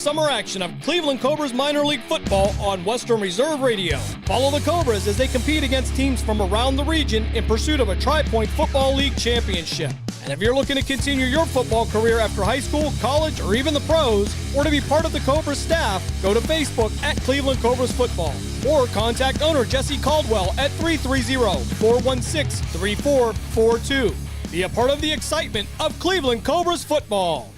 Summer action of Cleveland Cobras minor league football on Western Reserve Radio. Follow the Cobras as they compete against teams from around the region in pursuit of a Tri-Point Football League championship. And if you're looking to continue your football career after high school, college, or even the pros, or to be part of the Cobras staff, go to Facebook at Cleveland Cobras Football, or contact owner Jesse Caldwell at 330-416-3442. Be a part of the excitement of Cleveland Cobras football.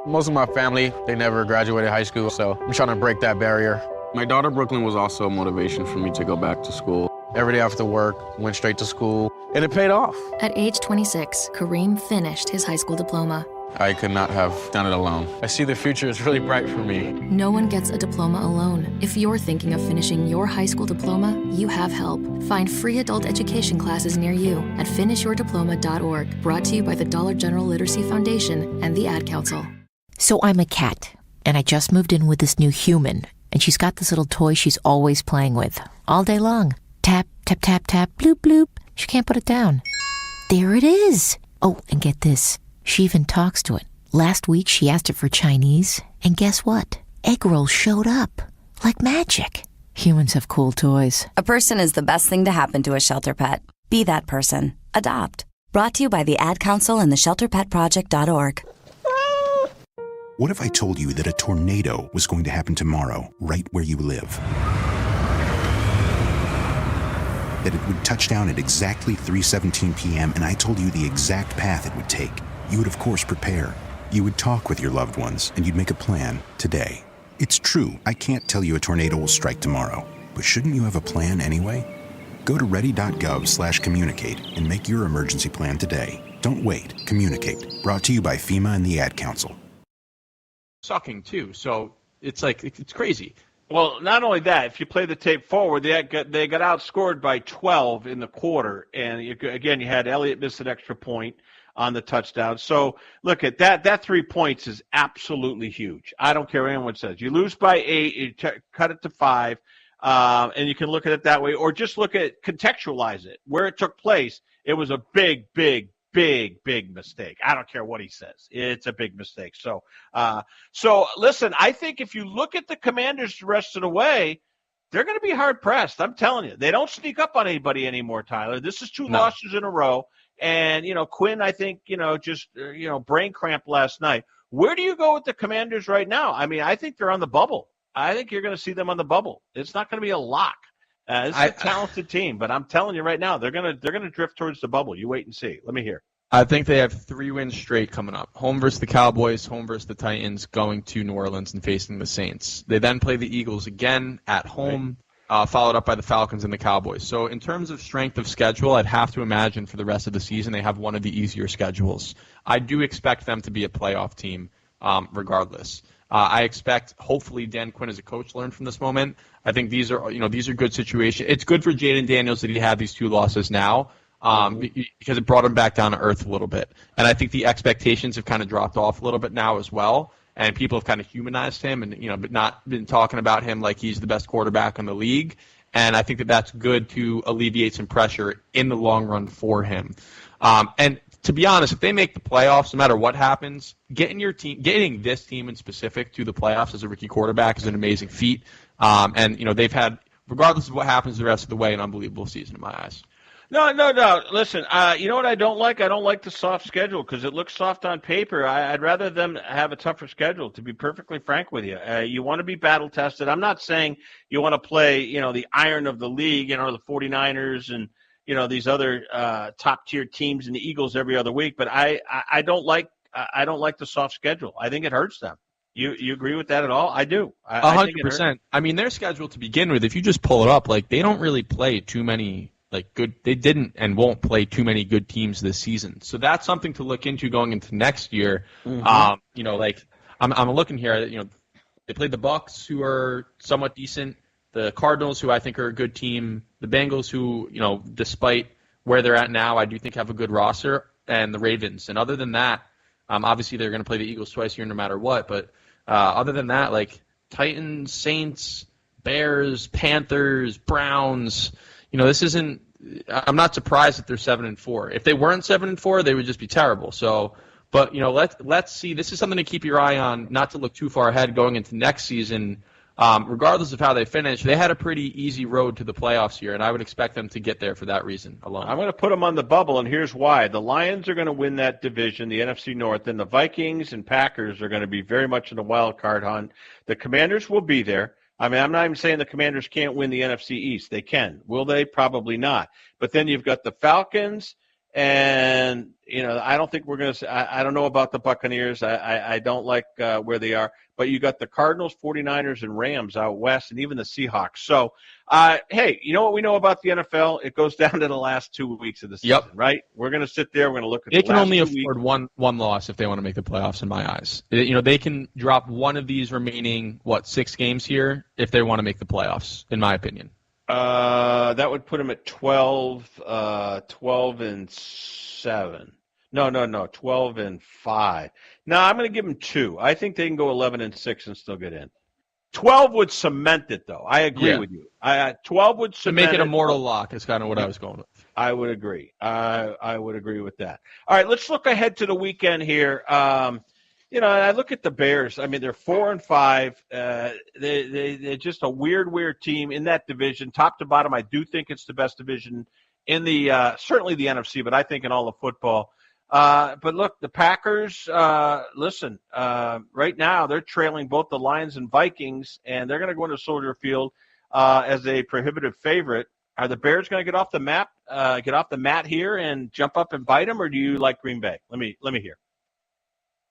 Most of my family, they never graduated high school, so I'm trying to break that barrier. My daughter, Brooklyn, was also a motivation for me to go back to school. Every day after work, went straight to school, and it paid off. At age 26, Kareem finished his high school diploma. I could not have done it alone. I see the future is really bright for me. No one gets a diploma alone. If you're thinking of finishing your high school diploma, you have help. Find free adult education classes near you at finishyourdiploma.org. Brought to you by the Dollar General Literacy Foundation and the Ad Council. So I'm a cat, and I just moved in with this new human, and she's got this little toy she's always playing with, all day long. Tap, tap, tap, tap, bloop, bloop. She can't put it down. There it is. Oh, and get this. She even talks to it. Last week, she asked it for Chinese, and guess what? Egg rolls showed up. Like magic. Humans have cool toys. A person is the best thing to happen to a shelter pet. Be that person. Adopt. Brought to you by the Ad Council and the ShelterPetProject.org. What if I told you that a tornado was going to happen tomorrow, right where you live? That it would touch down at exactly 3:17 p.m., and I told you the exact path it would take. You would, of course, prepare. You would talk with your loved ones, and you'd make a plan today. It's true, I can't tell you a tornado will strike tomorrow, but shouldn't you have a plan anyway? Go to ready.gov/communicate and make your emergency plan today. Don't wait. Communicate. Brought to you by FEMA and the Ad Council. Sucking too, so it's like it's crazy. Well, not only that, if you play the tape forward, they got outscored by 12 in the quarter, and you had Elliott miss an extra point on the touchdown. So look at that. That 3 points is absolutely huge. I don't care what anyone says. You lose by 8, you cut it to 5, and you can look at it that way, or just contextualize it where it took place. It was a big mistake. I don't care what he says. It's a big mistake. So listen, I think if you look at the Commanders the rest of the way, they're going to be hard pressed. I'm telling you, they don't sneak up on anybody anymore, Tyler. This is 2 losses in a row. And, Quinn, I think, just brain cramp last night. Where do you go with the Commanders right now? I mean, I think they're on the bubble. I think you're going to see them on the bubble. It's not going to be a lock. This is a talented team, but I'm telling you right now, they're gonna drift towards the bubble. You wait and see. Let me hear. I think they have 3 wins straight coming up. Home versus the Cowboys, home versus the Titans, going to New Orleans and facing the Saints. They then play the Eagles again at home, followed up by the Falcons and the Cowboys. So in terms of strength of schedule, I'd have to imagine for the rest of the season they have one of the easier schedules. I do expect them to be a playoff team regardless. I expect, hopefully, Dan Quinn as a coach learned from this moment. I think these are good situations. It's good for Jaden Daniels that he had these 2 losses now because it brought him back down to earth a little bit. And I think the expectations have kind of dropped off a little bit now as well. And people have kind of humanized him and, but not been talking about him like he's the best quarterback in the league. And I think that that's good to alleviate some pressure in the long run for him. And to be honest, if they make the playoffs, no matter what happens, getting this team in specific to the playoffs as a rookie quarterback is an amazing feat. And they've had, regardless of what happens the rest of the way, an unbelievable season in my eyes. No. Listen, you know what I don't like? I don't like the soft schedule because it looks soft on paper. I'd rather them have a tougher schedule, to be perfectly frank with you. You want to be battle-tested. I'm not saying you want to play, the iron of the league, the 49ers and, these other top-tier teams and the Eagles every other week. But I don't like the soft schedule. I think it hurts them. You agree with that at all? I do. 100%. I mean, their schedule to begin with, if you just pull it up, they don't really play too many good. They didn't and won't play too many good teams this season. So that's something to look into going into next year. Mm-hmm. I'm looking here. They played the Bucs, who are somewhat decent. The Cardinals, who I think are a good team. The Bengals, who despite where they're at now, I do think have a good roster, and the Ravens. And other than that, obviously they're going to play the Eagles twice here no matter what. But other than that, Titans, Saints, Bears, Panthers, Browns. This isn't. I'm not surprised that they're 7-4. If they weren't 7-4, they would just be terrible. So, But, let's see. This is something to keep your eye on, not to look too far ahead going into next season. Regardless of how they finish, they had a pretty easy road to the playoffs here, and I would expect them to get there for that reason alone. I'm going to put them on the bubble, and here's why. The Lions are going to win that division, the NFC North, and the Vikings and Packers are going to be very much in the wild card hunt. The Commanders will be there. I mean, I'm not even saying the Commanders can't win the NFC East. They can. Will they? Probably not. But then you've got the Falcons, and, I don't think we're going to – I don't know about the Buccaneers. I don't like where they are. But you got the Cardinals, 49ers, and Rams out west, and even the Seahawks. So, hey, you know what we know about the NFL? It goes down to the last 2 weeks of the season, right? We're going to sit there. We're going to look at They the can last only 2 afford weeks. one loss if they want to make the playoffs, in my eyes. They can drop one of these remaining, 6 games here if they want to make the playoffs, in my opinion. That would put them at 12-7. No, 12-5. No, I'm going to give them 2. I think they can go 11-6 and still get in. 12 would cement it, though. I agree with you. 12 would cement it. To make it a mortal lock is kind of what I was going with. I would agree. I would agree with that. All right, let's look ahead to the weekend here. I look at the Bears. I mean, they're 4-5. They're just a weird team in that division, top to bottom. I do think it's the best division in the certainly the NFC, but I think in all of football. But look, the Packers. Listen, right now they're trailing both the Lions and Vikings, and they're going to go into Soldier Field as a prohibitive favorite. Are the Bears going to get off the mat here and jump up and bite them, or do you like Green Bay? Let me hear.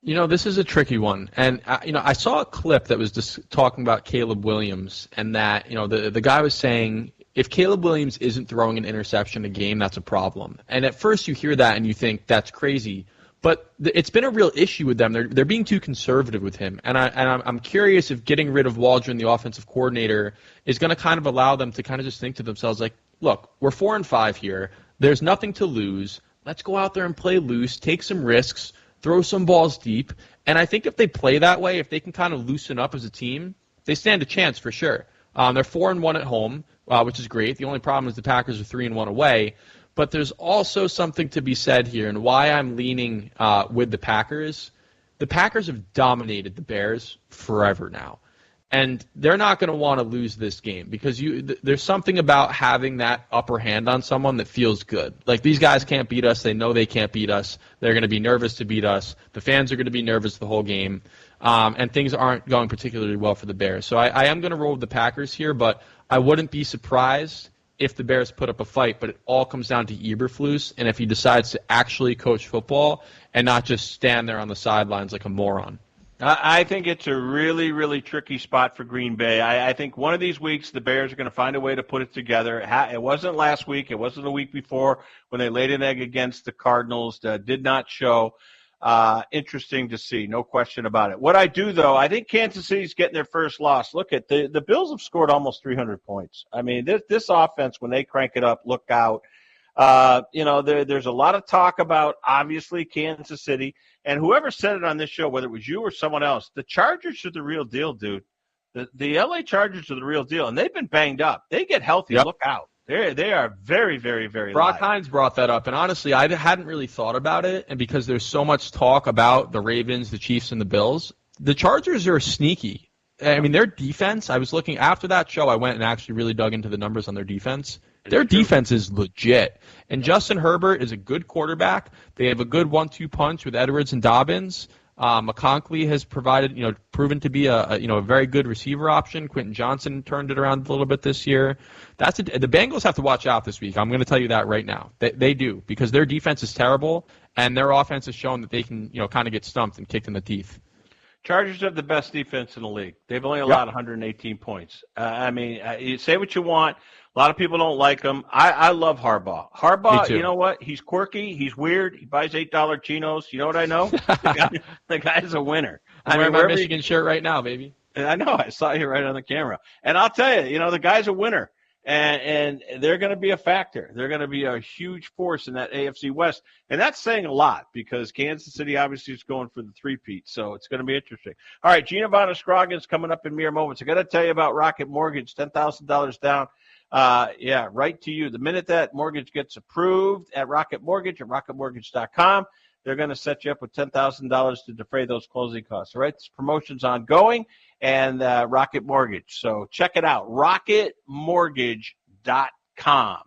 This is a tricky one. And, I saw a clip that was just talking about Caleb Williams and that, the guy was saying if Caleb Williams isn't throwing an interception a game, that's a problem. And at first you hear that and you think that's crazy. But it's been a real issue with them. They're being too conservative with him. And I'm curious if getting rid of Waldron, the offensive coordinator, is going to kind of allow them to kind of just think to themselves like, look, we're 4-5 here. There's nothing to lose. Let's go out there and play loose, take some risks, throw some balls deep. And I think if they play that way, if they can kind of loosen up as a team, they stand a chance for sure. They're 4-1 at home, which is great. The only problem is the Packers are 3-1 away. But there's also something to be said here, and why I'm leaning with the Packers. The Packers have dominated the Bears forever now. And they're not going to want to lose this game because there's something about having that upper hand on someone that feels good. Like, these guys can't beat us. They know they can't beat us. They're going to be nervous to beat us. The fans are going to be nervous the whole game. And things aren't going particularly well for the Bears. So I am going to roll with the Packers here, but I wouldn't be surprised if the Bears put up a fight, but it all comes down to Eberflus and if he decides to actually coach football and not just stand there on the sidelines like a moron. I think it's a really, really tricky spot for Green Bay. I think one of these weeks the Bears are going to find a way to put it together. It wasn't last week. It wasn't the week before when they laid an egg against the Cardinals. Did not show. Interesting to see, no question about it. What I do, though, I think Kansas City's getting their first loss. Look at the Bills have scored almost 300 points. I mean, this offense, when they crank it up, look out. There's a lot of talk about, obviously, Kansas City. And whoever said it on this show, whether it was you or someone else, the Chargers are the real deal, dude. The L.A. Chargers are the real deal, and they've been banged up. They get healthy. Yep. Look out. They are very, very, very Brock live. Hines brought that up, and honestly, I hadn't really thought about it, and because there's so much talk about the Ravens, the Chiefs, and the Bills, the Chargers are sneaky. I mean, their defense, I was looking after that show, I went and actually really dug into the numbers on their defense. Their defense is legit. And Justin Herbert is a good quarterback. They have a good 1-2 punch with Edwards and Dobbins. McConkey has proven to be a very good receiver option. Quentin Johnson turned it around a little bit this year. The Bengals have to watch out this week. I'm going to tell you that right now. They do, because their defense is terrible, and their offense has shown that they can kind of get stumped and kicked in the teeth. Chargers have the best defense in the league. They've only allowed 118 points. You say what you want. A lot of people don't like him. I love Harbaugh. Harbaugh, you know what? He's quirky. He's weird. He buys $8 chinos. You know what I know? The guy's a winner. I'm wearing my Michigan shirt right now, baby. I know. I saw you right on the camera. And I'll tell you, the guy's a winner. And they're going to be a factor. They're going to be a huge force in that AFC West. And that's saying a lot because Kansas City obviously is going for the three-peat. So it's going to be interesting. All right, Gina Von Scroggins coming up in mere moments. I got to tell you about Rocket Mortgage, $10,000 down. Right to you. The minute that mortgage gets approved at Rocket Mortgage, at rocketmortgage.com, they're going to set you up with $10,000 to defray those closing costs. All right, this promotion's ongoing, and Rocket Mortgage. So check it out, rocketmortgage.com.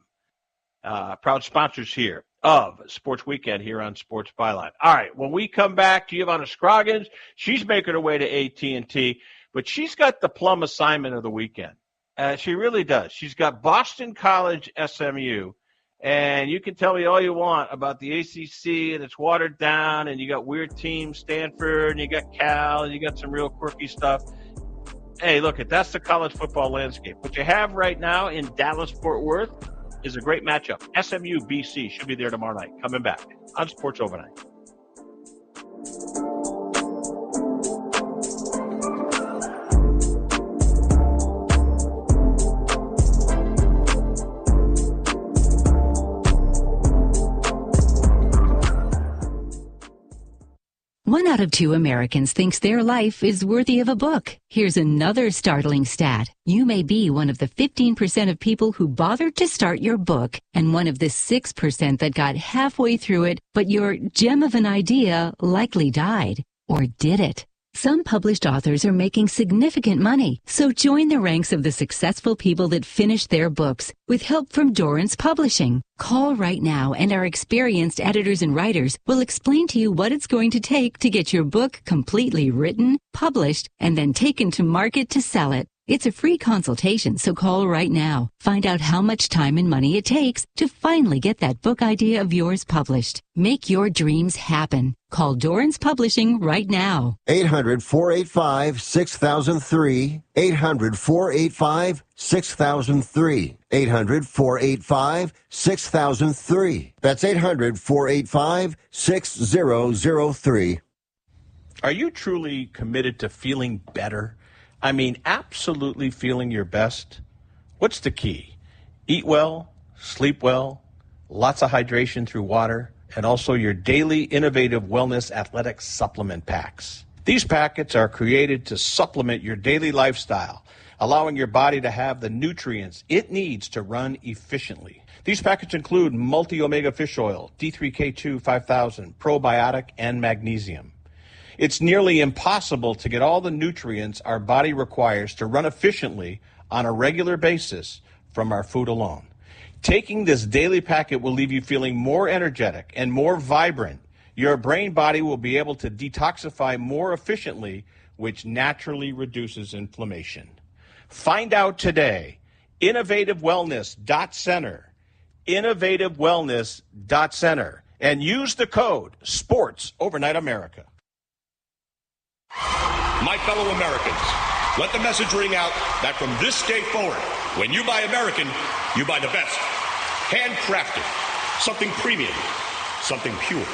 Proud sponsors here of Sports Weekend here on Sports Byline. All right, when we come back, Giovanna Scroggins, she's making her way to AT&T, but she's got the plum assignment of the weekend. She really does. She's got Boston College SMU, and you can tell me all you want about the ACC, and it's watered down, and you got weird teams, Stanford, and you got Cal, and you got some real quirky stuff. Hey, look, that's the college football landscape. What you have right now in Dallas-Fort Worth is a great matchup. SMU BC should be there tomorrow night. Coming back on Sports Overnight. One out of 2 Americans thinks their life is worthy of a book. Here's another startling stat. You may be one of the 15% of people who bothered to start your book, and one of the 6% that got halfway through it, but your gem of an idea likely died. Or did it? Some published authors are making significant money, so join the ranks of the successful people that finished their books with help from Dorrance Publishing. Call right now, and our experienced editors and writers will explain to you what it's going to take to get your book completely written, published, and then taken to market to sell it. It's a free consultation, so call right now. Find out how much time and money it takes to finally get that book idea of yours published. Make your dreams happen. Call Dorrance Publishing right now. 800-485-6003. 800-485-6003. 800-485-6003. That's 800-485-6003. Are you truly committed to feeling better? I mean, absolutely feeling your best? What's the key? Eat well, sleep well, lots of hydration through water, and also your daily innovative wellness athletic supplement packs. These packets are created to supplement your daily lifestyle, allowing your body to have the nutrients it needs to run efficiently. These packets include multi-omega fish oil, D3K2 5000, probiotic, and magnesium. It's nearly impossible to get all the nutrients our body requires to run efficiently on a regular basis from our food alone. Taking this daily packet will leave you feeling more energetic and more vibrant. Your brain body will be able to detoxify more efficiently, which naturally reduces inflammation. Find out today. InnovativeWellness.Center. InnovativeWellness.Center. And use the code Sports Overnight America. My fellow Americans, let the message ring out that from this day forward, when you buy American, you buy the best. Handcrafted, something premium, something pure.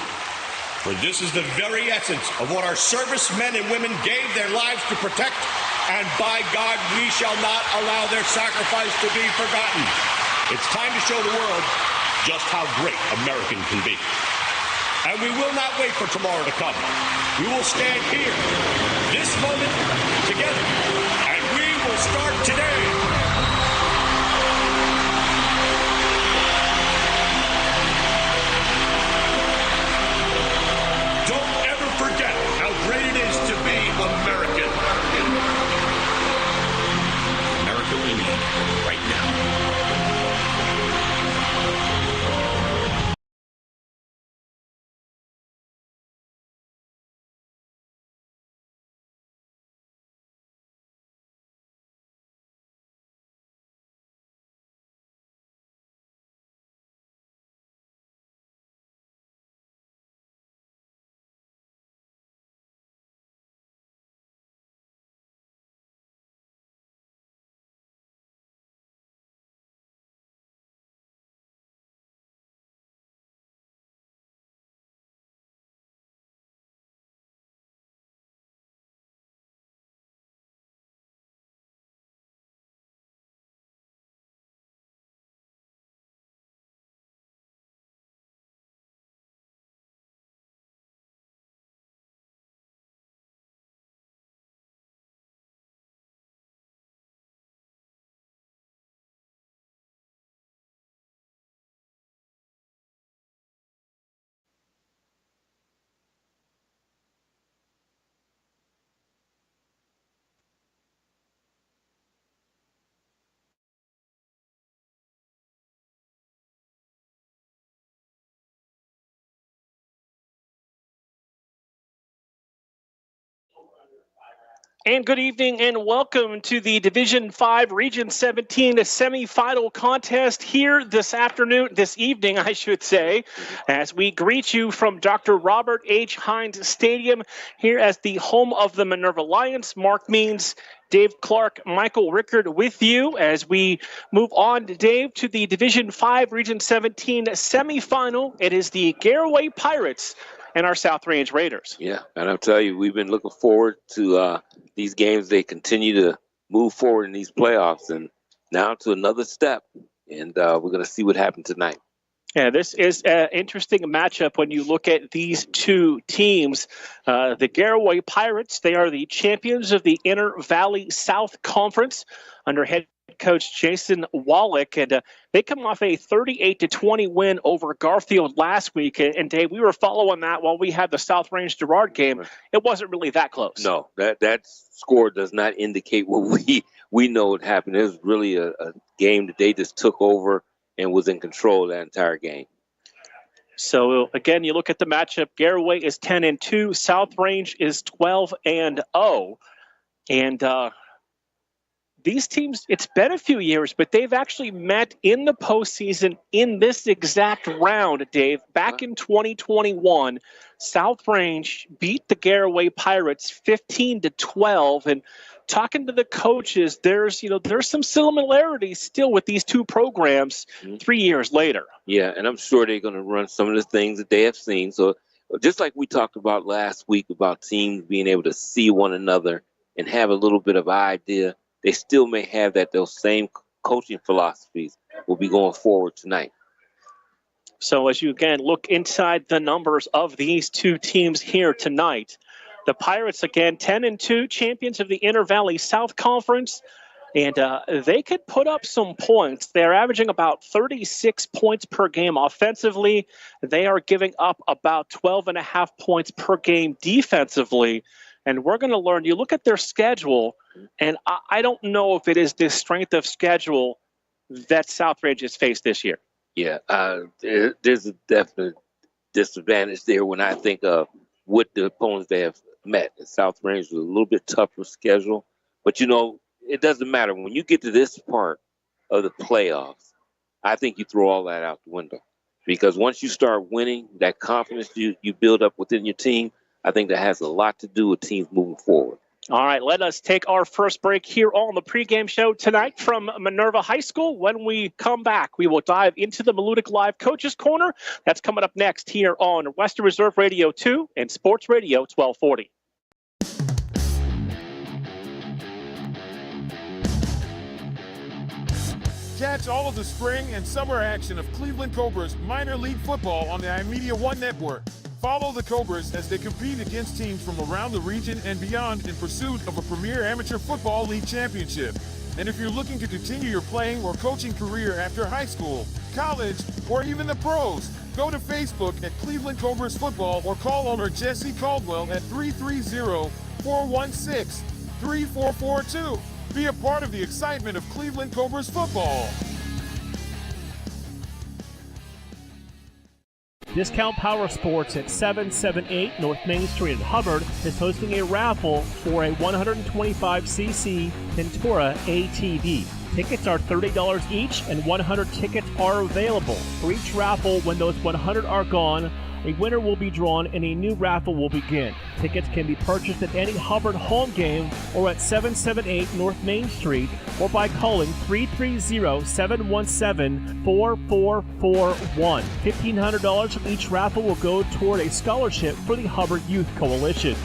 For this is the very essence of what our servicemen and women gave their lives to protect, and by God, we shall not allow their sacrifice to be forgotten. It's time to show the world just how great American can be. And we will not wait for tomorrow to come. We will stand here, this moment, together, and we will start today. Don't ever forget how great it is to be American. America we need right now. And good evening and welcome to the Division 5 Region 17 semifinal contest here this evening, as we greet you from Dr. Robert H. Hines Stadium here as the home of the Minerva Lions. Mark Means, Dave Clark, Michael Rickard with you as we move on, Dave, to the Division 5 Region 17 semifinal. It is the Garaway Pirates and our South Range Raiders. Yeah, and I'll tell you, we've been looking forward to these games. They continue to move forward in these playoffs, and now to another step, and we're going to see what happens tonight. Yeah, this is an interesting matchup when you look at these two teams. The Garaway Pirates, they are the champions of the Inner Valley South Conference under head coach Jason Wallach, and they come off a 38-20 win over Garfield last week. And Dave, we were following that while we had the South Range Girard game. It wasn't really that close. No, that score does not indicate what we know would happen. It was really a game that they just took over and was in control of that entire game. So again, you look at the matchup. Garaway is 10-2. South Range is 12-0, and these teams, it's been a few years, but they've actually met in the postseason in this exact round, Dave. Back in 2021, South Range beat the Garaway Pirates 15-12. And talking to the coaches, there's some similarities still with these two programs 3 years later. Yeah, and I'm sure they're going to run some of the things that they have seen. So just like we talked about last week about teams being able to see one another and have a little bit of idea, they still may have those same coaching philosophies will be going forward tonight. So as you again look inside the numbers of these two teams here tonight, the Pirates again 10-2, champions of the Inner Valley South Conference, and they could put up some points. They're averaging about 36 points per game offensively. They are giving up about 12.5 points per game defensively. And we're going to learn, you look at their schedule, and I don't know if it is this strength of schedule that South Range has faced this year. Yeah, there's a definite disadvantage there when I think of what the opponents they have met. South Range was a little bit tougher schedule. But, it doesn't matter. When you get to this part of the playoffs, I think you throw all that out the window. Because once you start winning, that confidence you build up within your team, I think that has a lot to do with teams moving forward. All right, let us take our first break here on the pregame show tonight from Minerva High School. When we come back, we will dive into the Malutic Live Coaches Corner. That's coming up next here on Western Reserve Radio 2 and Sports Radio 1240. Catch all of the spring and summer action of Cleveland Cobras minor league football on the iMedia One Network. Follow the Cobras as they compete against teams from around the region and beyond in pursuit of a premier amateur football league championship. And if you're looking to continue your playing or coaching career after high school, college, or even the pros, go to Facebook at Cleveland Cobras Football or call owner Jesse Caldwell at 330-416-3442. Be a part of the excitement of Cleveland Cobras football. Discount Power Sports at 778 North Main Street in Hubbard is hosting a raffle for a 125cc Ventura ATV. Tickets are $30 each and 100 tickets are available. For each raffle, when those 100 are gone, a winner will be drawn and a new raffle will begin. Tickets can be purchased at any Hubbard home game or at 778 North Main Street or by calling 330-717-4441. $1,500 from each raffle will go toward a scholarship for the Hubbard Youth Coalition.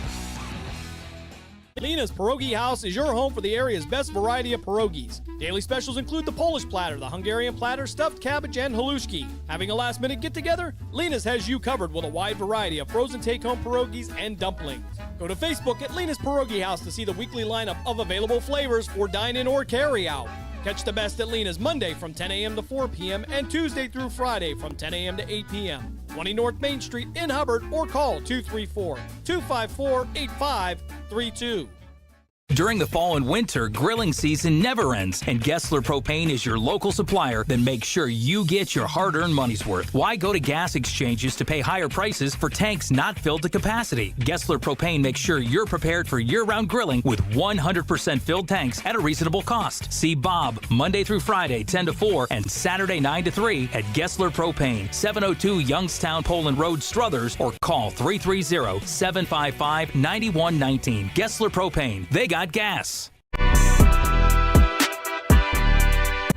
Lena's Pierogi House is your home for the area's best variety of pierogies. Daily specials include the Polish platter, the Hungarian platter, stuffed cabbage, and halushki. Having a last-minute get-together? Lena's has you covered with a wide variety of frozen take-home pierogies and dumplings. Go to Facebook at Lena's Pierogi House to see the weekly lineup of available flavors for dine-in or carry-out. Catch the best at Lena's Monday from 10 a.m. to 4 p.m. and Tuesday through Friday from 10 a.m. to 8 p.m. 20 North Main Street in Hubbard or call 234-254-8532. During the fall and winter, grilling season never ends, and Gessler Propane is your local supplier that makes sure you get your hard-earned money's worth. Why go to gas exchanges to pay higher prices for tanks not filled to capacity? Gessler Propane makes sure you're prepared for year-round grilling with 100% filled tanks at a reasonable cost. See Bob Monday through Friday, 10 to 4, and Saturday, 9 to 3 at Gessler Propane, 702 Youngstown Poland Road, Struthers, or call 330-755-9119. Gessler Propane. They got gas.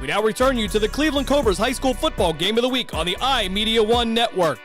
We now return you to the Cleveland Cobras High School Football Game of the Week on the iMedia One Network.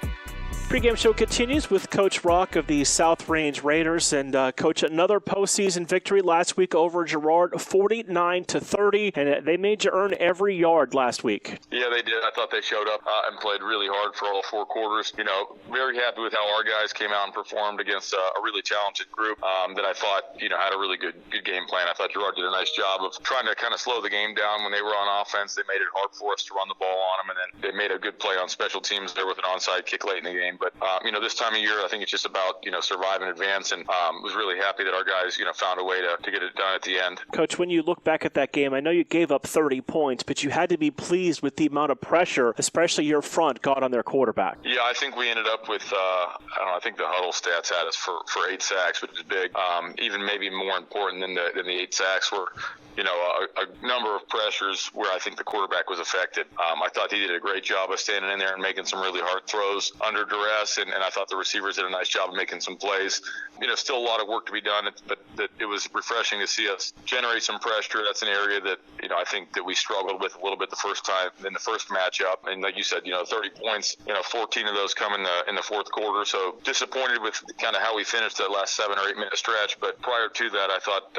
Pregame show continues with Coach Rock of the South Range Raiders. And Coach, another postseason victory last week over Girard, 49-30, and they made you earn every yard last week. Yeah, they did. I thought they showed up and played really hard for all 4 quarters. You know, very happy with how our guys came out and performed against a really talented group that I thought, you know, had a really good game plan. I thought Girard did a nice job of trying to kind of slow the game down when they were on offense. They made it hard for us to run the ball on them, and then they made a good play on special teams there with an onside kick late in the game. But, you know, this time of year, I think it's just about, you know, survive and advance, and was really happy that our guys, you know, found a way to get it done at the end. Coach, when you look back at that game, I know you gave up 30 points, but you had to be pleased with the amount of pressure, especially your front, got on their quarterback. Yeah, I think we ended up with, I don't know, I think the huddle stats had us for 8 sacks, which is big. Even maybe more important than the 8 sacks were, you know, a number of pressures where I think the quarterback was affected. I thought he did a great job of standing in there and making some really hard throws under duress, and I thought the receivers did a nice job of making some plays. You know, still a lot of work to be done, but it was refreshing to see us generate some pressure. That's an area that, you know, I think that we struggled with a little bit the first time in the first matchup. And like you said, you know, 30 points, you know, 14 of those come in the fourth quarter. So disappointed with kind of how we finished that last 7 or 8 minute stretch. But prior to that, I thought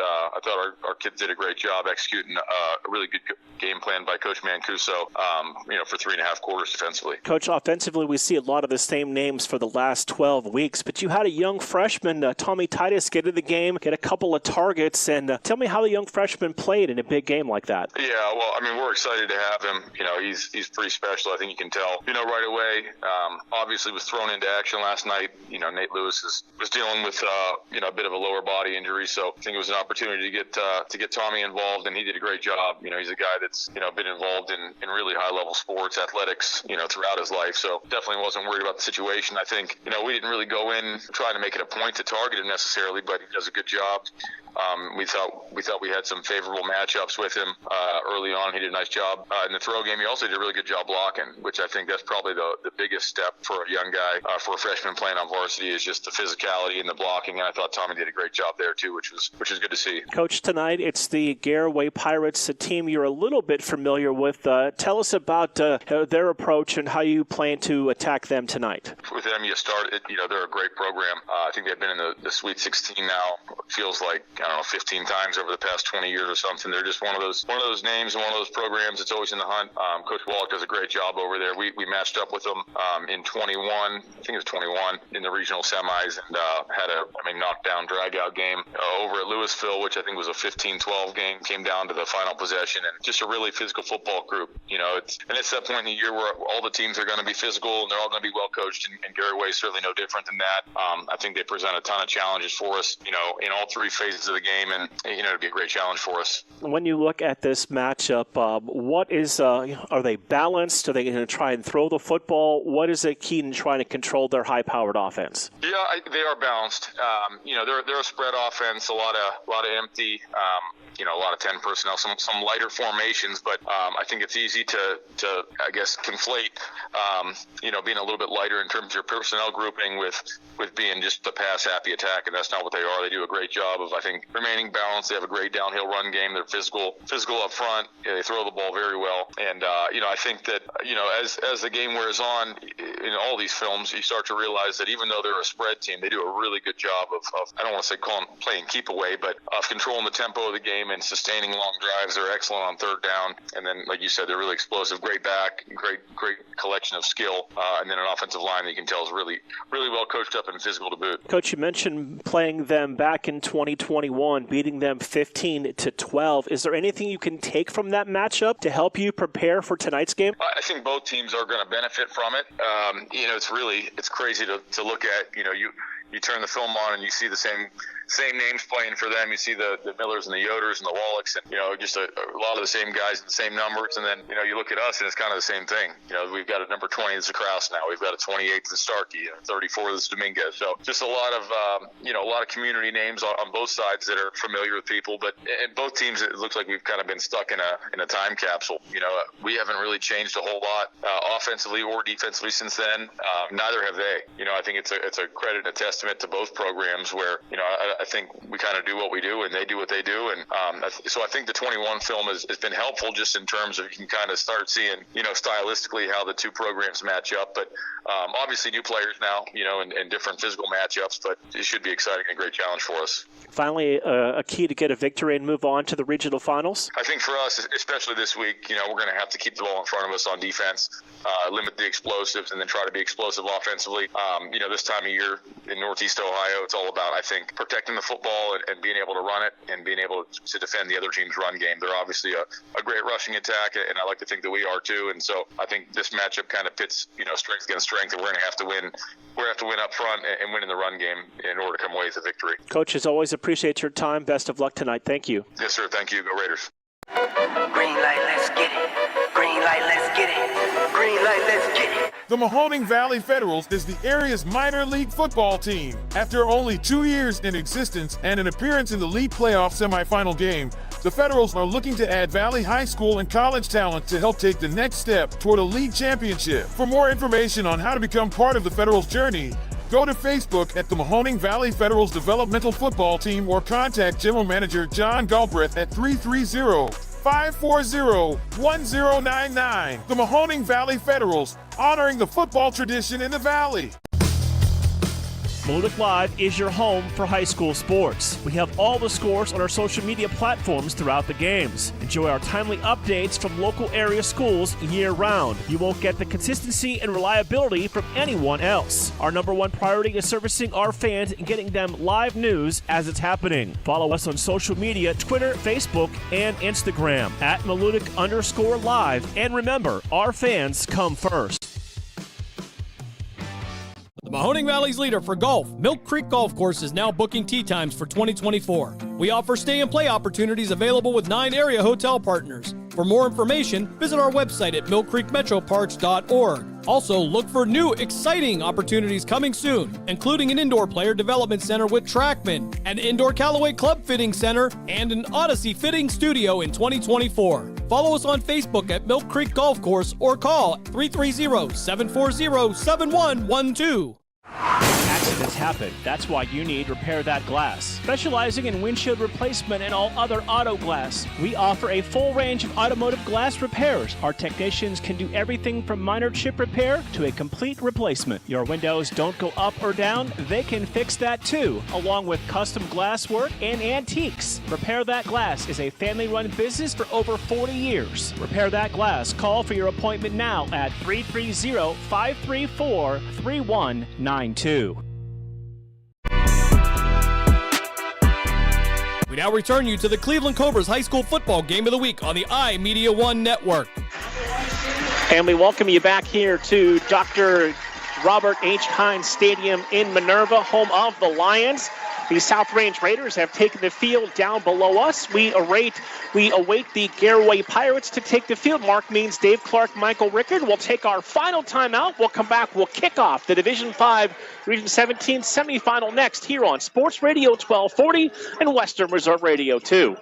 our kids did a great job executing a really good game plan by Coach Mancuso, you know, for 3.5 quarters defensively. Coach, offensively, we see a lot of the same names for the last 12 weeks, but you had a young freshman, Tommy Titus, get in the game, get a couple of targets, and tell me how the young freshman played in a big game like that. Yeah, well, I mean, we're excited to have him. You know, he's pretty special. I think you can tell, you know, right away. Obviously was thrown into action last night. You know, Nate Lewis was dealing with, you know, a bit of a lower body injury, so I think it was an opportunity to get Tommy involved, and he did a great job. You know, he's a guy that's, you know, been involved in really high-level sports, athletics, you know, throughout his life, so definitely wasn't worried about the situation. I think, you know, we didn't really go in trying to make it a point to target him necessarily, but he does a good job. We thought we had some favorable matchups with him early on. He did a nice job in the throw game. He also did a really good job blocking, which I think that's probably the biggest step for a young guy, for a freshman playing on varsity, is just the physicality and the blocking. And I thought Tommy did a great job there too, which is good to see. Coach, tonight it's the Garaway Pirates, a team you're a little bit familiar with. Tell us about their approach and how you plan to attack them tonight. With them, you know, they're a great program. I think they've been in the Sweet 16 now. It feels like, I don't know, 15 times over the past 20 years or something. They're just one of those names and one of those programs that's always in the hunt. Coach Wallach does a great job over there. We matched up with them in 21, I think it was 21, in the regional semis, and had a knockdown drag-out game over at Louisville, which I think was a 15-12 game. Came down to the final possession, and just a really physical football group. You know, it's that point in the year where all the teams are going to be physical and they're all going to be well coached, and Garaway is certainly no different than that. I think they present a ton of challenges for us, you know, in all 3 phases of the game, and, you know, it'd be a great challenge for us. When you look at this matchup, what is, are they balanced? Are they going to try and throw the football? What is the key in trying to control their high-powered offense? Yeah, they are balanced. You know, they're a spread offense, a lot of empty, you know, a lot of 10 personnel, some lighter formations, but I think it's easy to I guess, conflate, you know, being a little bit lighter in terms of your personnel grouping with being just a pass-happy attack, and that's not what they are. They do a great job of, I think, remaining balanced. They have a great downhill run game. They're physical up front. Yeah, they throw the ball very well, and you know, I think that, you know, as the game wears on in all these films, you start to realize that even though they're a spread team, they do a really good job of I don't want to say playing keep away, but of controlling the tempo of the game and sustaining long drives. They're excellent on third down, and then, like you said, they're really explosive. Great back, great collection of skill, and then an offensive line that you can tell is really well coached up and physical to boot. Coach, you mentioned playing them back in 2021, beating them 15-12. Is there anything you can take from that matchup to help you prepare for tonight's game? I think both teams are going to benefit from it. You know, it's crazy to look at. You know, you turn the film on and you see the same same names playing for them. You see the Millers and the Yoders and the Wallachs, and just a lot of the same guys, the same numbers. And then you look at us, and it's kind of the same thing. We've got a number 20 that's a Kraus now. We've got a 28 that's Starkey, and a 34 that's Dominguez. So just a lot of community names on both sides that are familiar with people. But in both teams, it looks like we've kind of been stuck in a time capsule. We haven't really changed a whole lot offensively or defensively since then. Neither have they. I think it's a credit and a testament to both programs where I think we kind of do what we do and they do what they do. And so I think the 21 film has been helpful just in terms of you can kind of start seeing stylistically how the two programs match up. But obviously new players now, and different physical matchups, but it should be exciting and a great challenge for us. Finally, a key to get a victory and move on to the regional finals? I think for us, especially this week, we're going to have to keep the ball in front of us on defense, limit the explosives, and then try to be explosive offensively. This time of year in Northeast Ohio, it's all about, I think, protecting the football and being able to run it and being able to defend the other team's run game. They're obviously a great rushing attack, and I like to think that we are too. And so I think this matchup kind of pits, strength against strength, and we're going to have to win. We're going to have to win up front and win in the run game in order to come away with a victory. Coach, as always, appreciate your time. Best of luck tonight. Thank you. Yes, sir. Thank you. Go Raiders. Green light, let's get it. Green light, let's get it. Green light, let's get it. The Mahoning Valley Federals is the area's minor league football team. After only 2 years in existence and an appearance in the league playoff semifinal game, the Federals are looking to add Valley High School and college talent to help take the next step toward a league championship. For more information on how to become part of the Federals' journey, go to Facebook at the Mahoning Valley Federals Developmental Football Team or contact General Manager John Galbraith at 330-540-1099. The Mahoning Valley Federals, honoring the football tradition in the Valley. Malutic Live is your home for high school sports. We have all the scores on our social media platforms throughout the games. Enjoy our timely updates from local area schools year-round. You won't get the consistency and reliability from anyone else. Our number one priority is servicing our fans and getting them live news as it's happening. Follow us on social media, Twitter, Facebook, and Instagram at Malutic_live. And remember, our fans come first. The Mahoning Valley's leader for golf, Milk Creek Golf Course, is now booking tee times for 2024. We offer stay and play opportunities available with 9 area hotel partners. For more information, visit our website at millcreekmetroparks.org. Also, look for new, exciting opportunities coming soon, including an indoor player development center with Trackman, an indoor Callaway club fitting center, and an Odyssey fitting studio in 2024. Follow us on Facebook at Milk Creek Golf Course or call 330-740-7112. Accidents happen. That's why you need Repair That Glass. Specializing in windshield replacement and all other auto glass, we offer a full range of automotive glass repairs. Our technicians can do everything from minor chip repair to a complete replacement. Your windows don't go up or down, they can fix that too, along with custom glass work and antiques. Repair That Glass is a family-run business for over 40 years. Repair That Glass. Call for your appointment now at 330-534-3192. We now return you to the Cleveland Cobras High School Football Game of the Week on the iMedia One Network. And we welcome you back here to Dr. Robert H. Hines Stadium in Minerva, home of the Lions. The South Range Raiders have taken the field down below us. We await the Garaway Pirates to take the field. Mark Means, Dave Clark, Michael Rickard. We'll take our final timeout. We'll come back. We'll kick off the Division 5 Region 17 semifinal next here on Sports Radio 1240 and Western Reserve Radio 2.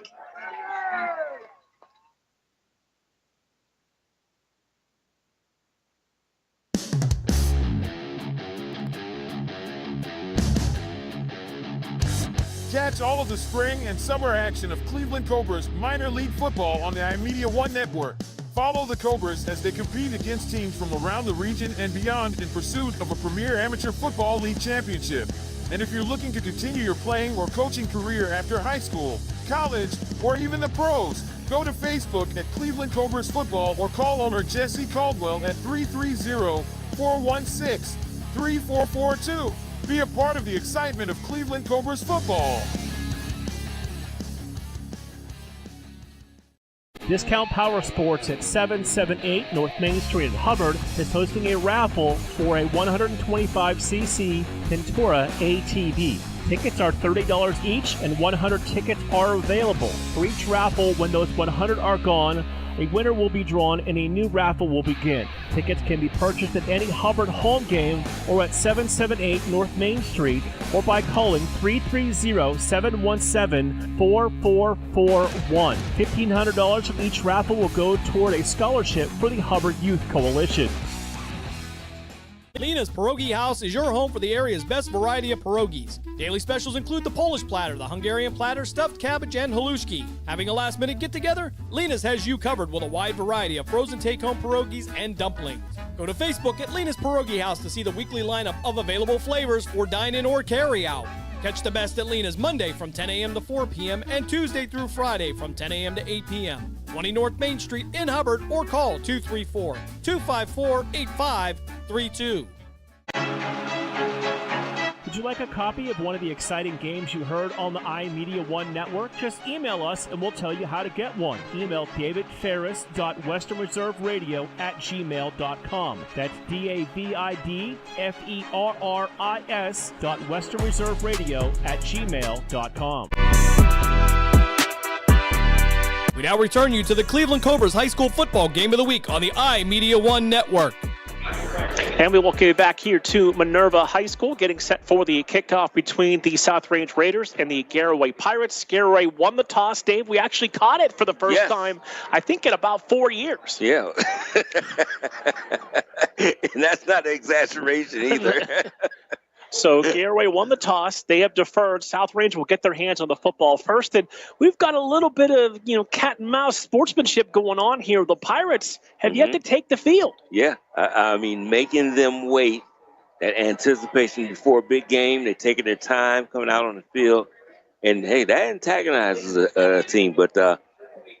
Catch all of the spring and summer action of Cleveland Cobras minor league football on the iMedia One Network. Follow the Cobras as they compete against teams from around the region and beyond in pursuit of a premier amateur football league championship. And if you're looking to continue your playing or coaching career after high school, college, or even the pros, go to Facebook at Cleveland Cobras Football or call owner Jesse Caldwell at 330-416-3442. Be a part of the excitement of Cleveland Cobras football. Discount Power Sports at 778 North Main Street in Hubbard is hosting a raffle for a 125cc Pintura ATV. Tickets are $30 each, and 100 tickets are available. For each raffle, when those 100 are gone, a winner will be drawn and a new raffle will begin. Tickets can be purchased at any Hubbard home game or at 778 North Main Street or by calling 330-717-4441. $1,500 from each raffle will go toward a scholarship for the Hubbard Youth Coalition. Lena's Pierogi House is your home for the area's best variety of pierogies. Daily specials include the Polish platter, the Hungarian platter, stuffed cabbage, and halushki. Having a last-minute get-together? Lena's has you covered with a wide variety of frozen take-home pierogies and dumplings. Go to Facebook at Lena's Pierogi House to see the weekly lineup of available flavors for dine-in or carry-out. Catch the best at Lena's Monday from 10 a.m. to 4 p.m. and Tuesday through Friday from 10 a.m. to 8 p.m. 20 North Main Street in Hubbard or call 234-254-8532. Would you like a copy of one of the exciting games you heard on the iMedia One network? Just email us and we'll tell you how to get one. Email davidferris.westernreserveradio@gmail.com. That's davidferris.westernreserveradio@gmail.com. We now return you to the Cleveland Cobras High School Football Game of the Week on the iMedia One network. And we will get back here to Minerva High School, getting set for the kickoff between the South Range Raiders and the Garaway Pirates. Garaway won the toss, Dave. We actually caught it for the first time, I think, in about 4 years. Yeah. And that's not an exaggeration either. So Garaway won the toss. They have deferred. South Range will get their hands on the football first. And we've got a little bit of, cat and mouse sportsmanship going on here. The Pirates have yet to take the field. Yeah. I mean, making them wait, that anticipation before a big game. They're taking their time coming out on the field. And, hey, that antagonizes a team. But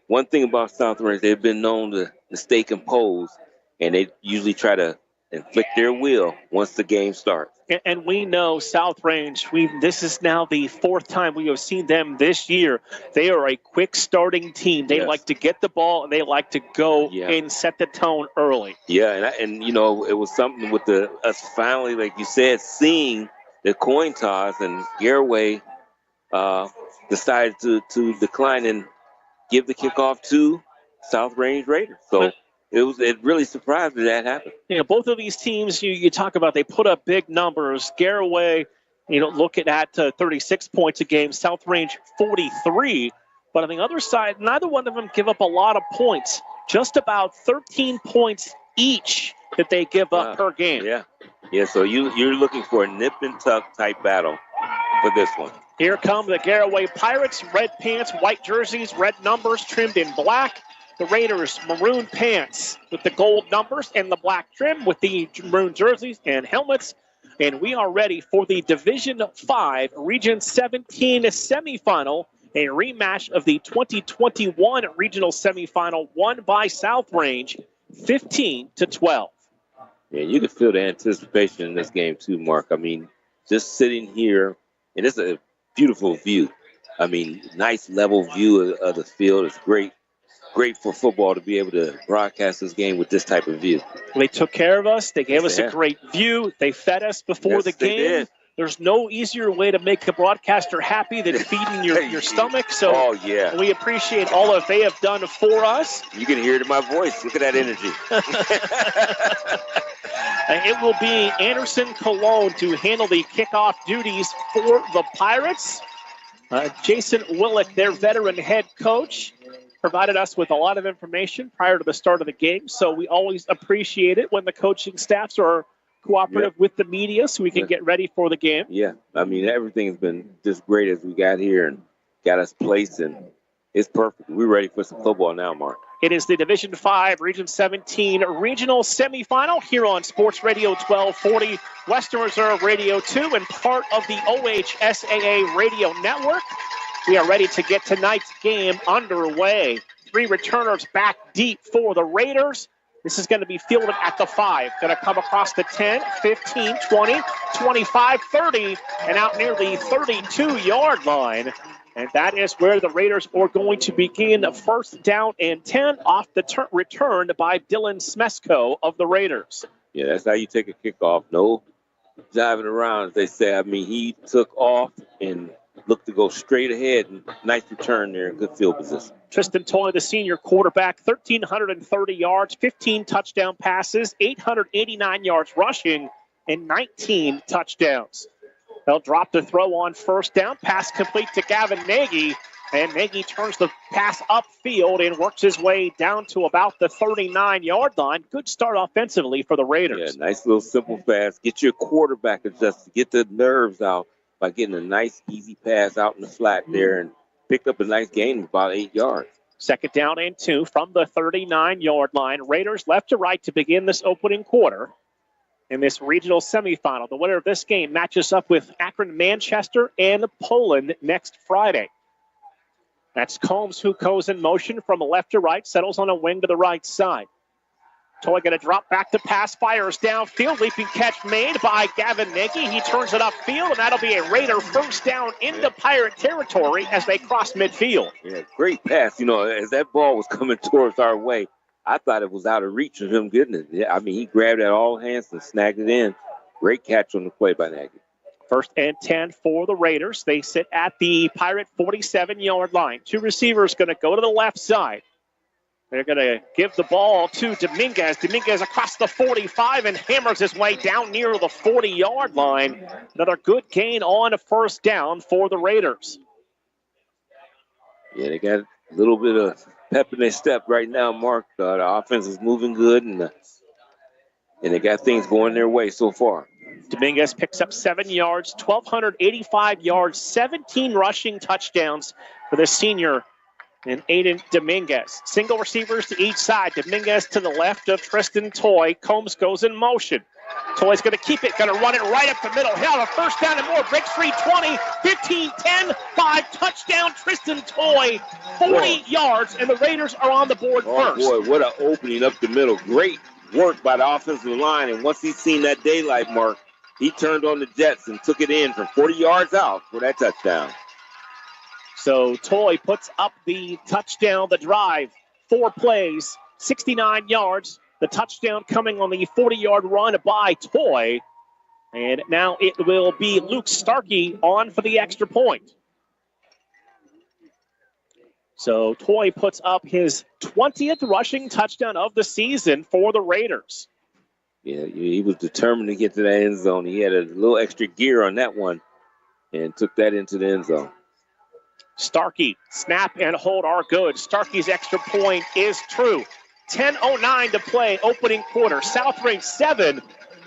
one thing about South Range, they've been known to stay composed. And they usually try to inflict their will once the game starts. And we know South Range, this is now the fourth time we have seen them this year. They are a quick starting team. They like to get the ball, and they like to go and set the tone early. Yeah, and it was something with us finally, like you said, seeing the coin toss, and Garaway decided to decline and give the kickoff to South Range Raiders. So it really surprised me that happened. Both of these teams, you talk about, they put up big numbers. Garaway, looking at 36 points a game. South Range 43. But on the other side, neither one of them give up a lot of points. Just about 13 points each that they give up per game. Yeah. So you're looking for a nip and tuck type battle for this one. Here come the Garaway Pirates. Red pants, white jerseys, red numbers trimmed in black. The Raiders, maroon pants with the gold numbers and the black trim with the maroon jerseys and helmets. And we are ready for the Division 5 Region 17 semifinal, a rematch of the 2021 regional semifinal won by South Range 15-12. Yeah, you can feel the anticipation in this game too, Mark. I mean, just sitting here, and it's a beautiful view. I mean, nice level view of the field. It's great for football to be able to broadcast this game with this type of view. They took care of us. They gave us a great view. They fed us before the game. They did. There's no easier way to make a broadcaster happy than feeding your stomach. So we appreciate all that they have done for us. You can hear it in my voice. Look at that energy. It will be Anderson Cologne to handle the kickoff duties for the Pirates. Jason Willick, their veteran head coach, provided us with a lot of information prior to the start of the game, so we always appreciate it when the coaching staffs are cooperative with the media so we can get ready for the game. Yeah, I mean, everything has been just great as we got here and got us placed, and it's perfect. We're ready for some football now, Mark. It is the Division 5 Region 17 regional semifinal here on Sports Radio 1240, Western Reserve Radio 2, and part of the OHSAA radio network. We are ready to get tonight's game underway. 3 returners back deep for the Raiders. This is going to be fielded at the 5. Going to come across the 10, 15, 20, 25, 30, and out near the 32-yard line. And that is where the Raiders are going to begin. First down and 10 off the returned by Dylan Smesko of the Raiders. Yeah, that's how you take a kickoff. No jiving around, as they say. I mean, he took off and looked to go straight ahead. And nice return there, good field position. Tristan Toy, the senior quarterback, 1,330 yards, 15 touchdown passes, 889 yards rushing, and 19 touchdowns. They'll drop the throw on first down. Pass complete to Gavin Nagy. And Nagy turns the pass upfield and works his way down to about the 39-yard line. Good start offensively for the Raiders. Yeah, nice little simple pass. Get your quarterback adjusted. Get the nerves out by getting a nice, easy pass out in the flat there and picked up a nice gain of about 8 yards. Second down and 2 from the 39-yard line. Raiders left to right to begin this opening quarter. In this regional semifinal, the winner of this game matches up with Akron Manchester and Poland next Friday. That's Combs who goes in motion from left to right, settles on a wing to the right side. Toy going to drop back to pass, fires downfield, leaping catch made by Gavin Nagy. He turns it upfield, and that'll be a Raider first down into Pirate territory as they cross midfield. Yeah, great pass. You know, as that ball was coming towards our way, I thought it was out of reach of him getting it. Yeah, I mean, he grabbed it all hands and snagged it in. Great catch on the play by Nagy. First and 10 for the Raiders. They sit at the Pirate 47-yard line. Two receivers going to go to the left side. They're going to give the ball to Dominguez. Dominguez across the 45 and hammers his way down near the 40-yard line. Another good gain on a first down for the Raiders. Yeah, they got a little bit of pep in their step right now, Mark. The offense is moving good, and they got things going their way so far. Dominguez picks up 7 yards, 1,285 yards, 17 rushing touchdowns for the senior and Aiden Dominguez. Single receivers to each side. Dominguez to the left of Tristan Toy. Combs goes in motion. Toy's going to keep it, going to run it right up the middle. Hell, a first down and more. Breaks free 20, 15, 10, 5. Touchdown, Tristan Toy. 40 yards, and the Raiders are on the board first. Oh, boy, what an opening up the middle. Great work by the offensive line, and once he's seen that daylight mark, he turned on the Jets and took it in from 40 yards out for that touchdown. So Toy puts up the touchdown, the drive. 4 plays, 69 yards. The touchdown coming on the 40-yard run by Toy. And now it will be Luke Starkey on for the extra point. So Toy puts up his 20th rushing touchdown of the season for the Raiders. Yeah, he was determined to get to that end zone. He had a little extra gear on that one and took that into the end zone. Starkey, snap and hold are good. Starkey's extra point is true. 10:09 to play, opening quarter. South Range 7,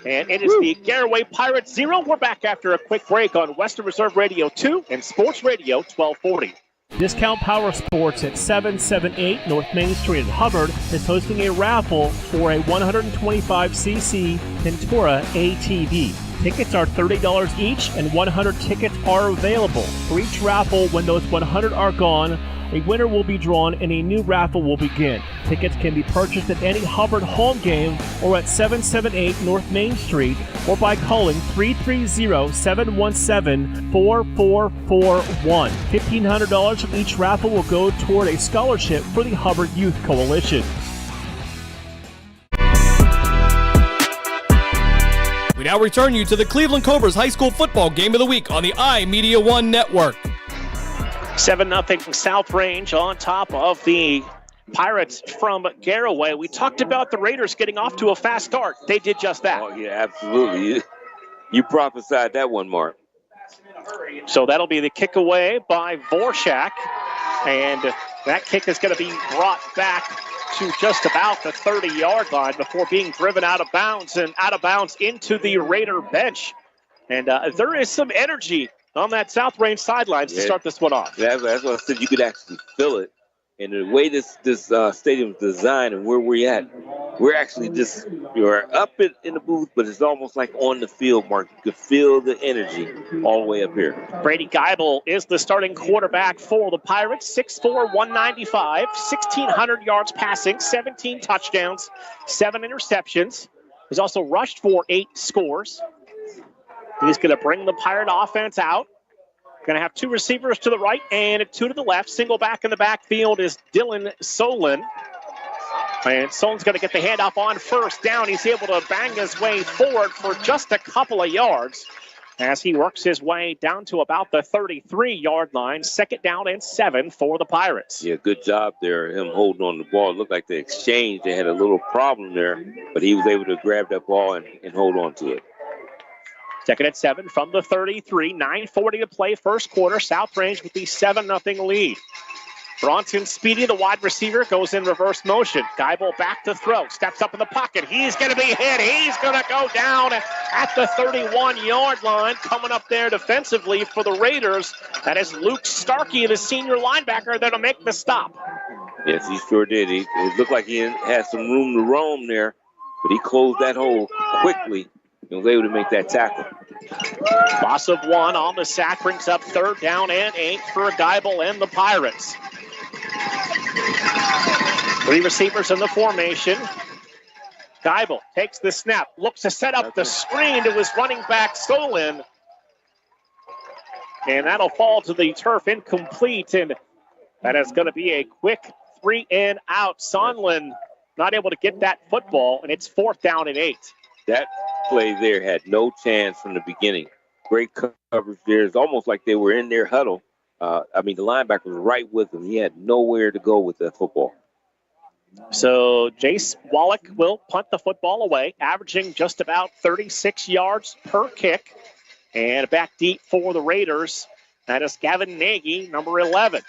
and it is the Garaway Pirates 0. We're back after a quick break on Western Reserve Radio 2 and Sports Radio 1240. Discount Power Sports at 778 North Main Street in Hubbard is hosting a raffle for a 125cc Pintura ATV. Tickets are $30 each, and 100 tickets are available. For each raffle, when those 100 are gone, a winner will be drawn and a new raffle will begin. Tickets can be purchased at any Hubbard home game or at 778 North Main Street or by calling 330-717-4441. $1,500 from each raffle will go toward a scholarship for the Hubbard Youth Coalition. We now return you to the Cleveland Cobras High School Football Game of the Week on the iMedia One Network. 7-0 South Range on top of the Pirates from Garaway. We talked about the Raiders getting off to a fast start. They did just that. Oh, yeah, absolutely. You prophesied that one, Mark. So that'll be the kick away by Vorshak. And that kick is going to be brought back to just about the 30-yard line before being driven out of bounds and out of bounds into the Raider bench. And there is some energy on that South Range sidelines to start this one off. That's what I said. You could actually feel it. And the way this stadium is designed and where we're at, we're actually just, you're up in the booth, but it's almost like on the field, Mark. You could feel the energy all the way up here. Brady Geibel is the starting quarterback for the Pirates. 6'4", 195, 1,600 yards passing, 17 touchdowns, 7 interceptions. He's also rushed for 8 scores. He's going to bring the Pirate offense out. Going to have 2 receivers to the right and 2 to the left. Single back in the backfield is Dylan Solon. And Solon's going to get the handoff on first down. He's able to bang his way forward for just a couple of yards as he works his way down to about the 33-yard line. 2nd down and 7 for the Pirates. Yeah, good job there, him holding on the ball. It looked like the exchange, they had a little problem there, but he was able to grab that ball and hold on to it. 2nd and 7 from the 33. 9:40 to play first quarter. South Range with the 7-0 lead. Bronson Speedy, the wide receiver, goes in reverse motion. Geibel back to throw. Steps up in the pocket. He's going to be hit. He's going to go down at the 31-yard line. Coming up there defensively for the Raiders. That is Luke Starkey, the senior linebacker, that'll make the stop. Yes, he sure did. It looked like he had some room to roam there, but he closed that hole quickly and was able to make that tackle. Loss of 1 on the sack brings up 3rd down and 8 for Geibel and the Pirates. 3 receivers in the formation. Geibel takes the snap, looks to set up the screen to his running back, Solon. And that'll fall to the turf incomplete, and that is going to be a quick 3 and out. Sondland not able to get that football, and it's 4th down and 8. That play there had no chance from the beginning. Great coverage there. It's almost like they were in their huddle. The linebacker was right with him. He had nowhere to go with that football. So Jace Wallach will punt the football away, averaging just about 36 yards per kick. And back deep for the Raiders. That is Gavin Nagy, number 11.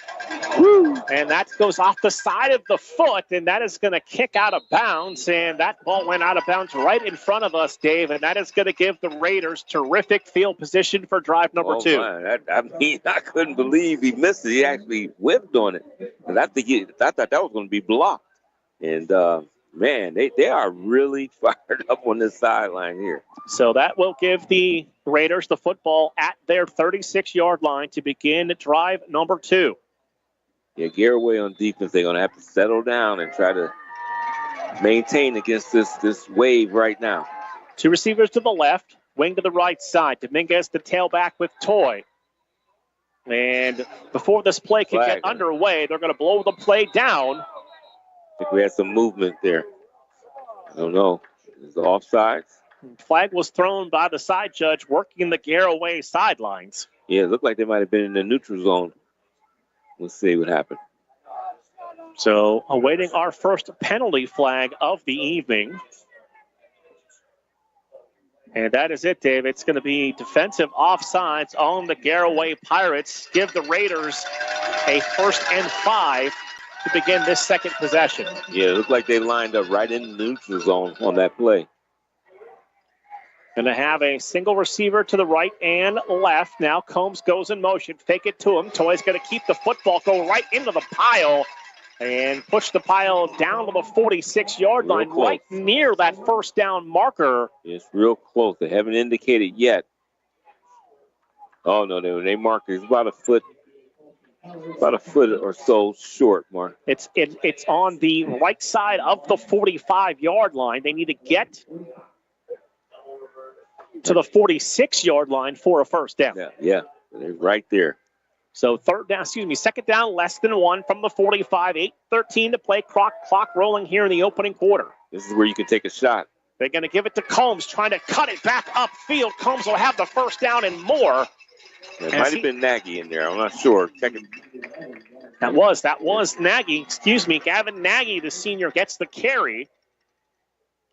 Woo! And that goes off the side of the foot, and that is going to kick out of bounds. And that ball went out of bounds right in front of us, Dave, and that is going to give the Raiders terrific field position for drive number 2. I couldn't believe he missed it. He actually whipped on it. And I thought that was going to be blocked. And, man, they are really fired up on this sideline here. So that will give the Raiders the football at their 36-yard line to begin drive number 2. Yeah, Garaway on defense, they're going to have to settle down and try to maintain against this wave right now. 2 receivers to the left, wing to the right side. Dominguez, the tailback with Toy. And before this play can get underway, they're going to blow the play down. I think we had some movement there. I don't know. Is it offsides? Flag was thrown by the side judge working the Garaway sidelines. Yeah, it looked like they might have been in the neutral zone. We'll see what happened. So awaiting our first penalty flag of the evening. And that is it, Dave. It's going to be defensive offsides on the Garaway Pirates. Give the Raiders a 1st and 5 to begin this second possession. Yeah, it looked like they lined up right in the neutral zone on that play. Going to have a single receiver to the right and left. Now Combs goes in motion. Fake it to him. Toy's going to keep the football, go right into the pile, and push the pile down to the 46-yard line, right near that 1st down marker. It's real close. They haven't indicated yet. Oh, no, they marked it. It's about a foot or so short, Mark. It's on the right side of the 45-yard line. They need to get to the 46-yard line for a 1st down. Yeah, they're right there. So 2nd down, less than 1 from the 45. 8:13 to play. Clock rolling here in the opening quarter. This is where you can take a shot. They're going to give it to Combs, trying to cut it back upfield. Combs will have the 1st down and more. It might have been Nagy in there. I'm not sure. Check it. That was Nagy. Gavin Nagy, the senior, gets the carry.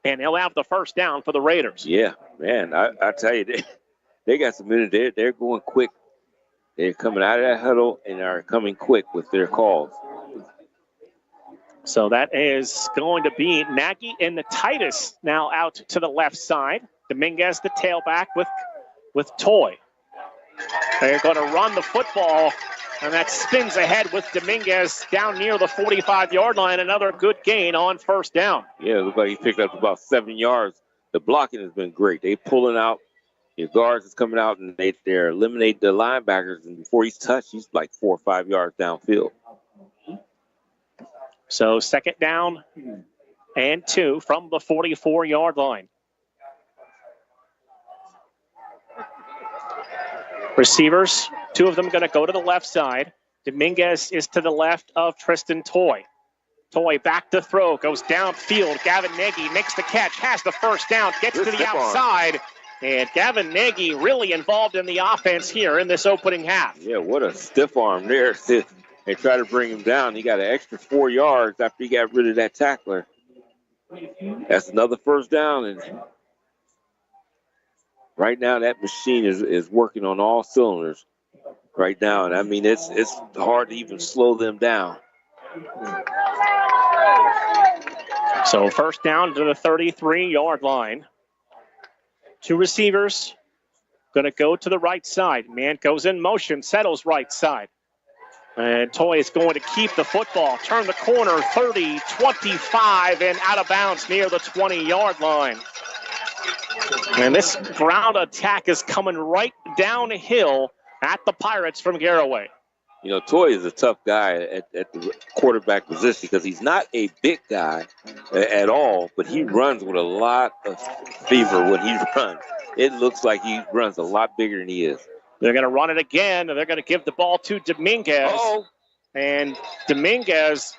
And he'll have the 1st down for the Raiders. Yeah, man, I tell you, they got some minutes. They're going quick. They're coming out of that huddle and are coming quick with their calls. So that is going to be Nagy and the Titus now out to the left side. Dominguez, the tailback with Toy. They're going to run the football, and that spins ahead with Dominguez down near the 45-yard line. Another good gain on 1st down. Yeah, it looks like he picked up about 7 yards. The blocking has been great. They pulling out. Your guards is coming out, and they're eliminating the linebackers. And before he's touched, he's like 4 or 5 yards downfield. So 2nd down and 2 from the 44-yard line. Receivers, 2 of them going to go to the left side. Dominguez is to the left of Tristan Toy. Toy back to throw, goes downfield. Gavin Nagy makes the catch, has the first down, gets to the outside. And Gavin Nagy really involved in the offense here in this opening half. Yeah, what a stiff arm there. They try to bring him down. He got an extra 4 yards after he got rid of that tackler. That's another first down. And right now that machine is working on all cylinders right now. And I mean, it's hard to even slow them down. So first down to the 33-yard line. 2 receivers going to go to the right side. Man goes in motion, settles right side. And Toy is going to keep the football. Turn the corner, 30, 25, and out of bounds near the 20-yard line. And this ground attack is coming right downhill at the Pirates from Garaway. You know, Toy is a tough guy at the quarterback position because he's not a big guy at all, but he runs with a lot of fever when he runs. It looks like he runs a lot bigger than he is. They're going to run it again, and they're going to give the ball to Dominguez. And Dominguez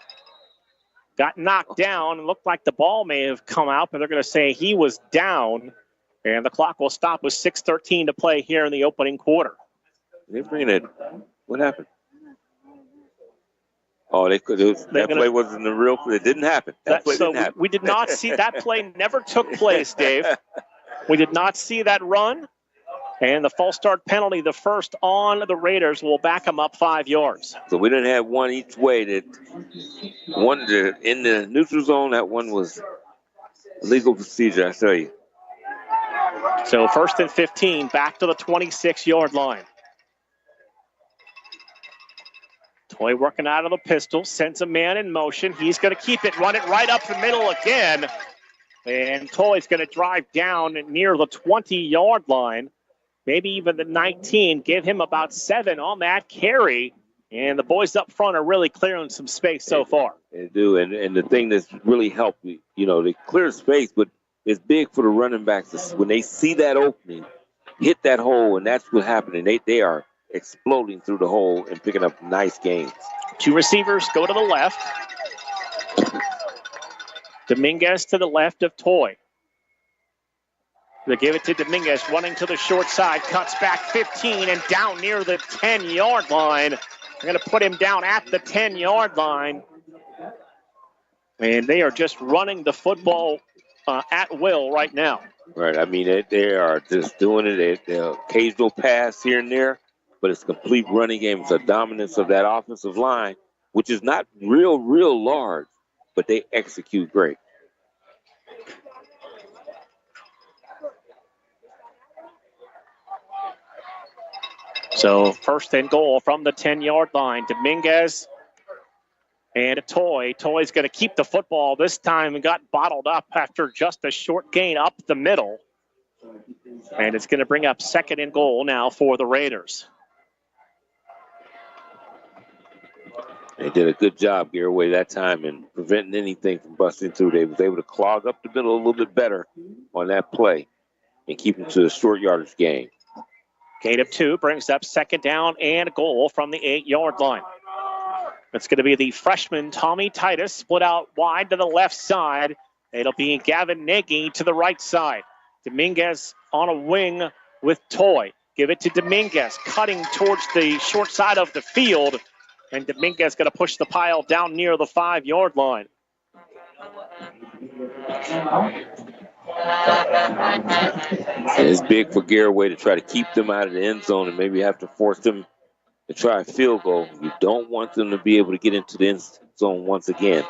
got knocked down. It looked like the ball may have come out, but they're going to say he was down. And the clock will stop with 6:13 to play here in the opening quarter. They're bringing it. What happened? Oh, that play wasn't the real play. It didn't happen. That play didn't happen. We did not see that play. Never took place, Dave. We did not see that run. And the false start penalty, the first on the Raiders, will back them up 5 yards. So we didn't have one each way. That one in the neutral zone, that one was legal procedure, I tell you. So first and 15, back to the 26-yard line. Toy working out of the pistol, sends a man in motion. He's going to keep it, run it right up the middle again. And Toy's going to drive down near the 20-yard line, maybe even the 19. Give him about 7 on that carry. And the boys up front are really clearing some space so far. They do, and the thing that's really helped, you know, they clear space, but it's big for the running backs. When they see that opening, hit that hole, and that's what happened. And they are exploding through the hole and picking up nice gains. 2 receivers go to the left. Dominguez to the left of Toy. They give it to Dominguez, running to the short side, cuts back 15 and down near the 10-yard line. They're going to put him down at the 10-yard line. And they are just running the football at will right now. Right. I mean, they are just doing it. The occasional pass here and there, but it's a complete running game. It's a dominance of that offensive line, which is not real large, but they execute great. So first and goal from the 10-yard line. Dominguez and a Toy. Toy's going to keep the football this time and got bottled up after just a short gain up the middle. And it's going to bring up second and goal now for the Raiders. They did a good job, Garaway, that time in preventing anything from busting through. They was able to clog up the middle a little bit better on that play and keep them to a short yardage game. Gain of 2 brings up second down and goal from the 8-yard line. It's going to be the freshman Tommy Titus split out wide to the left side. It'll be Gavin Nagy to the right side. Dominguez on a wing with Toy. Give it to Dominguez, cutting towards the short side of the field. And Dominguez going to push the pile down near the 5-yard line. It's big for Garaway to try to keep them out of the end zone and maybe have to force them to try a field goal. You don't want them to be able to get into the end zone once again.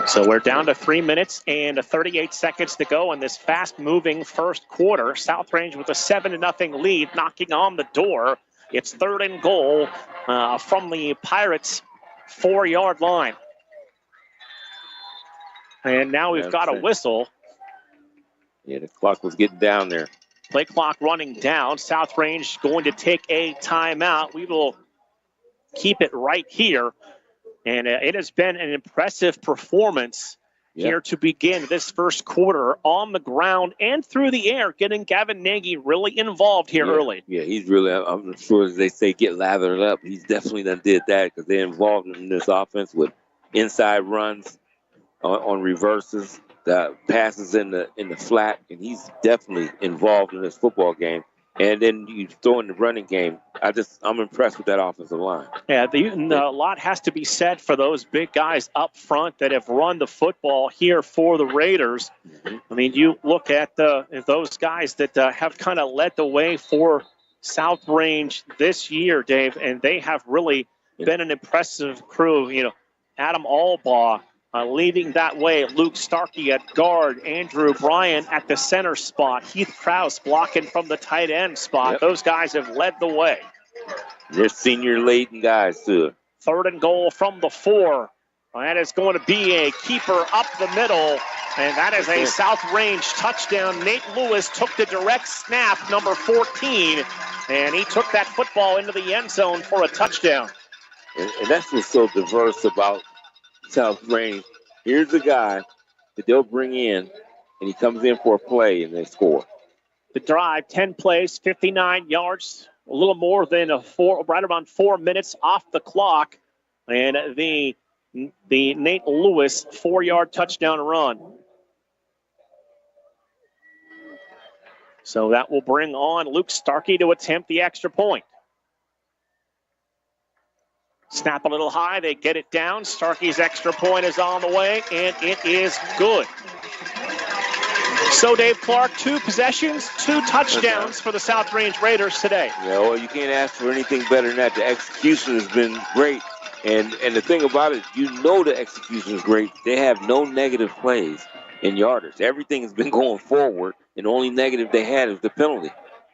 So we're down to 3 minutes and 38 seconds to go in this fast-moving first quarter. South Range with a 7-0 lead, knocking on the door. It's third and goal from the Pirates' 4-yard line. And now we've got a whistle. Yeah, the clock was getting down there. Play clock running down. South Range going to take a timeout. We will keep it right here. And it has been an impressive performance here to begin this first quarter on the ground and through the air, getting Gavin Nagy really involved here early. Yeah, he's really, I'm sure as they say, get lathered up. He's definitely done did that because they're involved in this offense with inside runs on reverses, the passes in the flat, and he's definitely involved in this football game. And then you throw in the running game. I'm impressed with that offensive line. Yeah, a lot has to be said for those big guys up front that have run the football here for the Raiders. I mean, you look at those guys that have kind of led the way for South Range this year, Dave, and they have really been an impressive crew. You know, Adam Albaugh leading that way, Luke Starkey at guard, Andrew Bryan at the center spot, Heath Krause blocking from the tight end spot. Those guys have led the way. They're senior-laden guys, too. 3rd and goal from the 4. That is going to be a keeper up the middle, and that is a South Range touchdown. Nate Lewis took the direct snap, number 14, and he took that football into the end zone for a touchdown. And that's what's so diverse about South Range. Here's a guy that they'll bring in, and he comes in for a play, and they score. The drive, 10 plays, 59 yards, a little more than right around 4 minutes off the clock, and the Nate Lewis 4-yard touchdown run. So that will bring on Luke Starkey to attempt the extra point. Snap a little high, they get it down. Starkey's extra point is on the way, and it is good. So, Dave Clark, 2 possessions, 2 touchdowns for the South Range Raiders today. Yeah, well, you can't ask for anything better than that. The execution has been great, and the thing about it, you know the execution is great. They have no negative plays in yardage. Everything has been going forward, and the only negative they had is the penalty.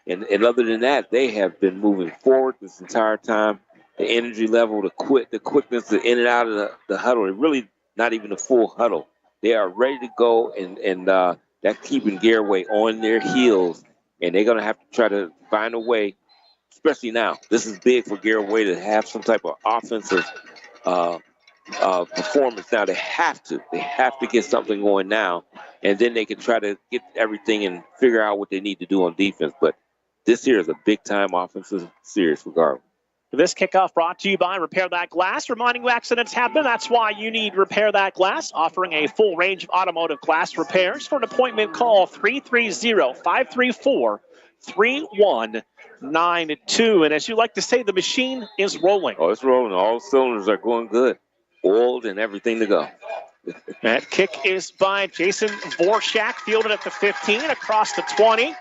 And other than that, they have been moving forward this entire time. The energy level, the quickness, the in and out of the huddle. They're really not even a full huddle. They are ready to go, and that's keeping Garaway on their heels. And they're going to have to try to find a way, especially now. This is big for Garaway to have some type of offensive performance now. They have to get something going now, and then they can try to get everything and figure out what they need to do on defense. But this here is a big-time offensive series for Garaway. This kickoff brought to you by Repair That Glass. Reminding you accidents happen. That's why you need Repair That Glass. Offering a full range of automotive glass repairs. For an appointment, call 330-534-3192. And as you like to say, the machine is rolling. Oh, it's rolling. All cylinders are going good. Oiled and everything to go. That kick is by Jason Vorshak, fielded at the 15, across the 20.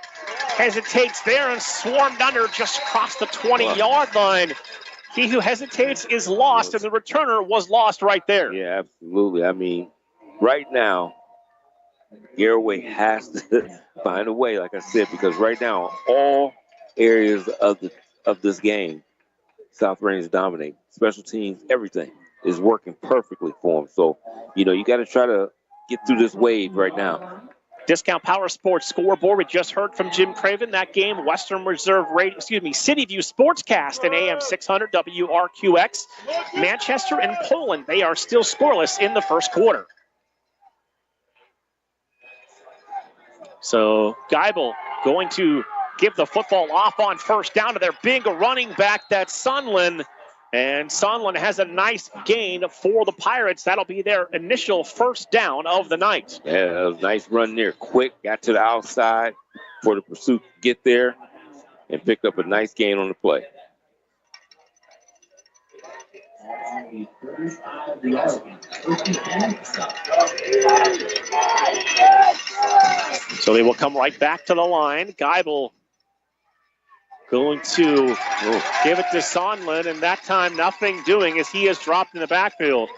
Hesitates there and swarmed under just across the 20-yard line. He who hesitates is lost, and the returner was lost right there. Yeah, absolutely. I mean, right now, Garaway has to find a way, like I said, because right now, all areas of this game, South Range dominate. Special teams, everything is working perfectly for them. So, you got to try to get through this wave right now. Discount Power Sports scoreboard. We just heard from Jim Craven. That game, Western Reserve City View Sportscast and AM 600 WRQX. Manchester and Poland, they are still scoreless in the first quarter. So Geibel going to give the football off on first down to their big running back, that's Sunland. And Sunland has a nice gain for the Pirates. That'll be their initial first down of the night. Yeah, that was a nice run there. Quick, got to the outside for the pursuit to get there and picked up a nice gain on the play. So they will come right back to the line. Geibel going to give it to Sondland, and that time nothing doing as he is dropped in the backfield.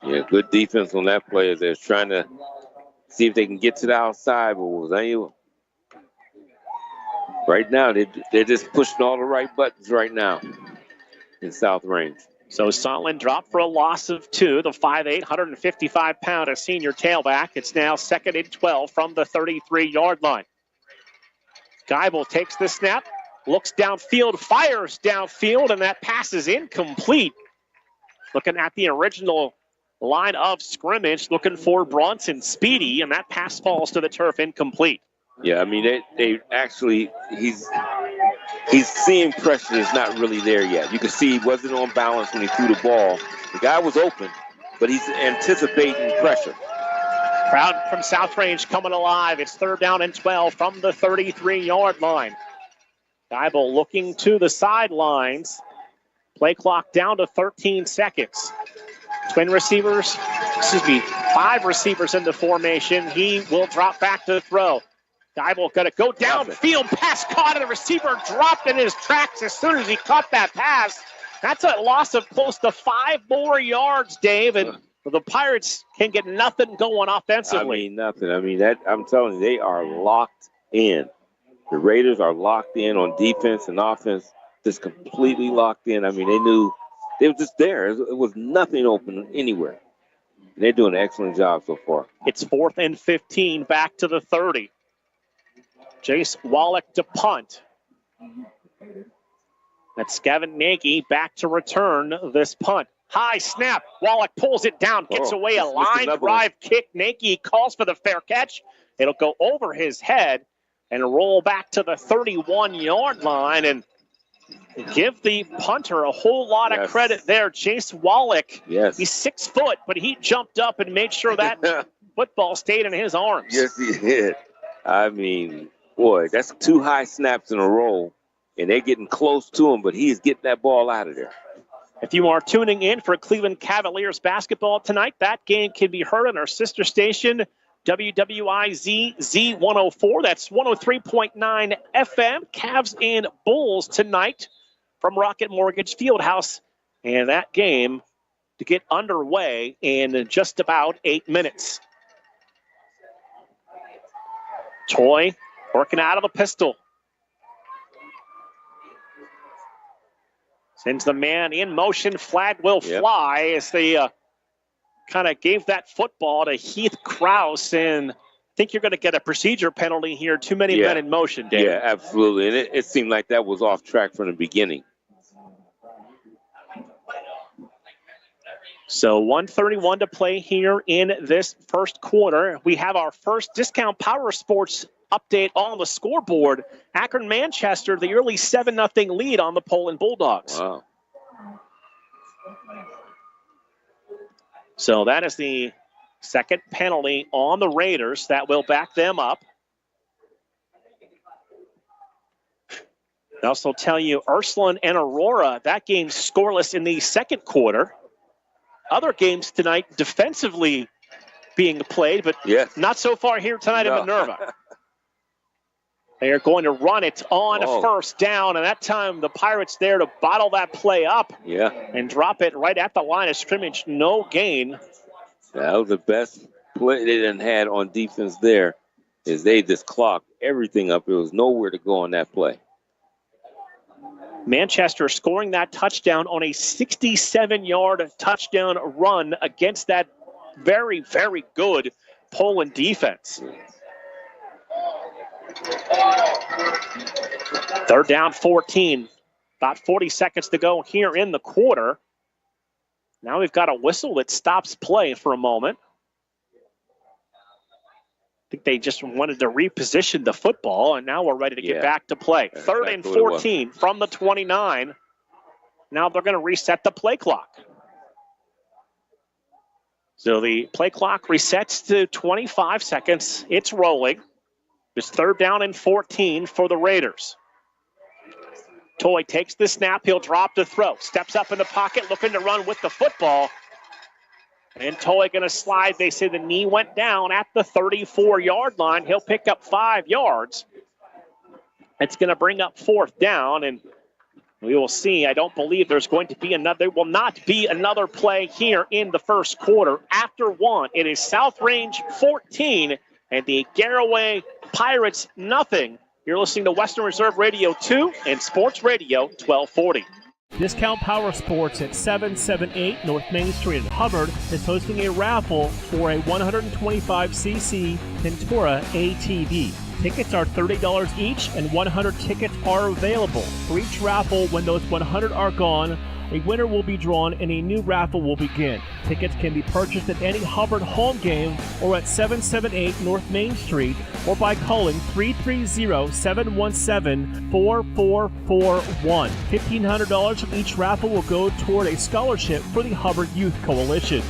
Yeah, good defense on that play as they're trying to see if they can get to the outside, but was unable. Right now, they're just pushing all the right buttons right now in South Range. So Sondland dropped for a loss of 2. The 5'8", 155-pound senior tailback. It's now 2nd and 12 from the 33-yard line. Geibel takes the snap, looks downfield, fires downfield, and that pass is incomplete. Looking at the original line of scrimmage, looking for Bronson Speedy, and that pass falls to the turf, incomplete. Yeah, I mean, they actually, he's seeing pressure is not really there yet. You can see he wasn't on balance when he threw the ball. The guy was open, but he's anticipating pressure. Crowd from South Range coming alive. It's 3rd down and 12 from the 33-yard line. Geibel looking to the sidelines. Play clock down to 13 seconds. 5 receivers in the formation. He will drop back to throw. Geibel going to go downfield. Pass caught, and the receiver dropped in his tracks as soon as he caught that pass. That's a loss of close to 5 more yards, Dave, and the Pirates can get nothing going offensively. I mean, nothing. I mean, I'm telling you, they are locked in. The Raiders are locked in on defense and offense, just completely locked in. I mean, they knew they were just there. It was nothing open anywhere. They're doing an excellent job so far. It's 4th and 15, back to the 30. Jace Wallach to punt. That's Gavin Nagy back to return this punt. High snap. Wallach pulls it down, gets away. A line drive kick. Nagy calls for the fair catch. It'll go over his head and roll back to the 31-yard line and give the punter a whole lot of credit there. Jace Wallach, he's 6 foot, but he jumped up and made sure that football stayed in his arms. Yes, he did. I mean, boy, that's 2 high snaps in a row, and they're getting close to him, but he's getting that ball out of there. If you are tuning in for Cleveland Cavaliers basketball tonight, that game can be heard on our sister station, WWIZ Z104. That's 103.9 FM. Cavs and Bulls tonight from Rocket Mortgage Fieldhouse. And that game to get underway in just about 8 minutes. Toy working out of the pistol. Sends the man in motion. Flag will fly as they kind of gave that football to Heath Krause. And I think you're going to get a procedure penalty here. Too many men in motion, David. Yeah, absolutely. And it seemed like that was off track from the beginning. So 1:31 to play here in this first quarter. We have our first Discount Power Sports update on the scoreboard. Akron-Manchester, the early 7-0 lead on the Poland Bulldogs. Wow. So that is the second penalty on the Raiders. That will back them up. I also tell you, Ursuline and Aurora, that game scoreless in the second quarter. Other games tonight defensively being played, but not so far here tonight in Minerva. They are going to run it on first down, and that time the Pirates there to bottle that play up and drop it right at the line of scrimmage. No gain. That was the best play they done had on defense there, is they just clocked everything up. There was nowhere to go on that play. Manchester scoring that touchdown on a 67-yard touchdown run against that very, very good Poland defense. 3rd down, 14. About 40 seconds to go here in the quarter. Now we've got a whistle that stops play for a moment. I think they just wanted to reposition the football, and now we're ready to get back to play. 3rd and 14 from the 29. Now they're going to reset the play clock. So the play clock resets to 25 seconds. It's rolling. It's 3rd down and 14 for the Raiders. Toy takes the snap. He'll drop the throw. Steps up in the pocket, looking to run with the football. And Toy going to slide. They say the knee went down at the 34-yard line. He'll pick up 5 yards. It's going to bring up 4th down, and we will see. I don't believe there's going to be another. There will not be another play here in the first quarter. After 1, it is South Range 14 and the Garaway Pirates nothing. You're listening to Western Reserve Radio 2 and Sports Radio 1240. Discount Power Sports at 778 North Main Street in Hubbard is hosting a raffle for a 125cc Ventura ATV. Tickets are $30 each, and 100 tickets are available. For each raffle, when those 100 are gone, a winner will be drawn and a new raffle will begin. Tickets can be purchased at any Hubbard home game or at 778 North Main Street or by calling 330-717-4441. $1,500 from each raffle will go toward a scholarship for the Hubbard Youth Coalition.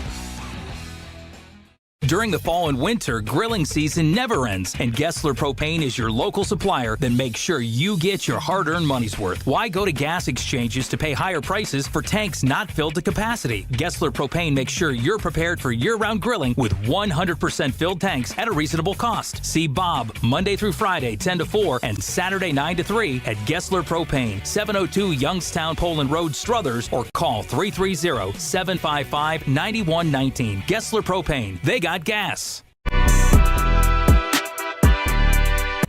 During the fall and winter, grilling season never ends, and Gessler Propane is your local supplier that makes sure you get your hard-earned money's worth. Why go to gas exchanges to pay higher prices for tanks not filled to capacity? Gessler Propane makes sure you're prepared for year-round grilling with 100% filled tanks at a reasonable cost. See Bob Monday through Friday, 10 to 4, and Saturday, 9 to 3 at Gessler Propane, 702 Youngstown Poland Road, Struthers, or call 330-755-9119. Gessler Propane. They got gas.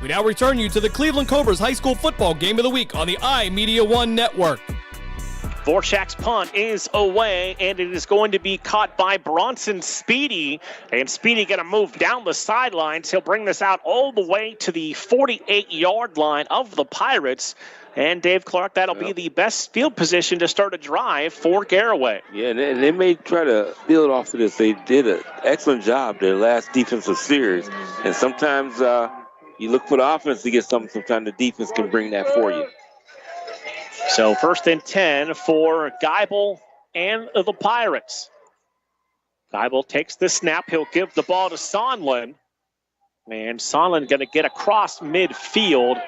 We now return you to the Cleveland Cobras High School Football Game of the Week on the iMedia One Network. Voracek's punt is away, and it is going to be caught by Bronson Speedy. And Speedy going to move down the sidelines. He'll bring this out all the way to the 48-yard line of the Pirates. And Dave Clark, that'll be the best field position to start a drive for Garaway. Yeah, and they may try to build off of this. They did an excellent job their last defensive series. And sometimes you look for the offense to get something. Sometimes the defense can bring that for you. So 1st and 10 for Geibel and the Pirates. Geibel takes the snap. He'll give the ball to Sonlin. And Sonlin going to get across midfield.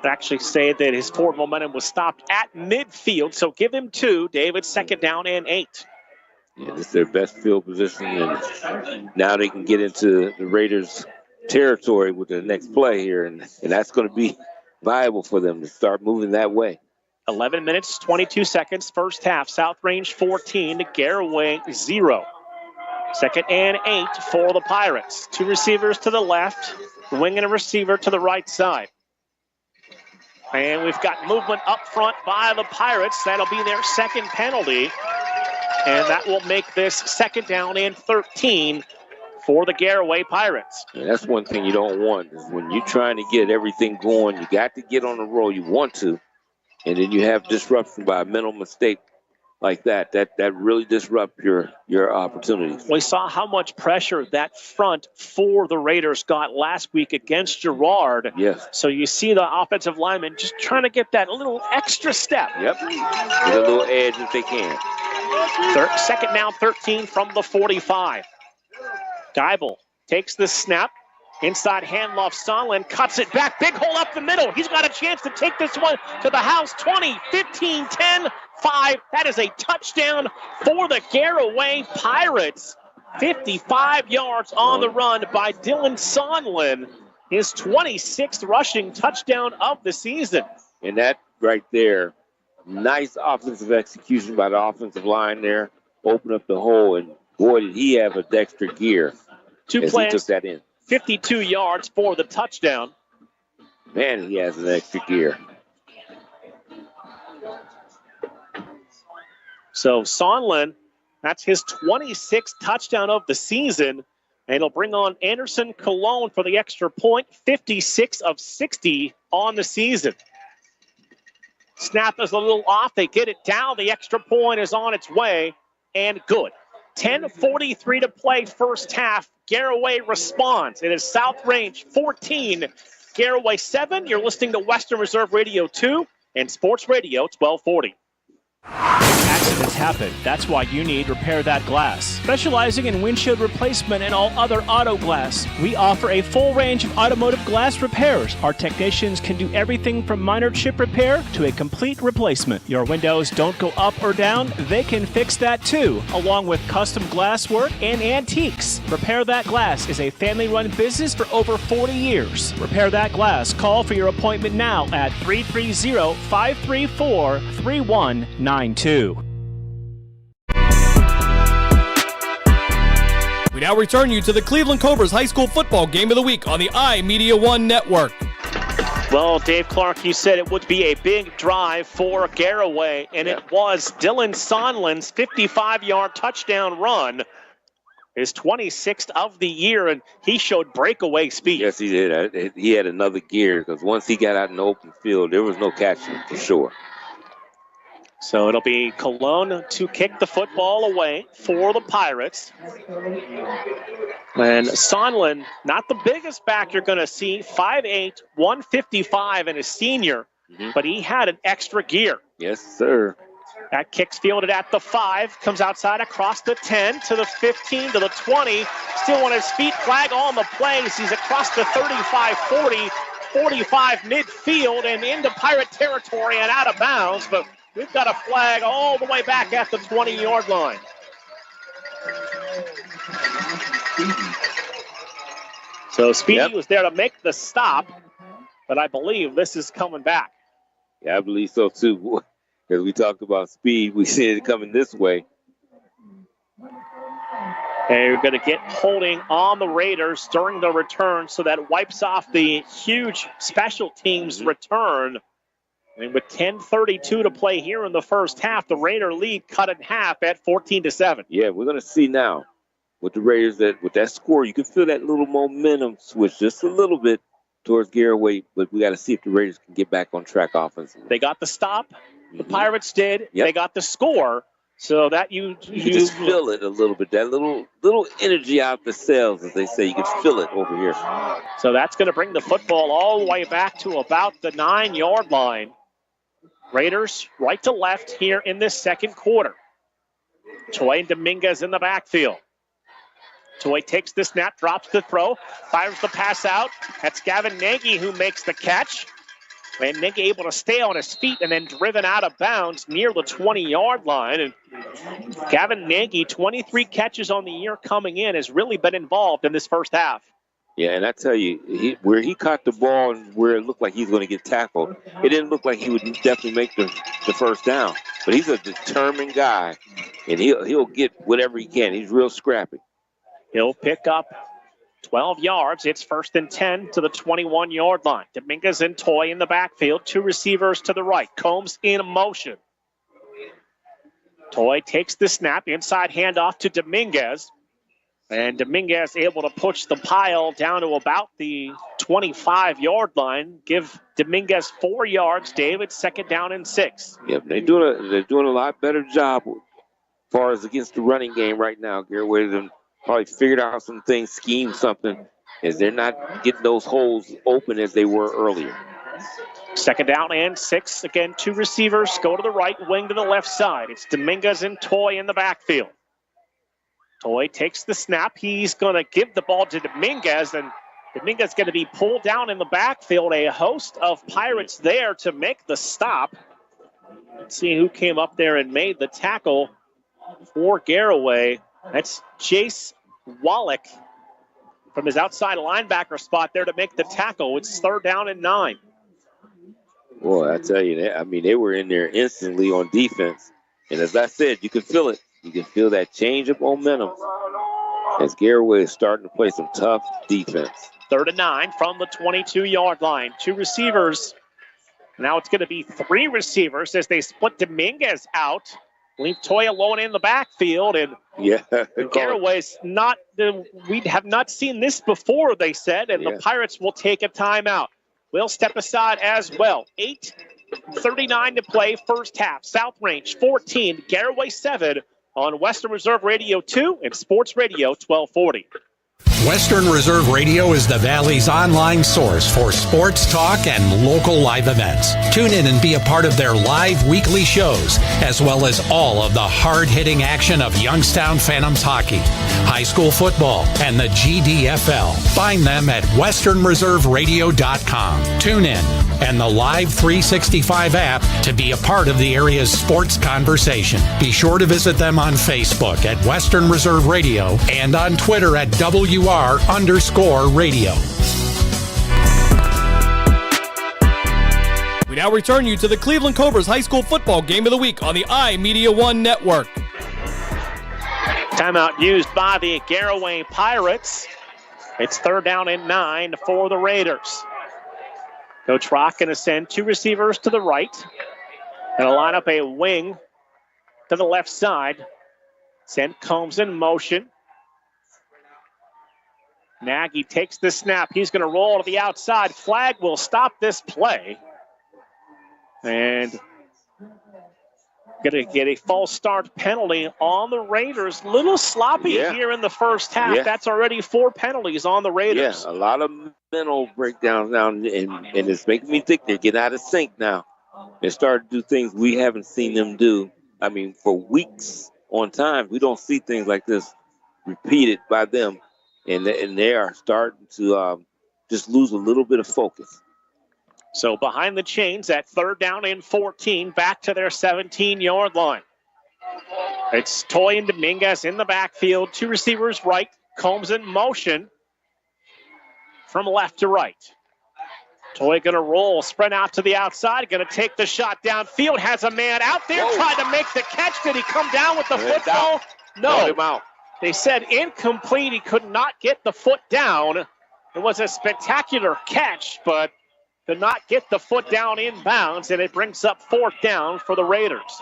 Actually say that his forward momentum was stopped at midfield, so give him 2. David, 2nd down and 8. Yeah, this is their best field position, and now they can get into the Raiders' territory with the next play here, and that's going to be viable for them to start moving that way. 11 minutes, 22 seconds, first half. South Range 14 to Garaway 0. 2nd and 8 for the Pirates. 2 receivers to the left, wing and a receiver to the right side. And we've got movement up front by the Pirates. That'll be their 2nd penalty. And that will make this 2nd down and 13 for the Garaway Pirates. And that's one thing you don't want is when you're trying to get everything going, you got to get on the roll. You want to. And then you have disruption by a mental mistake like that really disrupt your opportunities. We saw how much pressure that front for the Raiders got last week against Girard. Yes. So you see the offensive linemen just trying to get that little extra step. Yep. Get a little edge if they can. 2nd down, 13 from the 45. Geibel takes the snap. Inside handoff, Sonlin cuts it back. Big hole up the middle. He's got a chance to take this one to the house. 20, 15, 10, 5. That is a touchdown for the Garaway Pirates. 55 yards on the run by Dylan Sonlin. His 26th rushing touchdown of the season. And that right there, nice offensive execution by the offensive line there. Open up the hole, and boy, did he have a extra gear. 2 as plays. He took that in. 52 yards for the touchdown. Man, he has an extra gear. So Sonlin, that's his 26th touchdown of the season. And he'll bring on Anderson Cologne for the extra point. 56 of 60 on the season. Snap is a little off. They get it down. The extra point is on its way. And good. 10:43 to play first half. Garaway responds. It is South Range 14, Garaway 7. You're listening to Western Reserve Radio 2 and Sports Radio 1240. Accidents happen. That's why you need Repair That Glass. Specializing in windshield replacement and all other auto glass, we offer a full range of automotive glass repairs. Our technicians can do everything from minor chip repair to a complete replacement. Your windows don't go up or down, they can fix that too, along with custom glass work and antiques. Repair That Glass is a family-run business for over 40 years. Repair That Glass. Call for your appointment now at 330-534-3192. We now return you to the Cleveland Cobras High School Football Game of the Week on the iMedia One Network. Well, Dave Clark, you said it would be a big drive for Garaway, and it was. Dylan Sonlin's 55-yard touchdown run, his 26th of the year, and he showed breakaway speed. Yes, he did. He had another gear because once he got out in the open field, there was no catching for sure. So it'll be Cologne to kick the football away for the Pirates. And Sondland, not the biggest back you're going to see, 5'8", 155, and a senior, but he had an extra gear. Yes, sir. That kick's fielded at the 5, comes outside across the 10 to the 15 to the 20. Still on his feet, flag on the play. He's across the 35, 40, 45 midfield and into Pirate territory and out of bounds, but we've got a flag all the way back at the 20-yard line. So Speedy was there to make the stop, but I believe this is coming back. Yeah, I believe so too. Because we talked about speed, we see it coming this way. They're going to get holding on the Raiders during the return, so that wipes off the huge special teams return. And with 10:32 to play here in the first half, the Raider lead cut in half at 14-7. Yeah, we're going to see now with the Raiders that with that score, you can feel that little momentum switch just a little bit towards Garaway, but we got to see if the Raiders can get back on track offensively. They got the stop. The Pirates did. They got the score. So that you just feel it a little bit. That little energy out the cells, as they say. You can feel it over here. So that's going to bring the football all the way back to about the 9-yard line. Raiders right to left here in this second quarter. Toy and Dominguez in the backfield. Toy takes the snap, drops the throw, fires the pass out. That's Gavin Nagy who makes the catch. And Nick able to stay on his feet and then driven out of bounds near the 20-yard line. And Gavin Nagy, 23 catches on the year coming in, has really been involved in this first half. Yeah, and I tell you, where he caught the ball and where it looked like he's going to get tackled, it didn't look like he would definitely make the first down. But he's a determined guy, and he'll get whatever he can. He's real scrappy. He'll pick up 12 yards. It's 1st and 10 to the 21-yard line. Dominguez and Toy in the backfield. 2 receivers to the right. Combs in motion. Toy takes the snap. Inside handoff to Dominguez. And Dominguez able to push the pile down to about the 25-yard line. Give Dominguez 4 yards. David, 2nd down and 6. Yep, they're doing a lot better job as far as against the running game right now. Garaway them probably figured out some things, schemed something, as they're not getting those holes open as they were earlier. 2nd down and 6. Again, 2 receivers go to the right, wing to the left side. It's Dominguez and Toy in the backfield. Toy takes the snap. He's going to give the ball to Dominguez, and Dominguez going to be pulled down in the backfield. A host of Pirates there to make the stop. Let's see who came up there and made the tackle for Garaway. That's Jace Wallach from his outside linebacker spot there to make the tackle. It's 3rd down and 9. Boy, I tell you, they were in there instantly on defense. And as I said, you can feel it. You can feel that change of momentum as Garaway is starting to play some tough defense. 3rd and 9 from the 22-yard line. 2 receivers. Now it's going to be 3 receivers as they split Dominguez out. Leave Toy alone in the backfield, and Garaway's not. We have not seen this before, they said, and the Pirates will take a timeout. We'll step aside as well. 8:39 to play, first half. South Range 14, Garaway 7 on Western Reserve Radio 2 and Sports Radio 1240. Western Reserve Radio is the Valley's online source for sports talk and local live events. Tune in and be a part of their live weekly shows, as well as all of the hard-hitting action of Youngstown Phantoms hockey, high school football, and the GDFL. Find them at westernreserveradio.com. Tune in and the Live 365 app to be a part of the area's sports conversation. Be sure to visit them on Facebook at Western Reserve Radio and on Twitter at WR_radio. We now return you to the Cleveland Cobras High School Football Game of the Week on the iMedia One Network. Timeout used by the Garaway Pirates. It's 3rd down and 9 for the Raiders. Coach Rock going to send 2 receivers to the right. Going to line up a wing to the left side. Send Combs in motion. Nagy takes the snap. He's going to roll to the outside. Flag will stop this play. And Going to get a false start penalty on the Raiders. Little sloppy here in the first half. Yeah. That's already 4 penalties on the Raiders. Yeah, a lot of mental breakdowns now, and it's making me think they're getting out of sync now. They're starting to do things we haven't seen them do. I mean, for weeks on time, we don't see things like this repeated by them, and they are starting to just lose a little bit of focus. So behind the chains at 3rd down and 14, back to their 17-yard line. It's Toy and Dominguez in the backfield. 2 receivers right. Combs in motion from left to right. Toy going to roll, sprint out to the outside, going to take the shot downfield, has a man out there, tried to make the catch. Did he come down with the football? No. They said incomplete. He could not get the foot down. It was a spectacular catch, but could not get the foot down in bounds, and it brings up 4th down for the Raiders.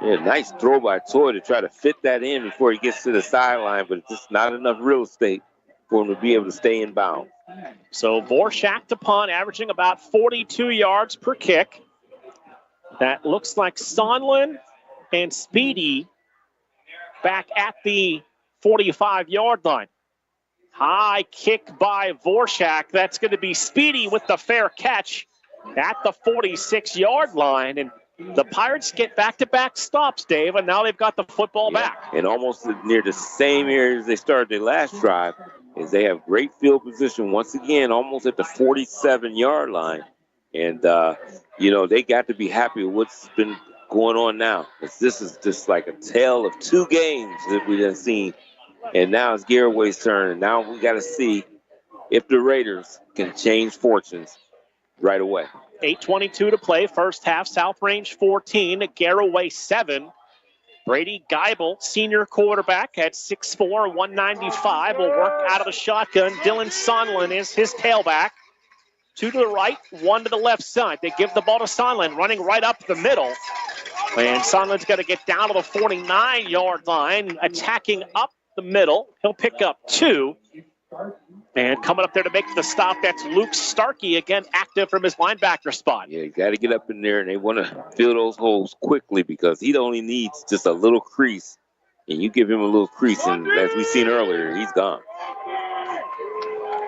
Yeah, nice throw by Toy to try to fit that in before he gets to the sideline, but it's just not enough real estate for him to be able to stay in bounds. So Vorshak to punt, averaging about 42 yards per kick. That looks like Sondland and Speedy back at the 45-yard line. High kick by Vorshak. That's going to be Speedy with the fair catch at the 46-yard line. And the Pirates get back-to-back stops, Dave, and now they've got the football back. And almost near the same area as they started their last drive, is they have great field position once again, almost at the 47-yard line. And, they got to be happy with what's been going on now. This is just like a tale of 2 games that we done seen. And now it's Garaway's turn. And now we got to see if the Raiders can change fortunes right away. 8:22 to play. First half, South Range 14, Garaway 7. Brady Geibel, senior quarterback at 6'4", 195, will work out of the shotgun. Dylan Sondland is his tailback. 2 to the right, 1 to the left side. They give the ball to Sondland, running right up the middle. And Sondland's got to get down to the 49-yard line, attacking up the middle. He'll pick up 2. And coming up there to make the stop, that's Luke Starkey, again active from his linebacker spot. Yeah, you got to get up in there, and they want to fill those holes quickly because he only needs just a little crease. And you give him a little crease, and as we seen earlier, he's gone.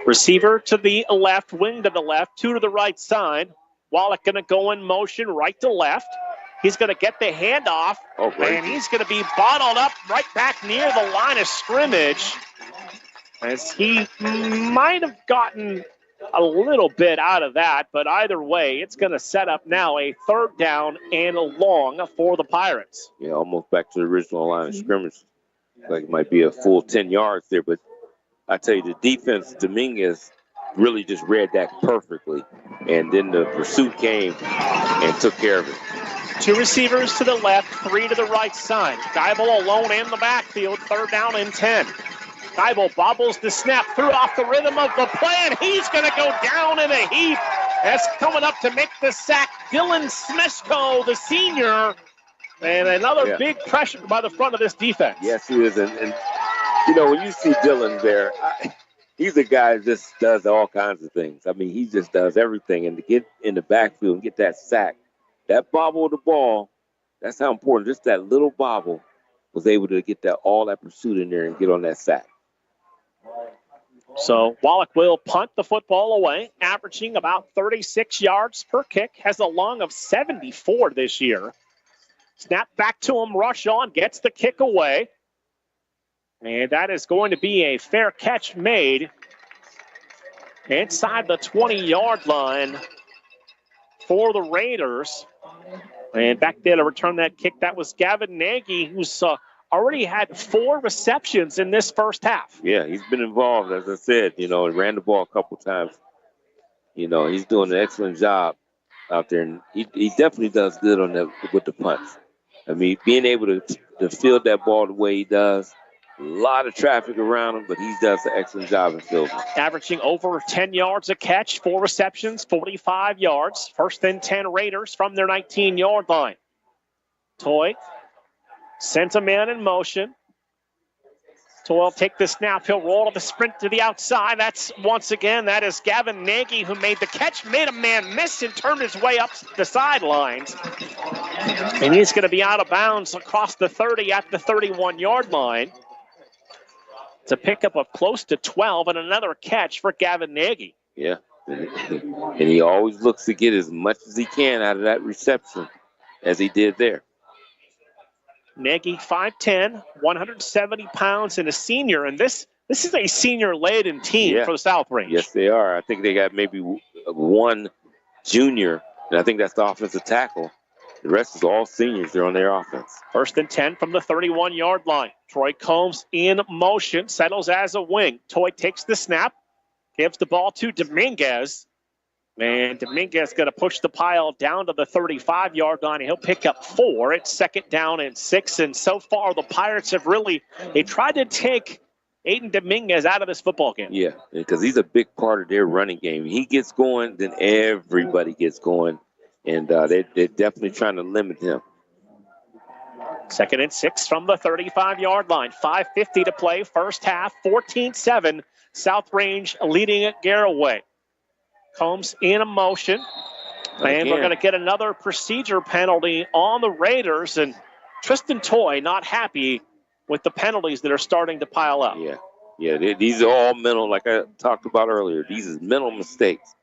Receiver to the left, wing to the left, 2 to the right side. Wallach going to go in motion right to left. He's going to get the handoff, and he's going to be bottled up right back near the line of scrimmage, as he might have gotten a little bit out of that, but either way, it's going to set up now a 3rd down and a long for the Pirates. Yeah, almost back to the original line of scrimmage. Like it might be a full 10 yards there, but I tell you, the defense, Dominguez, really just read that perfectly, and then the pursuit came and took care of it. 2 receivers to the left, 3 to the right side. Geibel alone in the backfield, 3rd down and 10. Geibel bobbles the snap, threw off the rhythm of the play, and he's going to go down in a heap. That's coming up to make the sack, Dylan Smeshko, the senior. And another big pressure by the front of this defense. Yes, he is. And when you see Dylan there, he's a guy that just does all kinds of things. I mean, he just does everything. And to get in the backfield and get that sack, that bobble of the ball, that's how important. Just that little bobble was able to get all that pursuit in there and get on that sack. So Wallach will punt the football away, averaging about 36 yards per kick, has a long of 74 this year. Snap back to him, rush on, gets the kick away. And that is going to be a fair catch made inside the 20-yard line for the Raiders. And back there to return that kick, that was Gavin Nagy, who's already had 4 receptions in this first half. Yeah, he's been involved, as I said, and ran the ball a couple times. He's doing an excellent job out there, and he definitely does good on that with the punts. I mean, being able to field that ball the way he does, a lot of traffic around him, but he does an excellent job in fielding. Averaging over 10 yards a catch, 4 receptions, 45 yards. First and 10 Raiders from their 19-yard line. Toy sends a man in motion. Toy will take the snap. He'll roll to the sprint to the outside. That is Gavin Nagy who made the catch, made a man miss and turned his way up the sidelines. And he's going to be out of bounds across the 30 at the 31-yard line. It's a pickup of close to 12 and another catch for Gavin Nagy. Yeah. And he always looks to get as much as he can out of that reception as he did there. Nagy, 5'10", 170 pounds, and a senior. And this is a senior-laden team for the South Range. Yes, they are. I think they got maybe one junior, and I think that's the offensive tackle. The rest is all seniors. They're on their offense. 1st and 10 from the 31-yard line. Troy Combs in motion, settles as a wing. Toy takes the snap, gives the ball to Dominguez. And Dominguez going to push the pile down to the 35-yard line. He'll pick up 4. It's 2nd down and 6. And so far, the Pirates have they tried to take Aiden Dominguez out of this football game. Yeah, because he's a big part of their running game. He gets going, then everybody gets going. And they're definitely trying to limit him. 2nd and 6 from the 35-yard line. 5:50 to play, first half, 14-7. South Range leading at Garaway. Combs in a motion. And we're going to get another procedure penalty on the Raiders. And Tristan Toy not happy with the penalties that are starting to pile up. Yeah, these are all mental, like I talked about earlier. These are mental mistakes.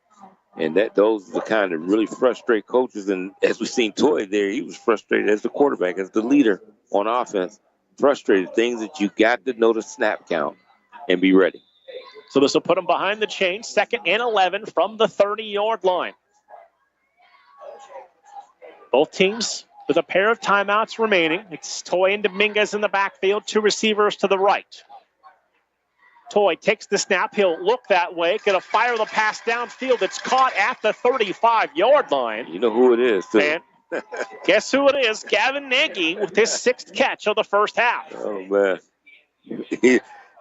And those are the kind that really frustrate coaches. And as we've seen Toy there, he was frustrated as the quarterback, as the leader on offense. Frustrated things that you got to know the snap count and be ready. So this will put them behind the chain. 2nd and 11 from the 30-yard line. Both teams with a pair of timeouts remaining. It's Toy and Dominguez in the backfield, 2 receivers to the right. Toy takes the snap. He'll look that way. Going to fire the pass downfield. It's caught at the 35-yard line. You know who it is, too. And guess who it is? Gavin Nagy with his 6th catch of the first half. Oh, man.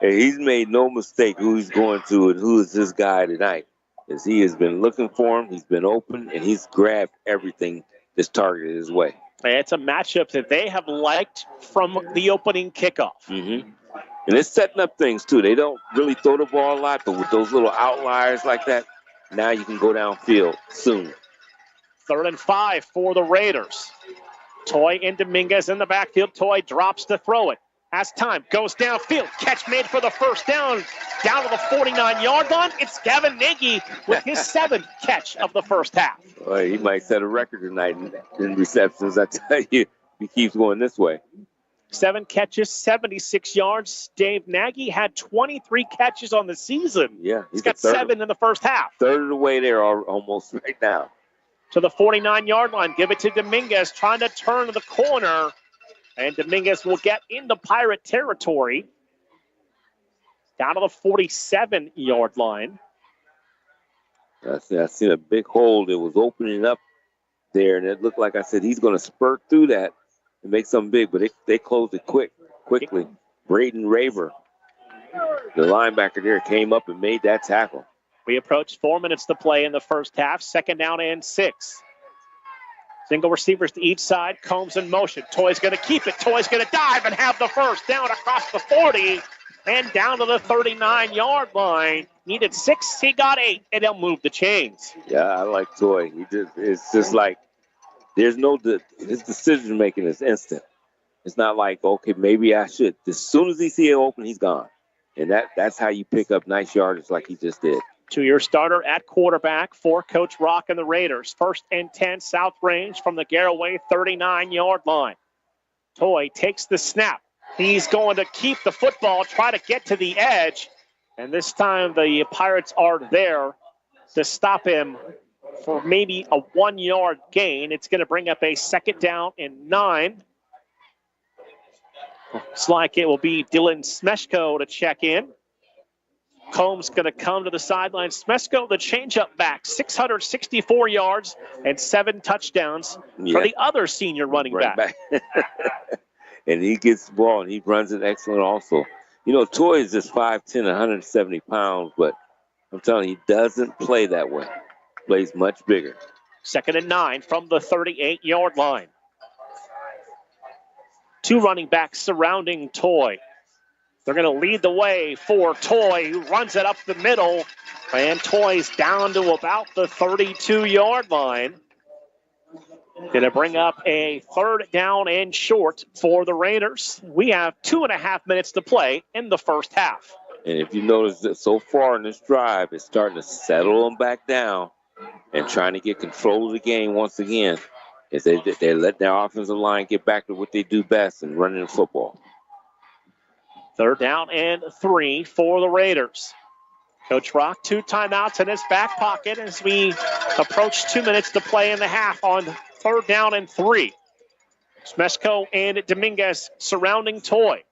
He's made no mistake who he's going to and who is this guy tonight. As he has been looking for him, he's been open, and he's grabbed everything that's targeted his way. It's a matchup that they have liked from the opening kickoff. Mm-hmm. And it's setting up things, too. They don't really throw the ball a lot, but with those little outliers like that, now you can go downfield soon. 3rd and 5 for the Raiders. Toy and Dominguez in the backfield. Toy drops to throw it. Has time, goes downfield. Catch made for the first down. Down to the 49-yard line. It's Gavin Nagy with his 7th catch of the first half. Well, he might set a record tonight in receptions. I tell you, he keeps going this way. 7 catches, 76 yards. Dave Nagy had 23 catches on the season. Yeah. He's got 7 in the first half. 1/3 of the way there almost right now. To the 49-yard line. Give it to Dominguez, trying to turn the corner. And Dominguez will get into Pirate territory. Down to the 47-yard line. I seen a big hole that was opening up there, and it looked like I said he's going to spurt through that and make something big, but they closed it quickly. Braden Raver, the linebacker there, came up and made that tackle. We approach 4 minutes to play in the first half. 2nd down and 6. Single receivers to each side. Combs in motion. Toy's going to keep it. Toy's going to dive and have the first down across the 40 and down to the 39-yard line. Needed 6. He got 8, and he'll move the chains. Yeah, I like Toy. It's just like his decision-making is instant. It's not like, okay, maybe I should. As soon as he sees it open, he's gone. And that's how you pick up nice yardage like he just did. 2-year starter at quarterback for Coach Rock and the Raiders. 1st and 10, South Range from the Garaway 39-yard line. Toy takes the snap. He's going to keep the football, try to get to the edge. And this time the Pirates are there to stop him for maybe a 1-yard gain. It's going to bring up a 2nd down and 9. Looks like it will be Dylan Smeshko to check in. Combs going to come to the sideline. Smeshko, the changeup back, 664 yards and 7 touchdowns for the other senior running back. And he gets the ball, and he runs it excellent also. You know, Toy is just 5'10", 170 pounds, but I'm telling you, he doesn't play that way. Plays much bigger. 2nd and 9 from the 38-yard line. 2 running backs surrounding Toy. They're going to lead the way for Toy, who runs it up the middle. And Toy's down to about the 32-yard line. Going to bring up a 3rd down and short for the Raiders. We have 2.5 minutes to play in the first half. And if you notice that so far in this drive, it's starting to settle them back down and trying to get control of the game once again. Is they let their offensive line get back to what they do best and running the football. 3rd down and 3 for the Raiders. Coach Rock, 2 timeouts in his back pocket as we approach 2 minutes to play in the half on 3rd down and 3. Smeshko and Dominguez surrounding Toy.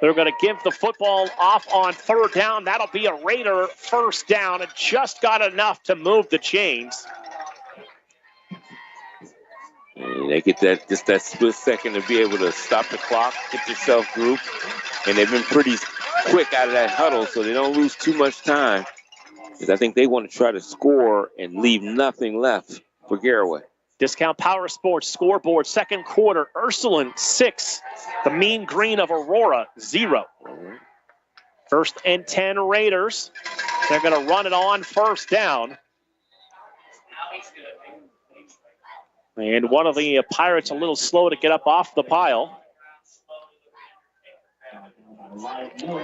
They're going to give the football off on 3rd down. That'll be a Raider 1st down. It just got enough to move the chains. And they get that split second to be able to stop the clock, get yourself grouped. And they've been pretty quick out of that huddle, so they don't lose too much time. Because I think they want to try to score and leave nothing left for Garaway. Discount Power Sports scoreboard, 2nd quarter. Ursuline 6. The Mean Green of Aurora 0. 1st and 10 Raiders. They're going to run it on 1st down. And one of the Pirates a little slow to get up off the pile.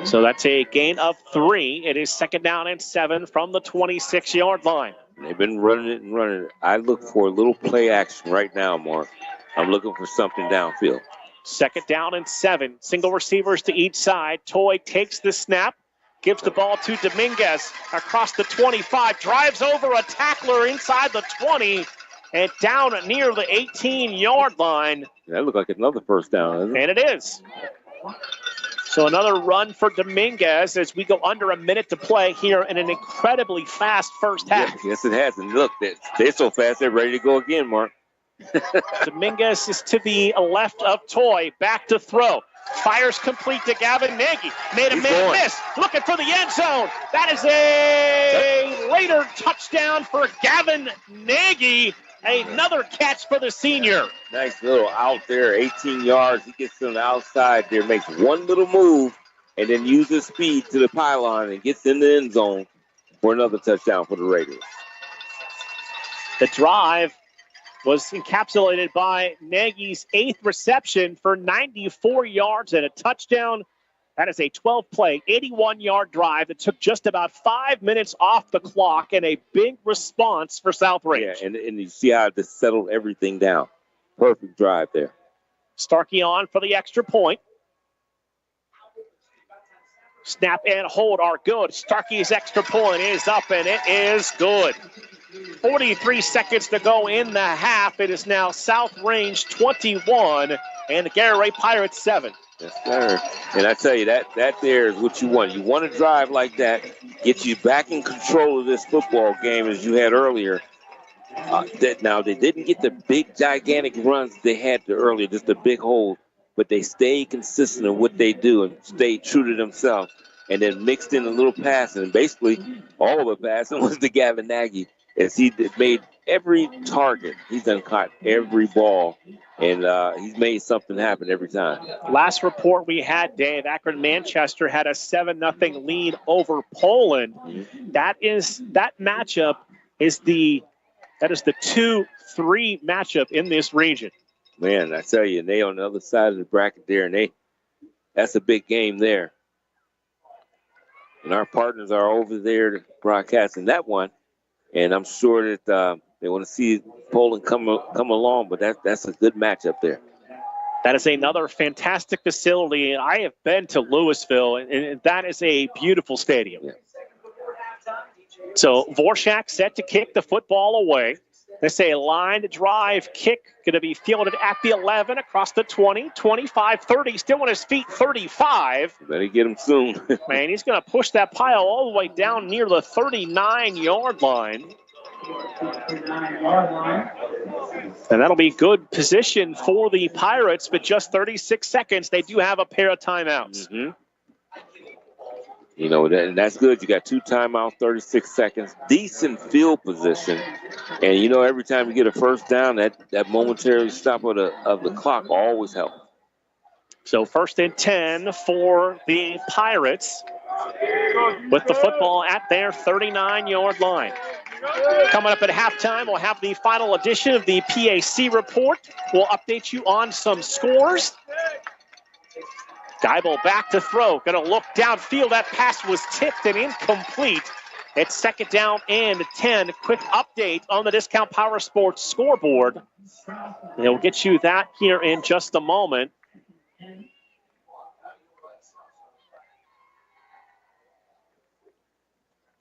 So that's a gain of 3. It is 2nd down and 7 from the 26-yard line. They've been running it and running it. I look for a little play action right now, Mark. I'm looking for something downfield. 2nd down and 7. Single receivers to each side. Toy takes the snap. Gives the ball to Dominguez across the 25. Drives over a tackler inside the 20. And down near the 18-yard line. That looked like another 1st down, doesn't it? And it is. So another run for Dominguez as we go under a minute to play here in an incredibly fast first half. Yes, it has. And look, they're so fast, they're ready to go again, Mark. Dominguez is to the left of Toy. Back to throw. Fires complete to Gavin Nagy. Made a man miss. Looking for the end zone. That is a Raider touchdown for Gavin Nagy. Another catch for the senior. Nice little out there, 18 yards. He gets to the outside there, makes one little move, and then uses speed to the pylon and gets in the end zone for another touchdown for the Raiders. The drive was encapsulated by Nagy's 8th reception for 94 yards and a touchdown. That is a 12-play, 81-yard drive that took just about 5 minutes off the clock and a big response for South Range. Yeah, and you see how this settled everything down. Perfect drive there. Starkey on for the extra point. Snap and hold are good. Starkey's extra point is up, and it is good. 43 seconds to go in the half. It is now South Range 21 and the Garaway Pirates 7. Yes, sir. And I tell you, that there is what you want. You want to drive like that, get you back in control of this football game as you had earlier. Now, they didn't get the big, gigantic runs they had earlier, just a big hold, but they stayed consistent in what they do and stayed true to themselves, and then mixed in a little passing. And basically, all of the passing was to Gavin Nagy, as he made every target. He's done caught every ball. And he's made something happen every time. Last report we had, Dave, Akron-Manchester had a 7-0 lead over Poland. Mm-hmm. That matchup is the 2-3 matchup in this region. Man, I tell you, they on the other side of the bracket there, and that's a big game there. And our partners are over there broadcasting that one, and I'm sure that they want to see Poland come along, but that's a good matchup there. That is another fantastic facility. I have been to Louisville, and that is a beautiful stadium. Yeah. So Vorshak set to kick the football away. They say a line drive kick going to be fielded at the 11, across the 20, 25, 30, still on his feet, 35. Better get him soon. Man, he's going to push that pile all the way down near the 39-yard line. And that'll be good position for the Pirates, but just 36 seconds. They do have a pair of timeouts. Mm-hmm. You know, that's good. You got 2 timeouts, 36 seconds. Decent field position. And, you know, every time you get a first down, that momentary stop of the clock always helps. So 1st and 10 for the Pirates with the football at their 39-yard line. Coming up at halftime, we'll have the final edition of the PAC report. We'll update you on some scores. Geibel back to throw. Going to look downfield. That pass was tipped and incomplete. It's second down and 10. Quick update on the Discount Power Sports scoreboard. They'll get you that here in just a moment.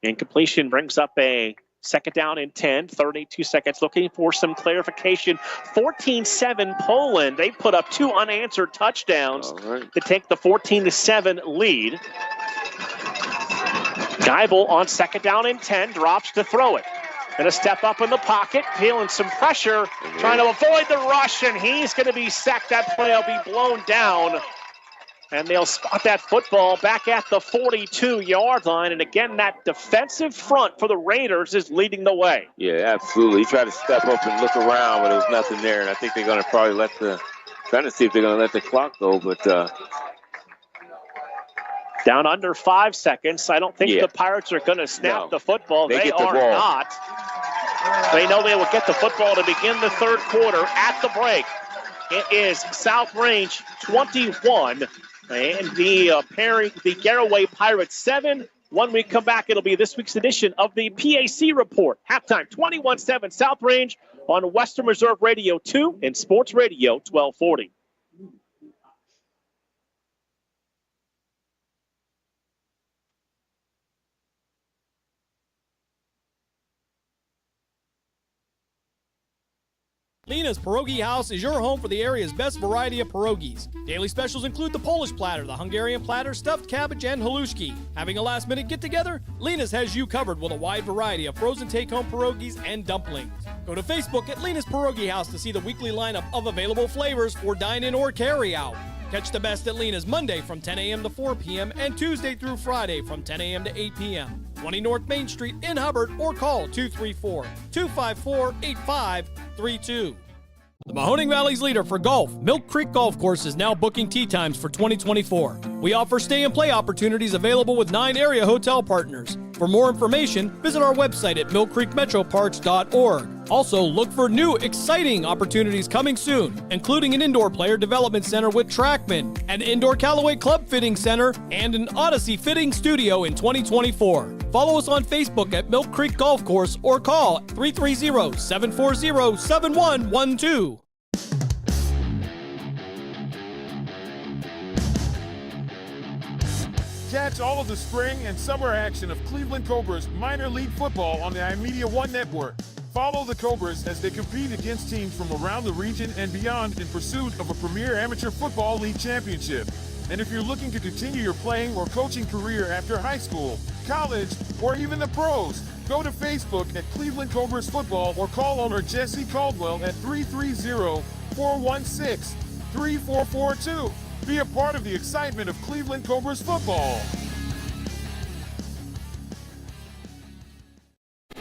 Incompletion brings up a second down and 10, 32 seconds. Looking for some clarification. 14-7 Poland. They put up 2 unanswered touchdowns to take the 14-7 lead. Geibel on second down and 10, drops to throw it. Going to step up in the pocket, feeling some pressure, trying to avoid the rush, and he's going to be sacked. That play will be blown down. And they'll spot that football back at the 42-yard line. And again, that defensive front for the Raiders is leading the way. Yeah, absolutely. He tried to step up and look around, but there was nothing there. And I think they're going to probably trying to see if they're going to let the clock go, but down under 5 seconds. I don't think the Pirates are going to snap the football. They are not. They know they will get the football to begin the third quarter at the break. It is South Range 21 and the Garaway Pirates 7. When we come back, it'll be this week's edition of the PAC report. Halftime 21-7 South Range on Western Reserve Radio 2 and Sports Radio 1240. Lena's Pierogi House is your home for the area's best variety of pierogies. Daily specials include the Polish platter, the Hungarian platter, stuffed cabbage, and halushki. Having a last-minute get-together? Lena's has you covered with a wide variety of frozen take-home pierogies and dumplings. Go to Facebook at Lena's Pierogi House to see the weekly lineup of available flavors for dine-in or carry-out. Catch the best at Lena's Monday from 10 a.m. to 4 p.m. and Tuesday through Friday from 10 a.m. to 8 p.m. 20 North Main Street in Hubbard or call 234-254-8532. The Mahoning Valley's leader for golf, Milk Creek Golf Course, is now booking tee times for 2024. We offer stay and play opportunities available with 9 area hotel partners. For more information, visit our website at millcreekmetroparks.org. Also, look for new, exciting opportunities coming soon, including an indoor player development center with Trackman, an indoor Callaway Club Fitting Center, and an Odyssey Fitting Studio in 2024. Follow us on Facebook at Milk Creek Golf Course or call 330-740-7112. Catch all of the spring and summer action of Cleveland Cobras minor league football on the iMedia One Network. Follow the Cobras as they compete against teams from around the region and beyond in pursuit of a premier amateur football league championship. And if you're looking to continue your playing or coaching career after high school, college, or even the pros, go to Facebook at Cleveland Cobras Football or call owner Jesse Caldwell at 330-416-3442. Be a part of the excitement of Cleveland Cobras football.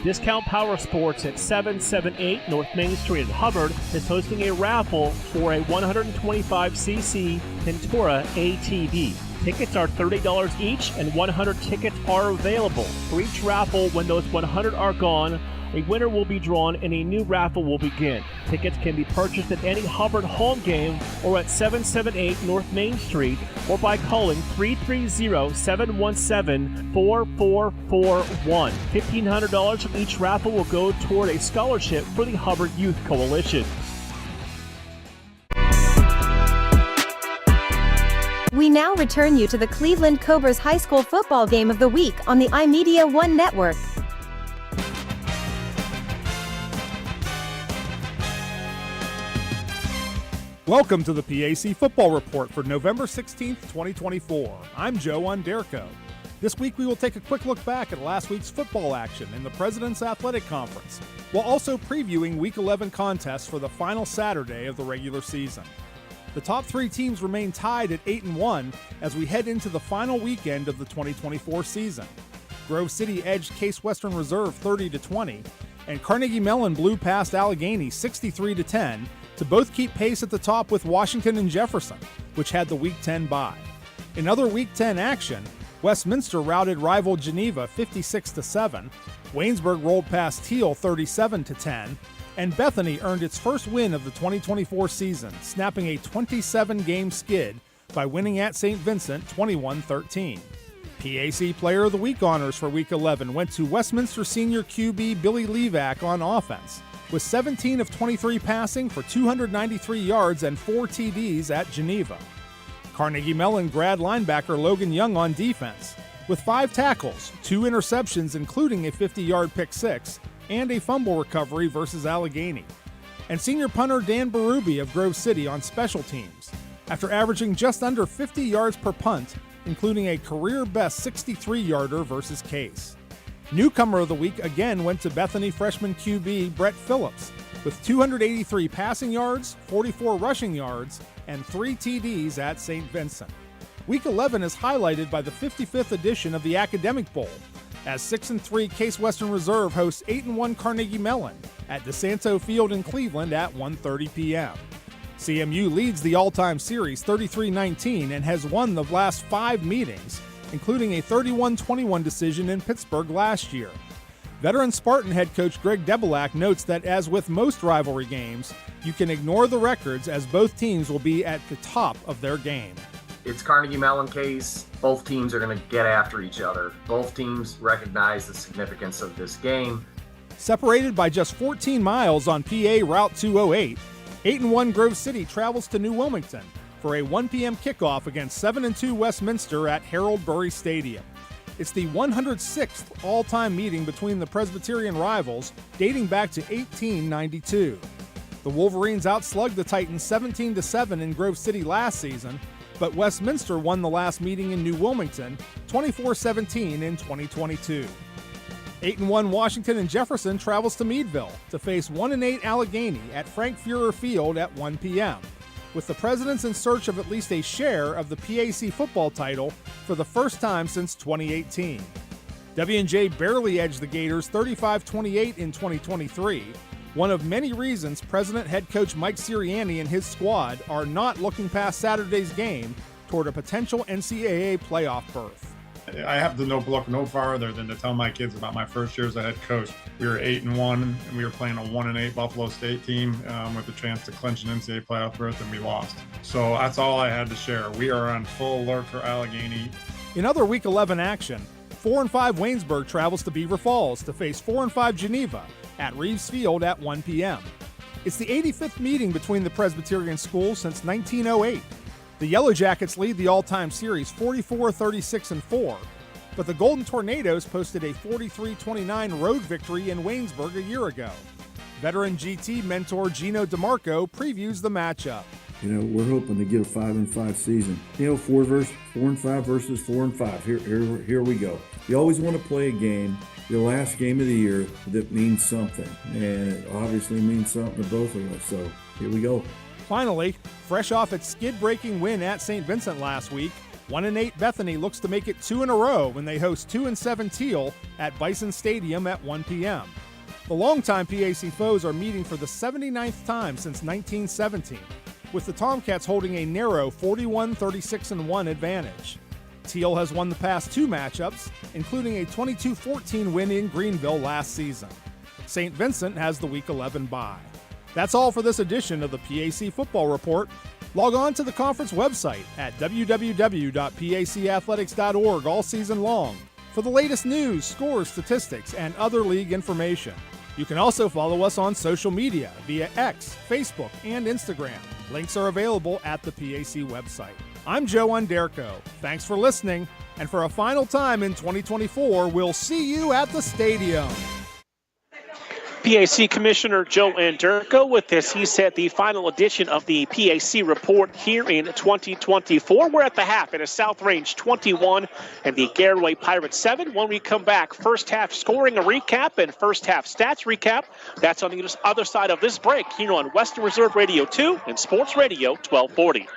Discount Power Sports at 778 North Main Street in Hubbard is hosting a raffle for a 125cc Pintura ATV. Tickets are $30 each and 100 tickets are available. For each raffle, when those 100 are gone, a winner will be drawn and a new raffle will begin. Tickets can be purchased at any Hubbard home game or at 778 North Main Street or by calling 330-717-4441. $1,500 from each raffle will go toward a scholarship for the Hubbard Youth Coalition. We now return you to the Cleveland Cobras High School football game of the week on the iMedia One Network. Welcome to the PAC Football Report for November 16th, 2024. I'm Joe Underco. This week we will take a quick look back at last week's football action in the President's Athletic Conference, while also previewing Week 11 contests for the final Saturday of the regular season. The top 3 teams remain tied at 8-1 as we head into the final weekend of the 2024 season. Grove City edged Case Western Reserve 30-20, and Carnegie Mellon blew past Allegheny 63-10 to both keep pace at the top with Washington and Jefferson, which had the Week 10 bye. In other Week 10 action, Westminster routed rival Geneva 56-7, Waynesburg rolled past Teal 37-10, and Bethany earned its first win of the 2024 season, snapping a 27-game skid by winning at St. Vincent 21-13. PAC Player of the Week honors for Week 11 went to Westminster senior QB Billy Levac on offense, with 17 of 23 passing for 293 yards and 4 TDs at Geneva. Carnegie Mellon grad linebacker Logan Young on defense, with 5 tackles, 2 interceptions including a 50-yard pick six, and a fumble recovery versus Allegheny. And senior punter Dan Berube of Grove City on special teams, after averaging just under 50 yards per punt, including a career-best 63-yarder versus Case. Newcomer of the week again went to Bethany freshman QB Brett Phillips, with 283 passing yards, 44 rushing yards, and 3 TDs at St. Vincent. Week 11 is highlighted by the 55th edition of the Academic Bowl, as 6-3 Case Western Reserve hosts 8-1 Carnegie Mellon at DeSanto Field in Cleveland at 1:30 p.m. CMU leads the all-time series 33-19 and has won the last 5 meetings, including a 31-21 decision in Pittsburgh last year. Veteran Spartan head coach Greg Debelak notes that as with most rivalry games, you can ignore the records as both teams will be at the top of their game. It's Carnegie Mellon Case. Both teams are going to get after each other. Both teams recognize the significance of this game. Separated by just 14 miles on PA Route 208, 8-1 Grove City travels to New Wilmington for a 1 p.m. kickoff against 7-2 Westminster at Harold Burry Stadium. It's the 106th all-time meeting between the Presbyterian rivals, dating back to 1892. The Wolverines outslugged the Titans 17-7 in Grove City last season, but Westminster won the last meeting in New Wilmington 24-17 in 2022. 8-1 Washington and Jefferson travels to Meadville to face 1-8 Allegheny at Frank Fuhrer Field at 1 p.m., with the Presidents in search of at least a share of the PAC football title for the first time since 2018. W&J barely edged the Gators 35-28 in 2023, one of many reasons President head coach Mike Sirianni and his squad are not looking past Saturday's game toward a potential NCAA playoff berth. I have to look no farther than to tell my kids about my first year as a head coach. We were 8-1, and we were playing a 1-8 Buffalo State team with a chance to clinch an NCAA playoff berth, and we lost. So that's all I had to share. We are on full alert for Allegheny. In other Week 11 action, 4-5 Waynesburg travels to Beaver Falls to face 4-5 Geneva at Reeves Field at 1 p.m. It's the 85th meeting between the Presbyterian schools since 1908. The Yellow Jackets lead the all-time series 44-36-4, but the Golden Tornadoes posted a 43-29 road victory in Waynesburg a year ago. Veteran GT mentor Gino DeMarco previews the matchup. You know, we're hoping to get a 5-5 season. You know, 4-5 versus 4-5. Here we go. You always want to play a game, your last game of the year, that means something, and it obviously means something to both of us. So here we go. Finally, fresh off its skid-breaking win at St. Vincent last week, 1-8 Bethany looks to make it 2 in a row when they host 2-7 Teal at Bison Stadium at 1 p.m. The longtime PAC foes are meeting for the 79th time since 1917, with the Tomcats holding a narrow 41-36-1 advantage. Teal has won the past 2 matchups, including a 22-14 win in Greenville last season. St. Vincent has the Week 11 bye. That's all for this edition of the PAC Football Report. Log on to the conference website at www.pacathletics.org all season long for the latest news, scores, statistics, and other league information. You can also follow us on social media via X, Facebook, and Instagram. Links are available at the PAC website. I'm Joe Underko. Thanks for listening, and for a final time in 2024, we'll see you at the stadium. PAC Commissioner Joe Underko with this. He said the final edition of the PAC report here in 2024. We're at the half. It is South Range 21 and the Garaway Pirates 7. When we come back, first half scoring a recap and first half stats recap. That's on the other side of this break here on Western Reserve Radio 2 and Sports Radio 1240.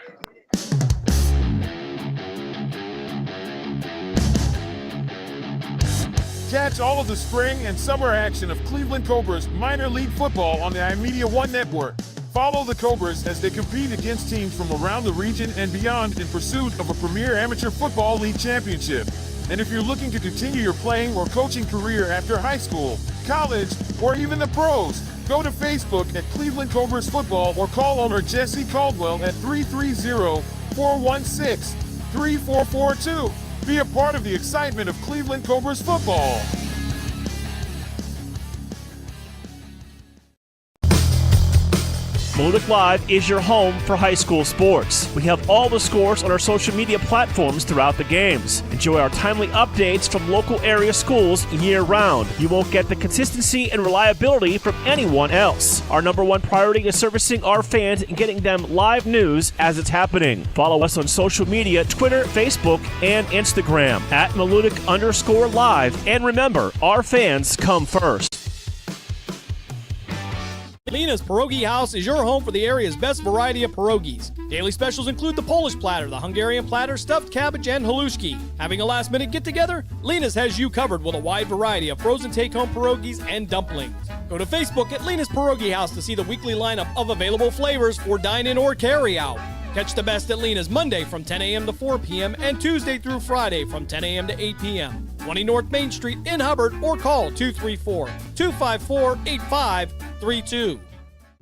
Catch all of the spring and summer action of Cleveland Cobras minor league football on the iMedia One Network. Follow the Cobras as they compete against teams from around the region and beyond in pursuit of a premier amateur football league championship. And if you're looking to continue your playing or coaching career after high school, college, or even the pros, go to Facebook at Cleveland Cobras Football or call owner Jesse Caldwell at 330-416-3442. Be a part of the excitement of Cleveland Cobras football. Malutic Live is your home for high school sports. We have all the scores on our social media platforms throughout the games. Enjoy our timely updates from local area schools year-round. You won't get the consistency and reliability from anyone else. Our number one priority is servicing our fans and getting them live news as it's happening. Follow us on social media, Twitter, Facebook, and Instagram at Malutic_live. And remember, our fans come first. Lena's Pierogi House is your home for the area's best variety of pierogies. Daily specials include the Polish platter, the Hungarian platter, stuffed cabbage, and halushki. Having a last-minute get-together? Lena's has you covered with a wide variety of frozen take-home pierogies and dumplings. Go to Facebook at Lena's Pierogi House to see the weekly lineup of available flavors for dine-in or carry-out. Catch the best at Lena's Monday from 10 a.m. to 4 p.m. and Tuesday through Friday from 10 a.m. to 8 p.m. 20 North Main Street in Hubbard or call 234-254-8532.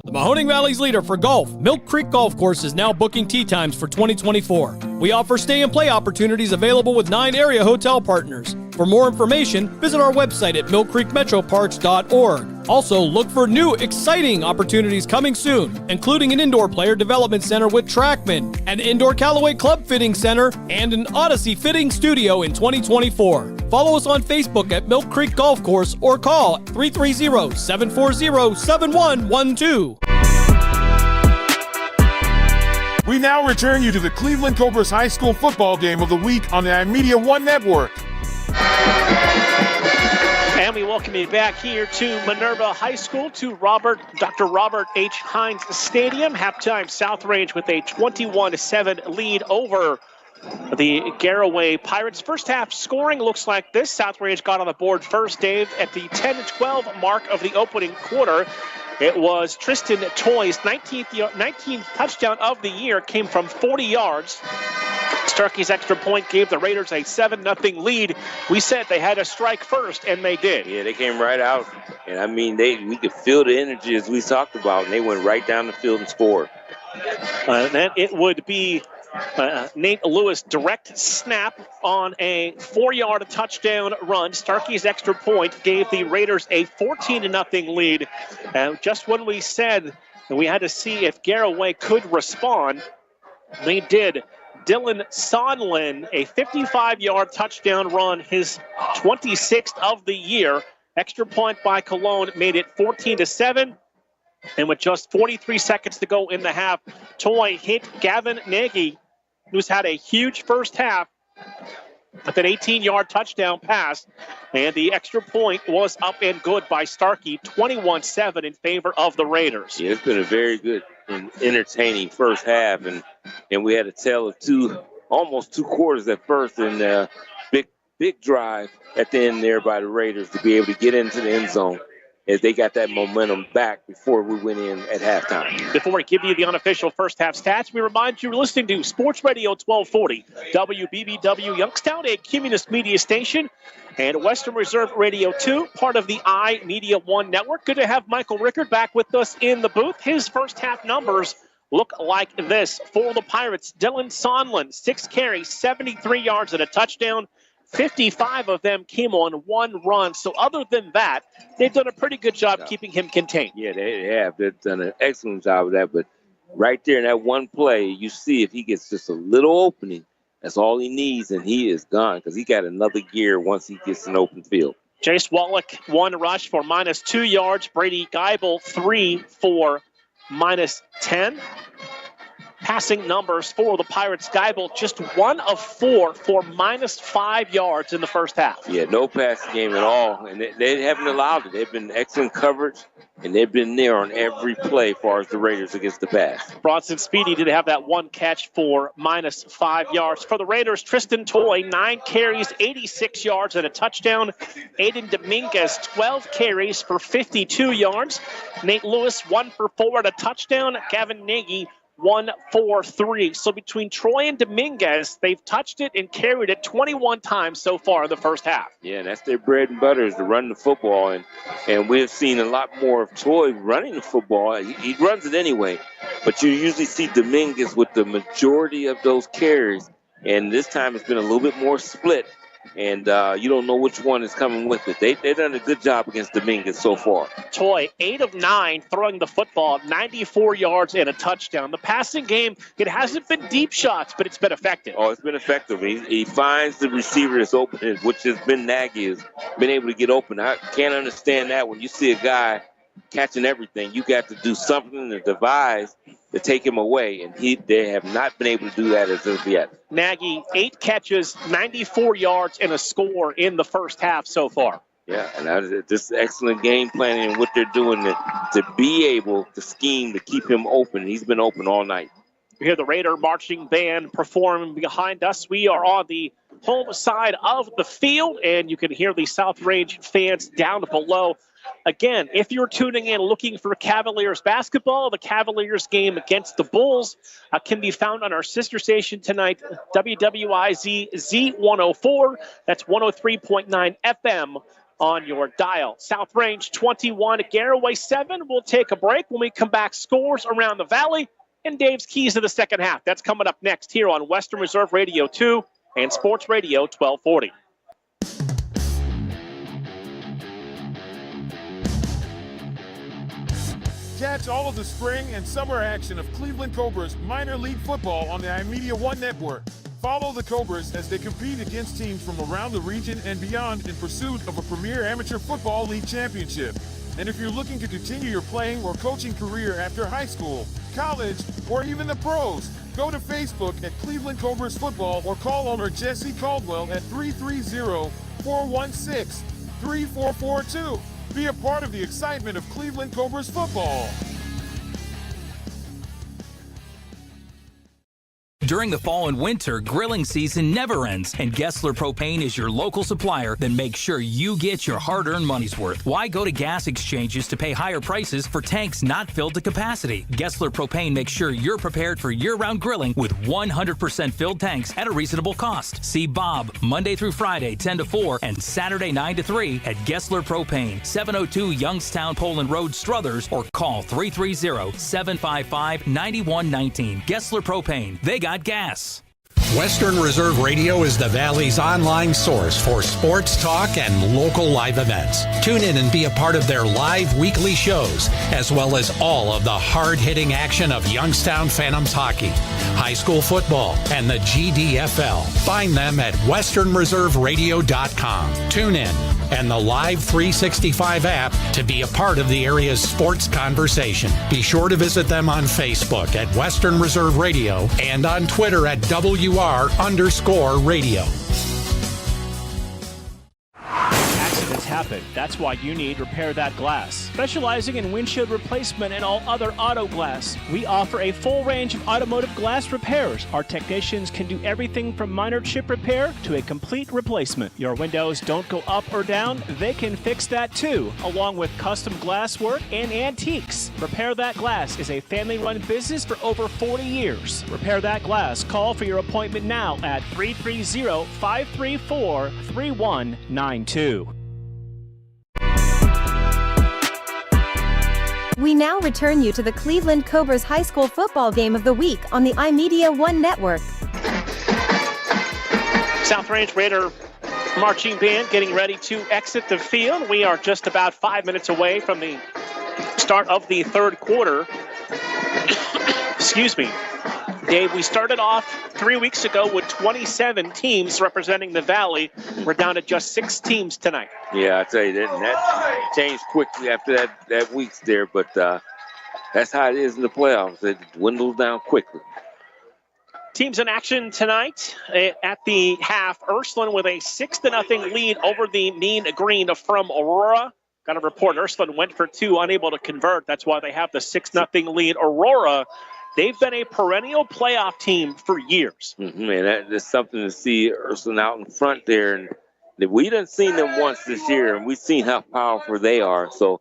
The Mahoning Valley's leader for golf, Milk Creek Golf Course, is now booking tee times for 2024. We offer stay and play opportunities available with 9 area hotel partners. For more information, visit our website at millcreekmetroparks.org. Also, look for new, exciting opportunities coming soon, including an indoor player development center with Trackman, an indoor Callaway club fitting center, and an Odyssey fitting studio in 2024. Follow us on Facebook at Milk Creek Golf Course or call 330-740-7112. We now return you to the Cleveland Cobras High School football game of the week on the iMedia One Network. And we welcome you back here to Minerva High School, to Dr. Robert H. Hines Stadium. Halftime, South Range with a 21-7 lead over the Garaway Pirates. First half scoring looks like this. South Range got on the board first, Dave, at the 10-12 mark of the opening quarter. It was Tristan Toy's 19th touchdown of the year, came from 40 yards. Starkey's extra point gave the Raiders a 7-0 lead. We said they had to strike first, and they did. Yeah, they came right out. And, I mean, we could feel the energy as we talked about, and they went right down the field and scored. And then it would be Nate Lewis direct snap on a 4-yard touchdown run. Starkey's extra point gave the Raiders a 14-0 lead. Just when we said that we had to see if Garaway could respond, they did. Dylan Sonlin, a 55-yard touchdown run, his 26th of the year. Extra point by Cologne made it 14-7. And with just 43 seconds to go in the half, Toy hit Gavin Nagy, who's had a huge first half, with an 18-yard touchdown pass. And the extra point was up and good by Starkey, 21-7 in favor of the Raiders. Yeah, it's been a very good and entertaining first half, and we had a tale of almost two quarters at first, and big drive at the end there by the Raiders to be able to get into the end zone as they got that momentum back before we went in at halftime. Before we give you the unofficial first half stats, we remind you you're listening to Sports Radio 1240, WBBW Youngstown, a communist media station, and Western Reserve Radio 2, part of the iMedia One network. Good to have Michael Rickard back with us in the booth. His first half numbers look like this. For the Pirates, Dylan Sonlin, 6 carries, 73 yards and a touchdown. 55 of them came on one run. So other than that, they've done a pretty good job keeping him contained. Yeah, they have. They've done an excellent job of that. But right there in that one play, you see if he gets just a little opening, that's all he needs, and he is gone because he got another gear once he gets an open field. Jace Wallach, 1 rush for -2 yards. Brady Geibel, 3 for -10. Passing numbers for the Pirates. Geibel just 1 of 4 for -5 yards in the first half. Yeah, no passing game at all, and they haven't allowed it. They've been excellent coverage, and they've been there on every play as far as the Raiders against the pass. Bronson Speedy did have that 1 catch for -5 yards. For the Raiders, Tristan Toy, 9 carries, 86 yards and a touchdown. Aiden Dominguez, 12 carries for 52 yards. Nate Lewis, 1 for 4 and a touchdown. Gavin Nagy, 1-4-3. So between Troy and Dominguez, they've touched it and carried it 21 times so far in the first half. Yeah, that's their bread and butter, is to run the football. And we've seen a lot more of Troy running the football. He runs it anyway, but you usually see Dominguez with the majority of those carries. And this time it's been a little bit more split. And you don't know which one is coming with it. They've done a good job against Dominguez so far. Troy, 8 of 9 throwing the football, 94 yards and a touchdown. The passing game, it hasn't been deep shots, but it's been effective. Oh, it's been effective. He finds the receiver that's open, which has been Nagy, has been able to get open. I can't understand that. When you see a guy catching everything, you got to do something to devise to take him away, and they have not been able to do that as of yet. Nagy, 8 catches, 94 yards, and a score in the first half so far. Yeah, and this excellent game planning and what they're doing to be able to scheme to keep him open. He's been open all night. We hear the Raider marching band perform behind us. We are on the home side of the field, and you can hear the South Range fans down below. Again, if you're tuning in looking for Cavaliers basketball, the Cavaliers game against the Bulls can be found on our sister station tonight, WWIZ Z104. That's 103.9 FM on your dial. South Range 21, Garaway 7. We'll take a break. When we come back, scores around the valley and Dave's keys to the second half. That's coming up next here on Western Reserve Radio 2 and Sports Radio 1240. Catch all of the spring and summer action of Cleveland Cobras minor league football on the iMedia One Network. Follow the Cobras as they compete against teams from around the region and beyond in pursuit of a premier amateur football league championship. And if you're looking to continue your playing or coaching career after high school, college, or even the pros, go to Facebook at Cleveland Cobras Football or call owner Jesse Caldwell at 330-416-3442. Be a part of the excitement of Cleveland Cobras football. During the fall and winter, grilling season never ends, and Gessler Propane is your local supplier. Then make sure you get your hard-earned money's worth. Why go to gas exchanges to pay higher prices for tanks not filled to capacity? Gessler Propane makes sure you're prepared for year-round grilling with 100% filled tanks at a reasonable cost. See Bob Monday through Friday, 10 to 4, and Saturday, 9 to 3 at Gessler Propane, 702 Youngstown Poland Road, Struthers, or call 330-755-9119. Gessler Propane. They got gas. Western Reserve Radio is the Valley's online source for sports talk and local live events. Tune in and be a part of their live weekly shows, as well as all of the hard-hitting action of Youngstown Phantoms hockey, high school football, and the GDFL. Find them at westernreserveradio.com. Tune in and the Live 365 app to be a part of the area's sports conversation. Be sure to visit them on Facebook at Western Reserve Radio and on Twitter at WR_radio. Accidents happen. That's why you need Repair That Glass. Specializing in windshield replacement and all other auto glass, we offer a full range of automotive glass repairs. Our technicians can do everything from minor chip repair to a complete replacement. Your windows don't go up or down, they can fix that too, along with custom glass work and antiques. Repair That Glass is a family-run business for over 40 years. Repair That Glass. Call for your appointment now at 330-534-3192. We now return you to the Cleveland Cobras High School Football Game of the Week on the iMedia One Network. South Range Raider marching band getting ready to exit the field. We are just about 5 minutes away from the start of the third quarter. Excuse me. Dave, we started off 3 weeks ago with 27 teams representing the Valley. We're down to just 6 teams tonight. Yeah, I tell you, that changed quickly after that week's there, but that's how it is in the playoffs. It dwindles down quickly. Teams in action tonight at the half. Ursuline with a 6-0 lead over the Mean Green from Aurora. Got a report Ursuline went for 2, unable to convert. That's why they have the 6-0 lead. Aurora, they've been a perennial playoff team for years. Man, that's something to see Ursuline out in front there. And we done seen them once this year, and we've seen how powerful they are. So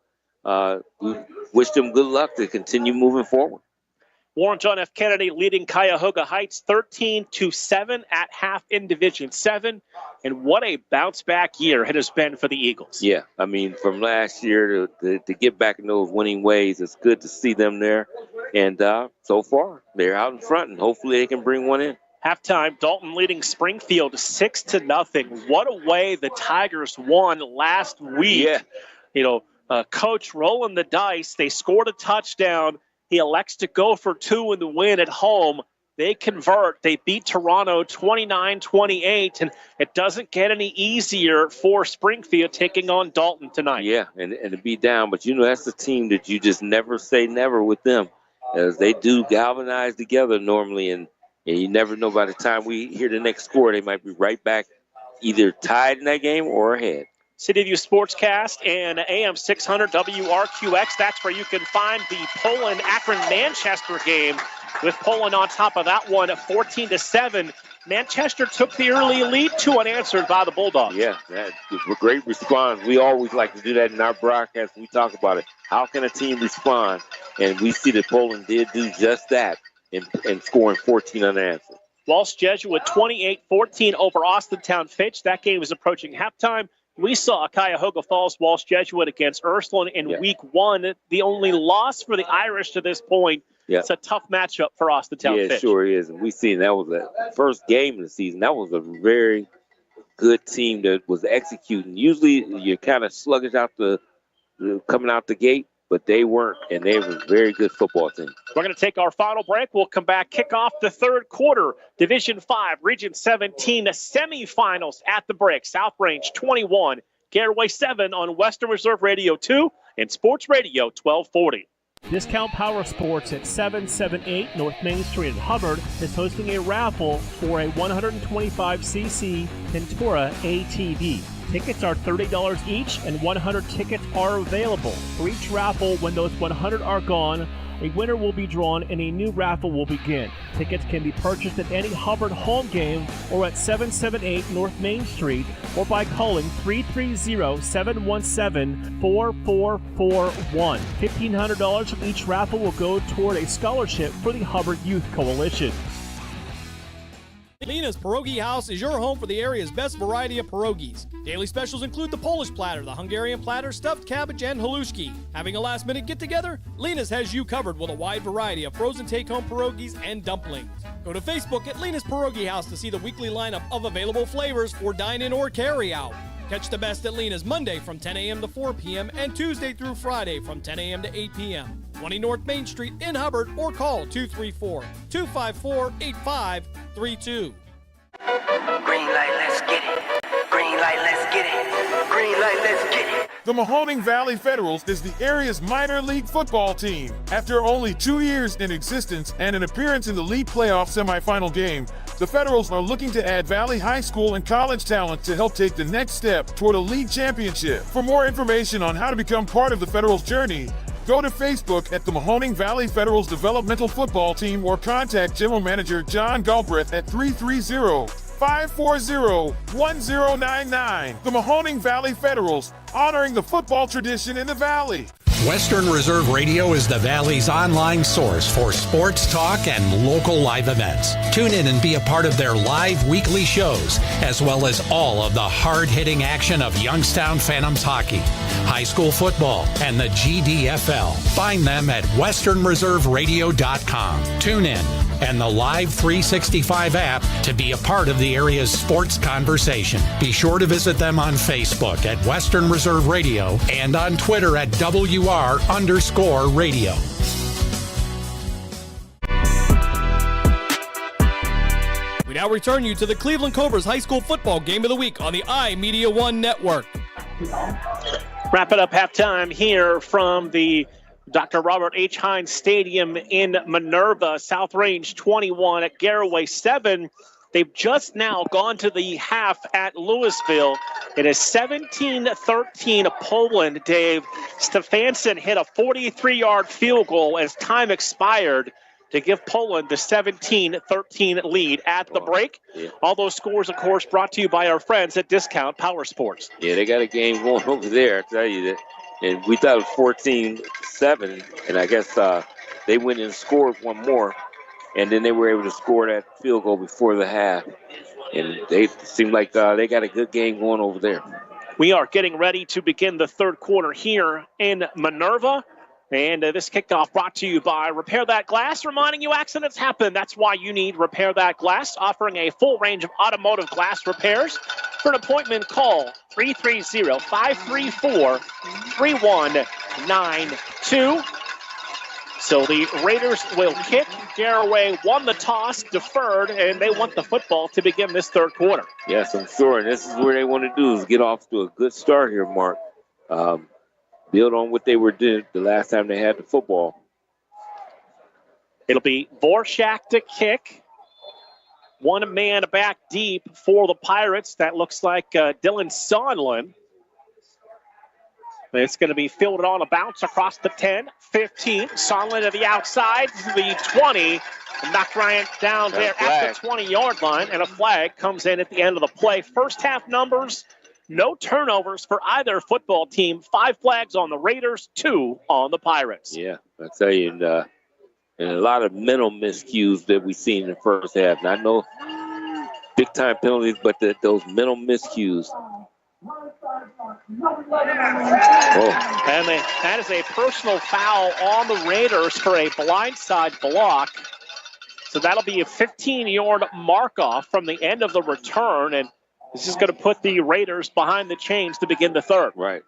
we wish them good luck to continue moving forward. Warren John F. Kennedy leading Cuyahoga Heights 13-7 at half in Division 7. And what a bounce-back year it has been for the Eagles. Yeah, I mean, from last year to get back in those winning ways, it's good to see them there. And so far, they're out in front, and hopefully they can bring one in. Halftime, Dalton leading Springfield 6-0. What a way the Tigers won last week. Yeah. Coach rolling the dice. They scored a touchdown. He elects to go for 2 in the win at home. They convert. They beat Toronto 29-28, and it doesn't get any easier for Springfield taking on Dalton tonight. Yeah, and to be down. But, that's a team that you just never say never with them, as they do galvanize together normally, and you never know by the time we hear the next score, they might be right back either tied in that game or ahead. City View Sportscast and AM 600 WRQX. That's where you can find the Poland-Akron-Manchester game, with Poland on top of that one at 14-7. Manchester took the early lead, 2 unanswered by the Bulldogs. Yeah, that's a great response. We always like to do that in our broadcast. We talk about it. How can a team respond? And we see that Poland did do just that in scoring 14 unanswered. Walsh Jesuit 28-14 over Austintown Fitch. That game is approaching halftime. We saw Cuyahoga Falls Walsh Jesuit against Ursuline in week 1. The only loss for the Irish to this point. Yeah. It's a tough matchup for Austintown Fitch. Yeah, it sure is. And we seen that was the first game of the season. That was a very good team that was executing. Usually you're kind of sluggish coming out the gate, but they weren't, and they were a very good football team. We're going to take our final break. We'll come back, kick off the third quarter. Division 5, Region 17, the semifinals at the break. South Range 21, Garaway 7 on Western Reserve Radio 2 and Sports Radio 1240. Discount Power Sports at 778 North Main Street in Hubbard is hosting a raffle for a 125cc Pintura ATV. Tickets are $30 each, and 100 tickets are available. For each raffle, when those 100 are gone, a winner will be drawn and a new raffle will begin. Tickets can be purchased at any Hubbard home game or at 778 North Main Street, or by calling 330-717-4441. $1,500 from each raffle will go toward a scholarship for the Hubbard Youth Coalition. Lena's Pierogi House is your home for the area's best variety of pierogies. Daily specials include the Polish platter, the Hungarian platter, stuffed cabbage, and halushki. Having a last-minute get-together? Lena's has you covered with a wide variety of frozen take-home pierogies and dumplings. Go to Facebook at Lena's Pierogi House to see the weekly lineup of available flavors for dine-in or carry-out. Catch the best at Lena's Monday from 10 a.m. to 4 p.m. and Tuesday through Friday from 10 a.m. to 8 p.m. 20 North Main Street in Hubbard, or call 234-254-8532. Green light, let's get it. Green light, let's get it. Green light, let's get it. The Mahoning Valley Federals is the area's minor league football team. After only 2 years in existence and an appearance in the league playoff semifinal game, the Federals are looking to add Valley High School and college talent to help take the next step toward a league championship. For more information on how to become part of the Federals' journey, go to Facebook at the Mahoning Valley Federals Developmental Football Team or contact General Manager John Galbraith at 330-540-1099. The Mahoning Valley Federals, honoring the football tradition in the Valley. Western Reserve Radio is the Valley's online source for sports talk and local live events. Tune in and be a part of their live weekly shows, as well as all of the hard-hitting action of Youngstown Phantoms hockey, high school football, and the GDFL. Find them at westernreserveradio.com. Tune in and the Live 365 app to be a part of the area's sports conversation. Be sure to visit them on Facebook at Western Reserve Radio and on Twitter at WR_radio. We now return you to the Cleveland Cobras High School Football Game of the Week on the iMedia One Network. Wrap it up halftime here from the Dr. Robert H. Hines Stadium in Minerva. South Range 21 at Garaway 7. They've just now gone to the half at Louisville. It is 17-13 Poland. Dave Stefanson hit a 43-yard field goal as time expired to give Poland the 17-13 lead at the break. Yeah. All those scores, of course, brought to you by our friends at Discount Power Sports. Yeah, they got a game going over there, I tell you that. And we thought it was 14-7, and I guess they went and scored one more, and then they were able to score that field goal before the half. And they seem like they got a good game going over there. We are getting ready to begin the third quarter here in Minerva. And this kickoff brought to you by Repair That Glass, reminding you accidents happen. That's why you need Repair That Glass, offering a full range of automotive glass repairs. For an appointment, call 330-534-3192. So the Raiders will kick. Garaway won the toss, deferred, and they want the football to begin this third quarter. Yes, I'm sure. And this is where they want to do is get off to a good start here, Mark. Build on what they were doing the last time they had the football. It'll be Vorshak to kick. One man back deep for the Pirates. That looks like Dylan Sondland. It's going to be fielded on a bounce across the 10, 15. Sondland to the outside, to the 20. Knocked Ryan down there at the 20-yard line, and a flag comes in at the end of the play. First half numbers, no turnovers for either football team. 5 flags on the Raiders, 2 on the Pirates. Yeah, I tell you, and a lot of mental miscues that we've seen in the first half. Not no big-time penalties, but those mental miscues. And that is a personal foul on the Raiders for a blindside block. So that'll be a 15-yard mark-off from the end of the return, and this is going to put the Raiders behind the chains to begin the third. Right.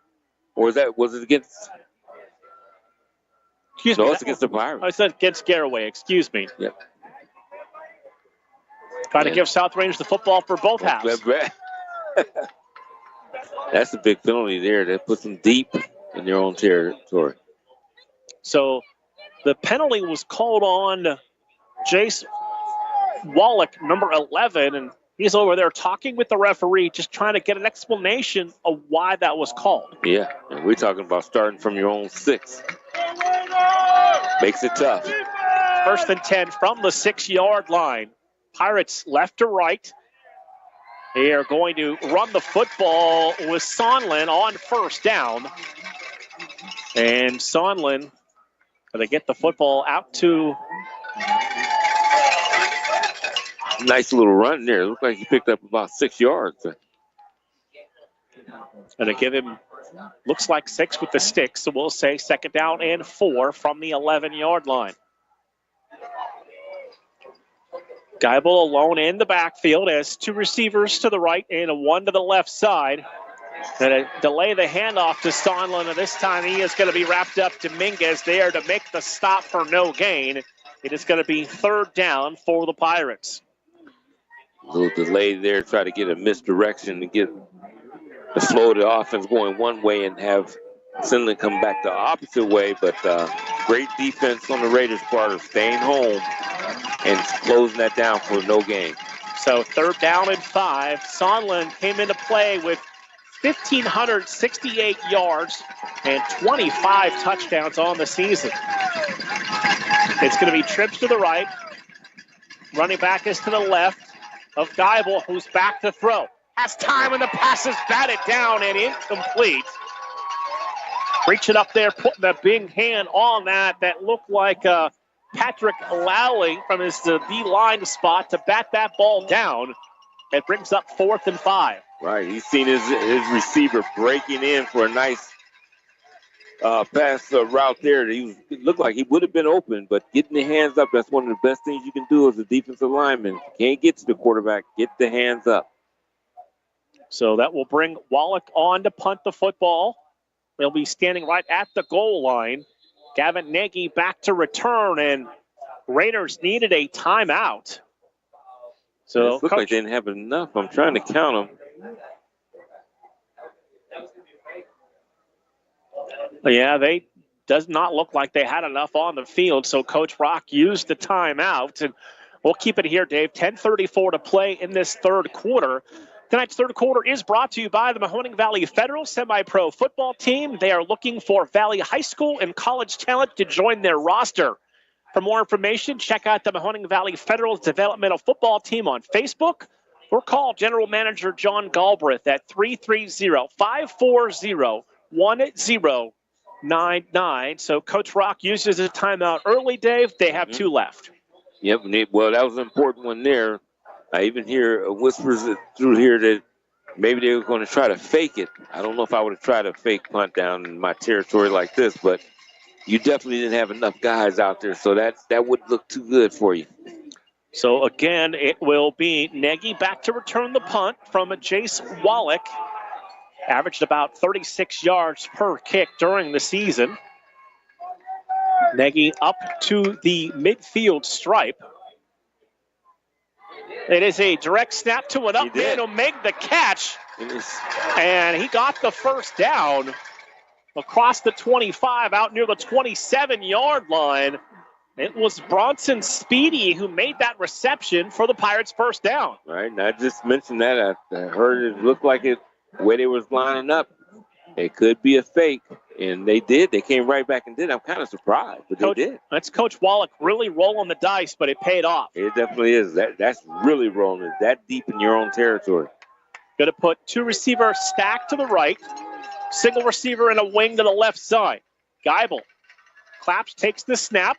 Or was it against? Excuse me. No, it's against the Pirates. I said against Garaway. Excuse me. Yep. Trying to give South Rangers the football for both halves. That's a big penalty there. That puts them deep in their own territory. So the penalty was called on Jace Wallach, number 11, and he's over there talking with the referee, just trying to get an explanation of why that was called. Yeah, and we're talking about starting from your own 6. Makes it tough. First and 10 from the 6-yard line. Pirates left to right. They are going to run the football with Sondland on first down. And Sondland going to get the football out to... Nice little run there. Looked like he picked up about 6 yards. Going to give him, looks like 6 with the stick, so we'll say second down and 4 from the 11-yard line. Geibel alone in the backfield as 2 receivers to the right and 1 to the left side. Going to delay the handoff to Sondland, and this time he is going to be wrapped up. Dominguez there to make the stop for no gain. It is going to be third down for the Pirates. A little delay there, try to get a misdirection to get the flow of the offense going one way and have Sondland come back the opposite way, but great defense on the Raiders' part of staying home and closing that down for no gain. So third down and 5. Sondland came into play with 1,568 yards and 25 touchdowns on the season. It's going to be trips to the right. Running back is to the left of Geibel, who's back to throw. Has time, and the pass is batted down and incomplete. Reaching up there, putting the big hand on that looked like Patrick Lowley from his D-line spot to bat that ball down. It brings up 4th and 5. Right, he's seen his receiver breaking in for a nice pass route there. It looked like he would have been open, but getting the hands up, that's one of the best things you can do as a defensive lineman. If you can't get to the quarterback, get the hands up. So that will bring Wallach on to punt the football. They'll be standing right at the goal line. Gavin Nagy back to return, and Raiders needed a timeout. So it looked like they didn't have enough. I'm trying to count them. Yeah, they does not look like they had enough on the field, so Coach Rock used the timeout. And we'll keep it here, Dave. 10:34 to play in this third quarter. Tonight's third quarter is brought to you by the Mahoning Valley Federal Semi-Pro Football Team. They are looking for Valley High School and college talent to join their roster. For more information, check out the Mahoning Valley Federal Developmental Football Team on Facebook or call General Manager John Galbraith at 330-540-1010. 9-9. So Coach Rock uses his timeout early, Dave. They have 2 left. Yep, well, that was an important one there. I even hear whispers through here that maybe they were going to try to fake it. I don't know if I would have tried a fake punt down in my territory like this, but you definitely didn't have enough guys out there, so that wouldn't look too good for you. So again, it will be Nagy back to return the punt from Jace Wallach. Averaged about 36 yards per kick during the season. Nagy up to the midfield stripe. It is a direct snap to an up man who'll make the catch. And he got the first down across the 25 out near the 27-yard line. It was Bronson Speedy who made that reception for the Pirates' first down. All right, and I just mentioned that. I heard it looked like it, the way they was lining up, it could be a fake. And they did. They came right back and did. I'm kind of surprised, but they did. That's Coach Wallach really rolling the dice, but it paid off. It definitely is. That's really rolling it that deep in your own territory. Going to put 2 receivers stacked to the right, single receiver and a wing to the left side. Geibel claps, takes the snap,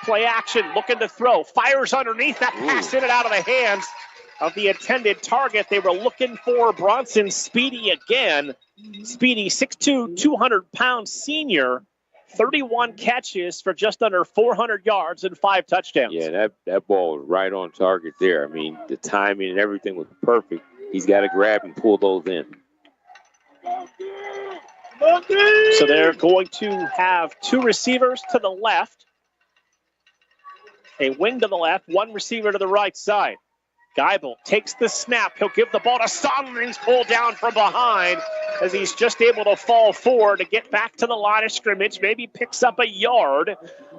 play action, looking to throw, fires underneath that pass in and out of the hands of the intended target. They were looking for Bronson Speedy again. Speedy, 6'2", 200-pound senior, 31 catches for just under 400 yards and 5 touchdowns. Yeah, that ball was right on target there. I mean, the timing and everything was perfect. He's got to grab and pull those in. So they're going to have 2 receivers to the left, a wing to the left, 1 receiver to the right side. Geibel takes the snap. He'll give the ball to Sondland. He's pulled down from behind as he's just able to fall forward to get back to the line of scrimmage. Maybe picks up a yard.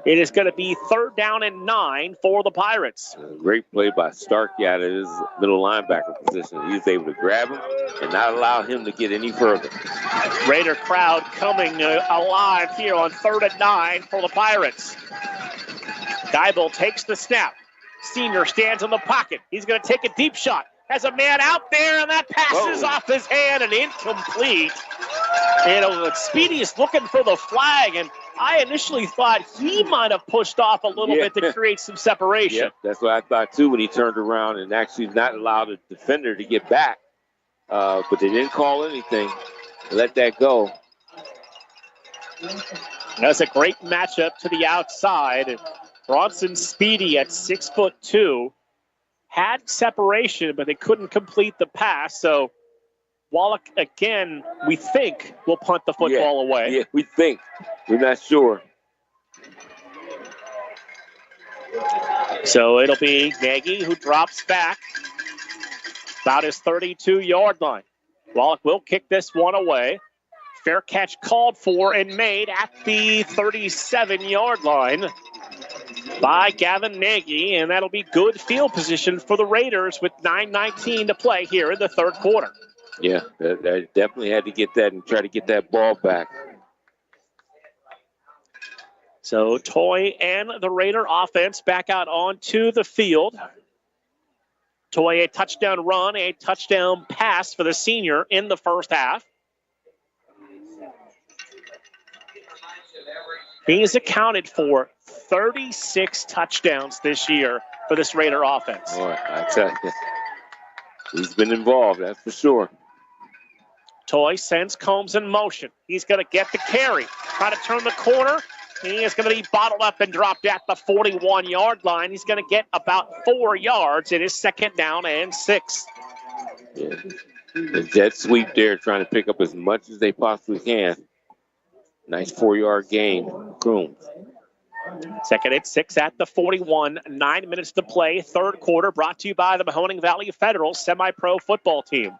It is going to be 3rd down and 9 for the Pirates. Great play by Starkey out of his middle linebacker position. He was able to grab him and not allow him to get any further. Raider crowd coming alive here on 3rd and 9 for the Pirates. Geibel takes the snap. Senior stands in the pocket. He's going to take a deep shot. Has a man out there, and that passes off his hand and incomplete. And Speedy is looking for the flag, and I initially thought he might have pushed off a little bit to create some separation. Yeah, that's what I thought, too, when he turned around and actually not allowed the defender to get back. But they didn't call anything. Let that go. That's a great matchup to the outside. Bronson Speedy at 6'2" had separation, but they couldn't complete the pass. So Wallach, again, we think will punt the football away. Yeah, we think. We're not sure. So it'll be Nagy who drops back about his 32-yard line. Wallach will kick this one away. Fair catch called for and made at the 37-yard line by Gavin Nagy, and that'll be good field position for the Raiders with 9:19 to play here in the 3rd quarter. Yeah, they definitely had to get that and try to get that ball back. So Toy and the Raider offense back out onto the field. Toy a touchdown run, a touchdown pass for the senior in the first half. He's accounted for 36 touchdowns this year for this Raider offense. Boy, I tell you, he's been involved, that's for sure. Toy sends Combs in motion. He's going to get the carry. Try to turn the corner. He is going to be bottled up and dropped at the 41-yard line. He's going to get about 4 yards. It is 2nd down and 6. Yeah. The jet sweep there, trying to pick up as much as they possibly can. Nice 4-yard gain. Combs. 2nd and 6 at the 41. 9 minutes to play. 3rd quarter brought to you by the Mahoning Valley Federal Semi-Pro Football Team.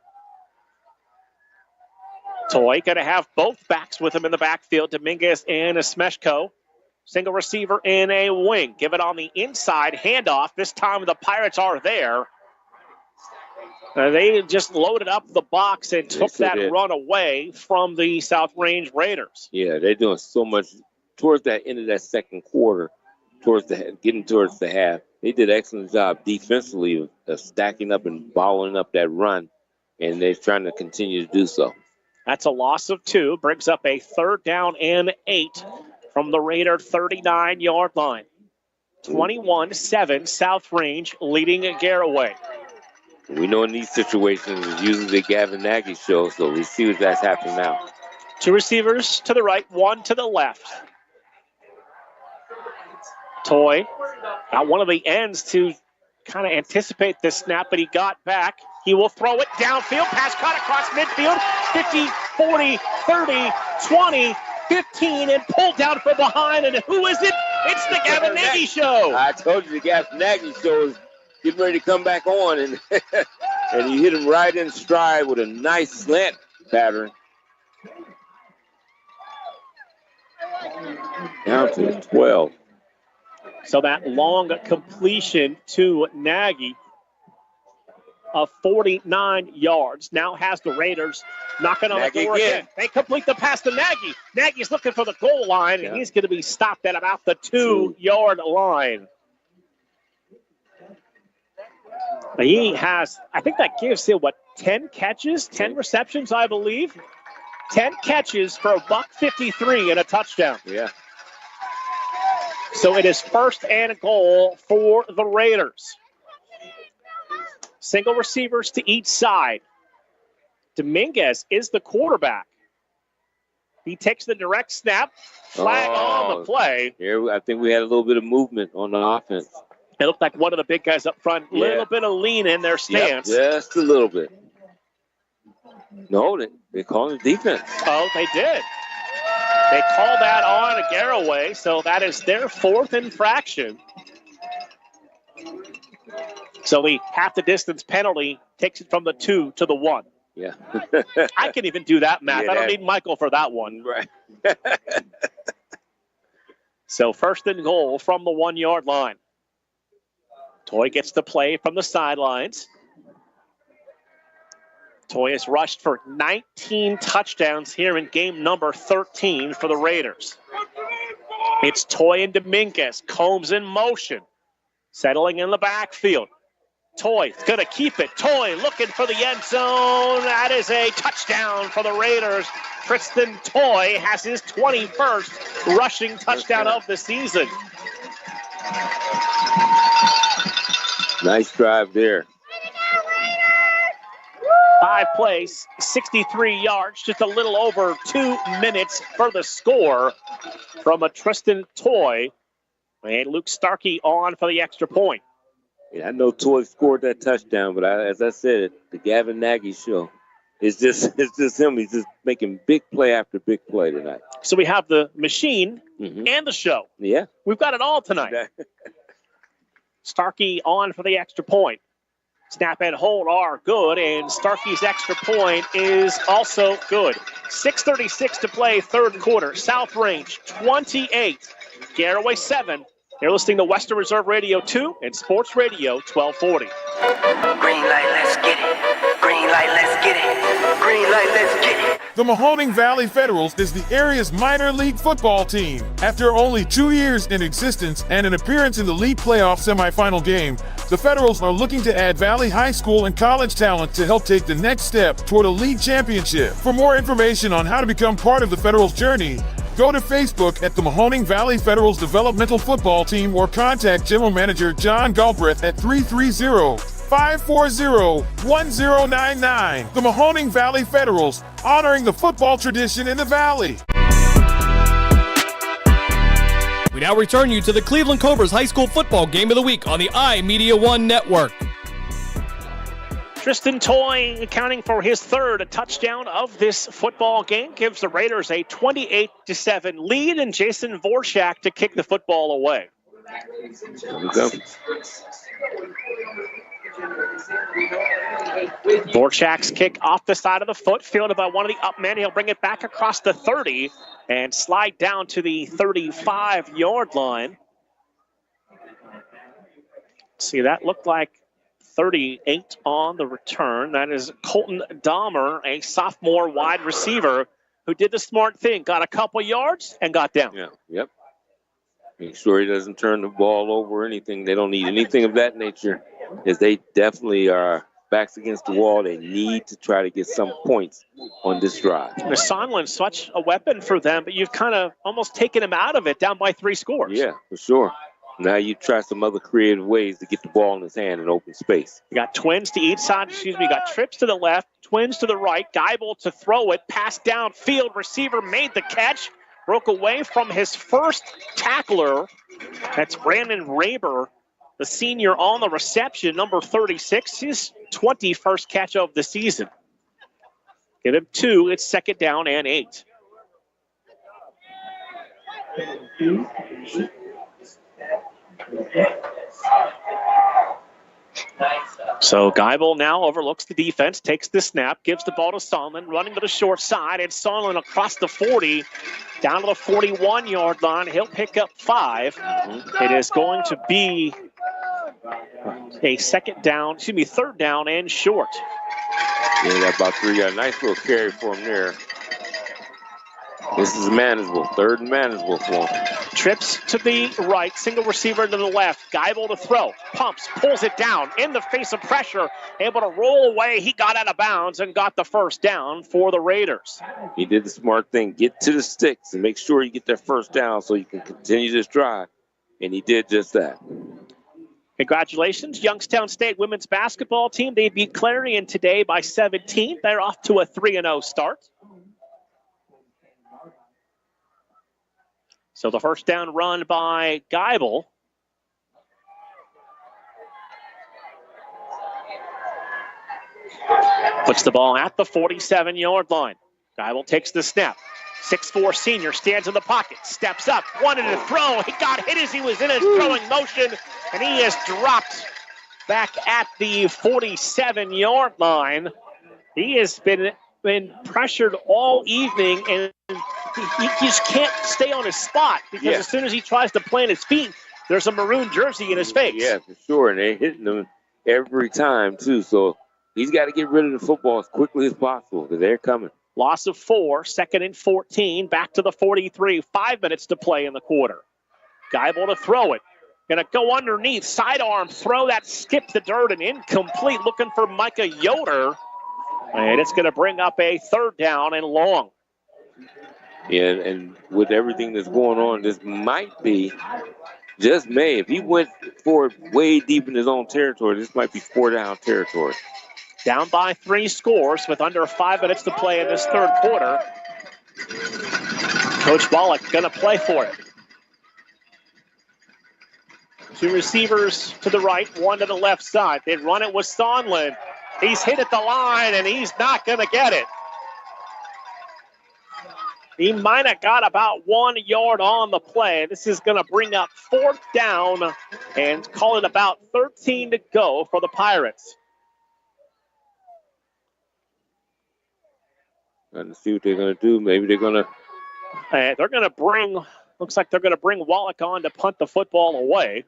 Toy going to have both backs with him in the backfield, Dominguez and Smeshko. Single receiver in a wing. Give it on the inside. Handoff. This time the Pirates are there. They just loaded up the box and took that run away from the South Range Raiders. Yeah, they're doing so much towards that end of that 2nd quarter, getting towards the half. They did an excellent job defensively of stacking up and bottling up that run, and they're trying to continue to do so. That's a loss of 2. Brings up a 3rd down and 8 from the Raider 39-yard line. 21-7, South Range leading Garaway. We know in these situations it's usually the Gavin Nagy show, so we see what that's happening now. 2 receivers to the right, 1 to the left. Toy got one of the ends to kind of anticipate this snap, but he got back. He will throw it downfield. Pass caught across midfield. 50, 40, 30, 20, 15, and pulled down from behind. And who is it? It's the Gavin Nagy show. I told you the Gavin Nagy show is getting ready to come back on, and and you hit him right in stride with a nice slant pattern. Down to 12. So that long completion to Nagy of 49 yards now has the Raiders knocking on the door again. They complete the pass to Nagy. Nagy's looking for the goal line, and he's going to be stopped at about the 2-yard line. He has, I think that gives him, 10 catches, 10 receptions, I believe. 10 catches for $153 and a touchdown. Yeah. So it is 1st and goal for the Raiders. Single receivers to each side. Dominguez is the quarterback. He takes the direct snap. Flag on the play. Here, I think we had a little bit of movement on the offense. It looked like one of the big guys up front. A little bit of lean in their stance. Yep, just a little bit. No, they called it defense. Oh, they did. They called that on a Garaway, so that is their 4th infraction. So the half the distance penalty takes it from the 2 to the 1. Yeah. I can even do that math. Yeah, I don't need Michael for that one. Right. So 1st and goal from the 1-yard line. Toy gets the play from the sidelines. Toy has rushed for 19 touchdowns here in game number 13 for the Raiders. It's Toy and Dominguez. Combs in motion. Settling in the backfield. Toy's going to keep it. Toy looking for the end zone. That is a touchdown for the Raiders. Tristan Toy has his 21st rushing touchdown of the season. Nice drive there. 5 plays, 63 yards, just a little over 2 minutes for the score from a Tristan Toy. And Luke Starkey on for the extra point. Yeah, I know Toy scored that touchdown, but as I said, the Gavin Nagy show. It's just him. He's just making big play after big play tonight. So we have the machine and the show. Yeah. We've got it all tonight. Starkey on for the extra point. Snap and hold are good, and Starkey's extra point is also good. 6:36 to play, 3rd quarter. South Range 28, Garaway 7. You're listening to Western Reserve Radio 2 and Sports Radio 1240. Green light, let's get it. Green light, let's get it. Green light, let's get it. The Mahoning Valley Federals is the area's minor league football team. After only 2 years in existence and an appearance in the league playoff semifinal game, the Federals are looking to add Valley High School and college talent to help take the next step toward a league championship. For more information on how to become part of the Federals' journey, go to Facebook at the Mahoning Valley Federals Developmental Football Team or contact General Manager John Galbraith at 330-540-1099. The Mahoning Valley Federals, honoring the football tradition in the Valley. We now return you to the Cleveland Cobras High School Football Game of the Week on the iMedia One Network. Tristan Toy accounting for his 3rd touchdown of this football game gives the Raiders a 28-7 lead, and Jason Vorshak to kick the football away. There we go. Vorchak's kick off the side of the foot, fielded by one of the up men. He'll bring it back across the 30 and slide down to the 35-yard line. See, that looked like 38 on the return. That is Colton Dahmer, a sophomore wide receiver who did the smart thing, got a couple yards and got down. Yeah, yep. Make sure he doesn't turn the ball over or anything. They don't need anything of that nature, as they definitely are backs against the wall. They need to try to get some points on this drive. Sondland's such a weapon for them, but you've kind of almost taken him out of it, down by 3 scores. Yeah, for sure. Now you try some other creative ways to get the ball in his hand in open space. You got twins to each side. You got trips to the left, twins to the right. Geibel to throw it, pass downfield. Receiver made the catch, broke away from his first tackler. That's Brandon Raber, the senior on the reception, number 36, his 21st catch of the season. Give him 2. It's 2nd down and 8. So Geibel now overlooks the defense, takes the snap, gives the ball to Sondland, running to the short side, and Sondland across the 40, down to the 41-yard line. He'll pick up 5. It is going to be a 3rd down and short. Yeah, got about 3 yards. Nice little carry for him there. This is manageable. 3rd and manageable for him. Trips to the right, single receiver to the left. Geibel to throw. Pumps, pulls it down in the face of pressure. Able to roll away. He got out of bounds and got the 1st down for the Raiders. He did the smart thing. Get to the sticks and make sure you get that 1st down so you can continue this drive. And he did just that. Congratulations, Youngstown State women's basketball team. They beat Clarion today by 17. They're off to a 3-0 start. So the 1st down run by Geibel. Puts the ball at the 47-yard line. Geibel takes the snap. 6'4" senior stands in the pocket, steps up, wanted to throw. He got hit as he was in his throwing motion, and he is dropped back at the 47-yard line. He has been pressured all evening, and he just can't stay on his spot because as soon as he tries to plant his feet, there's a maroon jersey in his face. Yeah, for sure, and they're hitting him every time, too. So he's got to get rid of the football as quickly as possible because they're coming. Loss of 4, 2nd and 14, back to the 43. 5 minutes to play in the quarter. Geibel to throw it. Going to go underneath, sidearm, throw that, skip the dirt, and incomplete. Looking for Micah Yoder. And it's going to bring up a 3rd down and long. Yeah, and with everything that's going on, this might be, just may, if he went for it way deep in his own territory, this might be 4-down territory. Down by 3 scores with under 5 minutes to play in this 3rd quarter. Coach Wallach going to play for it. 2 receivers to the right, 1 to the left side. They run it with Sondland. He's hit at the line, and he's not going to get it. He might have got about 1 yard on the play. This is going to bring up 4th down and call it about 13 to go for the Pirates. Let's see what they're going to do. Maybe they're going to... They're going to bring... Looks like they're going to bring Wallach on to punt the football away.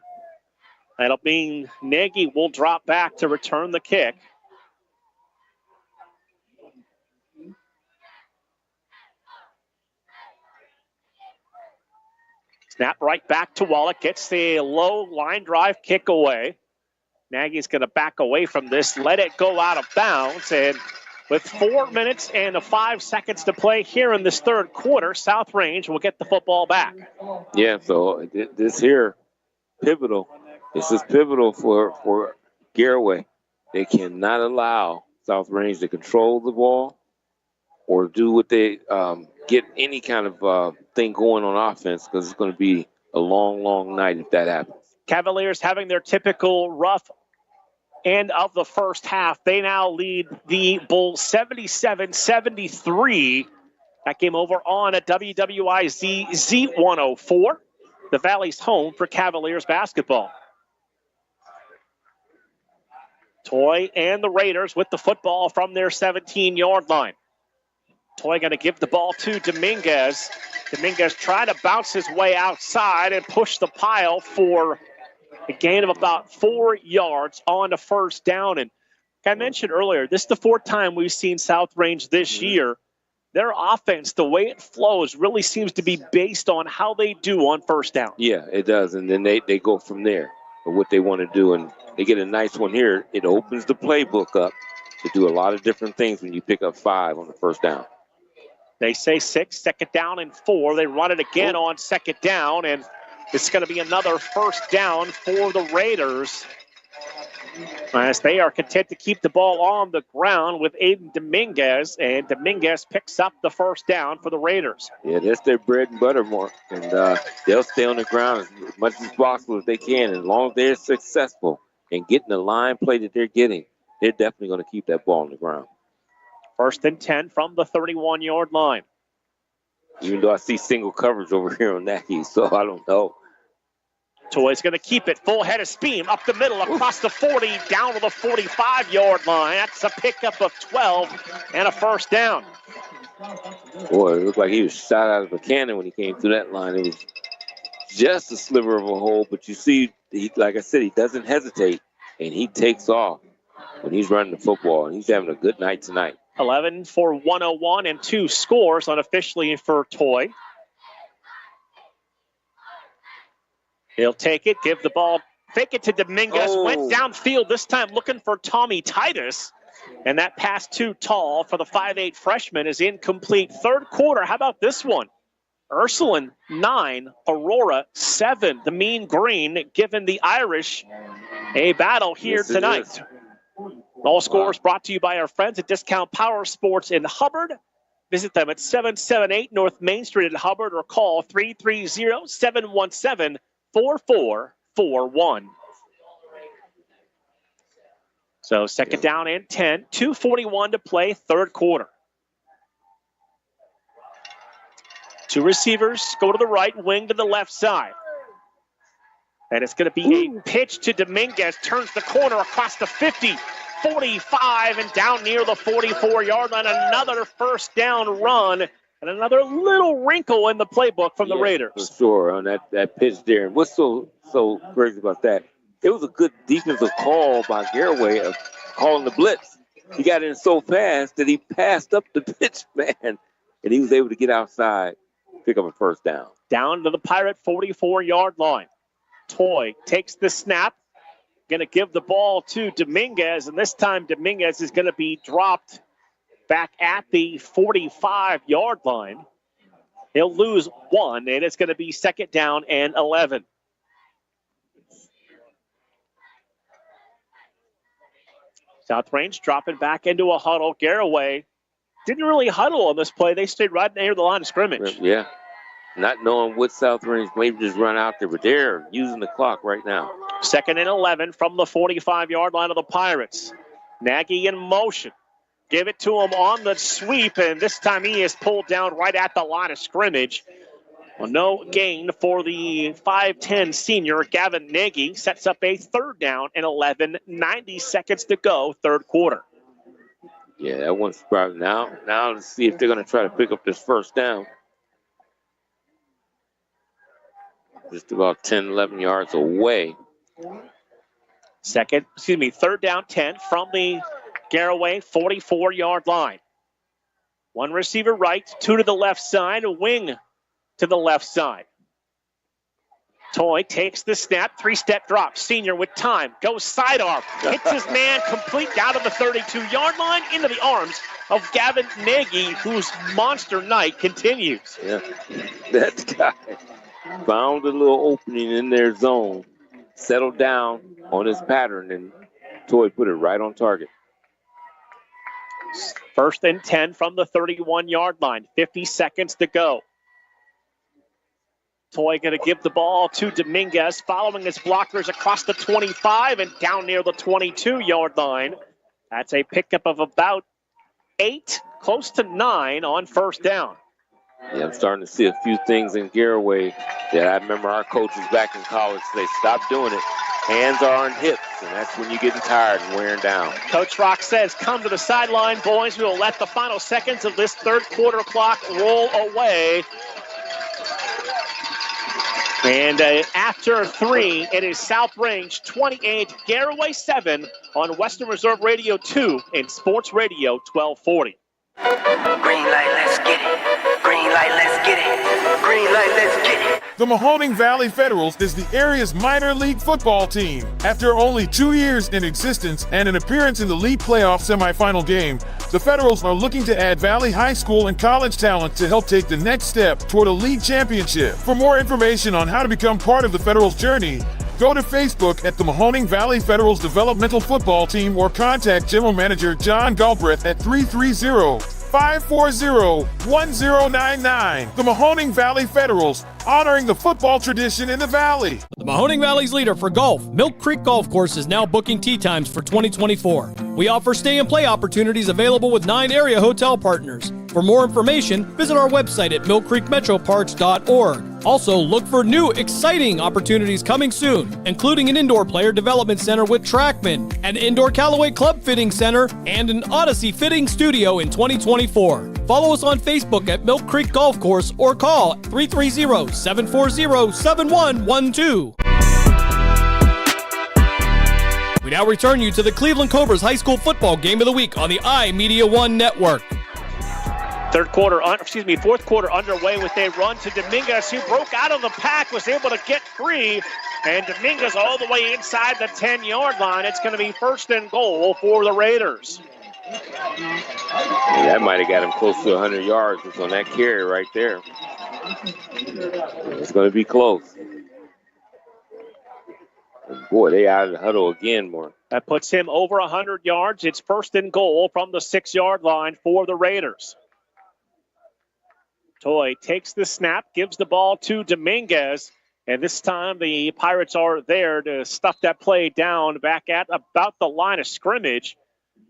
That'll mean Nagy will drop back to return the kick. Snap right back to Wallach. Gets the low line drive kick away. Nagy's going to back away from this. Let it go out of bounds. And with 4 minutes and 5 seconds to play here in this 3rd quarter, South Range will get the football back. Yeah, so this here, pivotal. This is pivotal for Garaway. They cannot allow South Range to control the ball or do what they get any kind of thing going on offense because it's going to be a long, long night if that happens. Cavaliers having their typical rough end of the first half. They now lead the Bulls 77-73. That game over on a WWIZ Z104. The Valley's home for Cavaliers basketball. Toy and the Raiders with the football from their 17-yard line. Toy going to give the ball to Dominguez. Dominguez trying to bounce his way outside and push the pile for a gain of about 4 yards on the 1st down. And like I mentioned earlier, this is the 4th time we've seen South Range this year. Their offense, the way it flows, really seems to be based on how they do on 1st down. Yeah, it does. And then they go from there. of what they want to do. And they get a nice one here. It opens the playbook up to do a lot of different things when you pick up 5 on the first down. They say 6, second down and 4. They run it again on second down, and it's going to be another first down for the Raiders, as they are content to keep the ball on the ground with Aiden Dominguez, and Dominguez picks up the first down for the Raiders. Yeah, that's their bread and butter, Mark, and they'll stay on the ground as much as possible if they can. As long as they're successful in getting the line play that they're getting, they're definitely going to keep that ball on the ground. First and 10 from the 31-yard line. Even though I see single coverage over here on that, so I don't know. Toy's going to keep it. Full head of steam up the middle, across the 40, down to the 45-yard line. That's a pickup of 12 and a first down. Boy, it looked like he was shot out of a cannon when he came through that line. It was just a sliver of a hole, but you see, like I said, he doesn't hesitate, and he takes off when he's running the football, and he's having a good night tonight. 11 for 101 and 2 scores unofficially for Toy. He'll take it, give the ball, fake it to Dominguez, went downfield, this time looking for Tommy Titus. And that pass too tall for the 5'8 freshman is incomplete. Third quarter, how about this one? Ursuline 9, Aurora 7. The Mean Green giving the Irish a battle here tonight. All scores brought to you by our friends at Discount Power Sports in Hubbard. Visit them at 778 North Main Street in Hubbard or call 330-717-4441. So second down and 10, 2:41 to play, third quarter. 2 receivers go to the right, wing to the left side. And it's going to be a pitch to Dominguez, turns the corner across the 50, 45, and down near the 44-yard line. Another first down run. And another little wrinkle in the playbook from the Raiders. For sure, on that pitch there. And what's so crazy about that, it was a good defensive call by Garaway of calling the blitz. He got in so fast that he passed up the pitch man, and he was able to get outside, pick up a first down. Down to the Pirate 44-yard line. Toy takes the snap, going to give the ball to Dominguez, and this time Dominguez is going to be dropped back at the 45-yard line. He'll lose 1, and it's going to be second down and 11. South Range dropping back into a huddle. Garaway didn't really huddle on this play. They stayed right near the line of scrimmage. Yeah. Not knowing what South Range maybe just run out there, but they're using the clock right now. Second and 11 from the 45-yard line of the Pirates. Nagy in motion. Give it to him on the sweep, and this time he is pulled down right at the line of scrimmage. Well, no gain for the 5'10 senior. Gavin Nagy sets up a third down and 11, 90 seconds to go, third quarter. Yeah, that one's probably now let's see if they're going to try to pick up this first down. Just about 10, 11 yards away. Third down 10 from the Garaway 44-yard line. 1 receiver right, 2 to the left side, a wing to the left side. Toy takes the snap, 3-step drop. Senior with time, goes sidearm, hits his man complete down to the 32-yard line, into the arms of Gavin Nagy, whose monster night continues. Yeah, that guy found a little opening in their zone, settled down on his pattern, and Toy put it right on target. First and 10 from the 31-yard line. 50 seconds to go. Toy going to give the ball to Dominguez, following his blockers across the 25 and down near the 22-yard line. That's a pickup of about 8, close to 9 on first down. Yeah, I'm starting to see a few things in Garaway that I remember our coaches back in college say, stop doing it. Hands are on hips, and that's when you're getting tired and wearing down. Coach Rock says, come to the sideline, boys. We will let the final seconds of this third quarter clock roll away. And after 3, it is South Range 28, Garaway 7 on Western Reserve Radio 2 and Sports Radio 1240. Green light, let's get it. Green light, let's get it. Green light, let's get it. The Mahoning Valley Federals is the area's minor league football team. After only 2 years in existence and an appearance in the league playoff semifinal game, the Federals are looking to add Valley High School and college talent to help take the next step toward a league championship. For more information on how to become part of the Federals' journey, go to Facebook at the Mahoning Valley Federals Developmental Football Team or contact General Manager John Galbraith at 330-540-1099. The Mahoning Valley Federals, honoring the football tradition in the Valley. The Mahoning Valley's leader for golf, Milk Creek Golf Course, is now booking tee times for 2024. We offer stay and play opportunities available with 9 area hotel partners. For more information, visit our website at millcreekmetroparks.org. Also, look for new, exciting opportunities coming soon, including an indoor player development center with Trackman, an indoor Callaway club fitting center, and an Odyssey fitting studio in 2024. Follow us on Facebook at Milk Creek Golf Course or call 330-740-7112. We now return you to the Cleveland Cobras High School Football Game of the Week on the iMedia One Network. Fourth quarter underway with a run to Dominguez, who broke out of the pack, was able to get free, and Dominguez all the way inside the 10-yard line. It's going to be 1st and goal for the Raiders. That might have got him close to 100 yards just on that carry right there. It's going to be close. Boy, they out of the huddle again, more. That puts him over 100 yards. It's 1st and goal from the 6-yard line for the Raiders. Toy takes the snap, gives the ball to Dominguez, and this time the Pirates are there to stuff that play down back at about the line of scrimmage.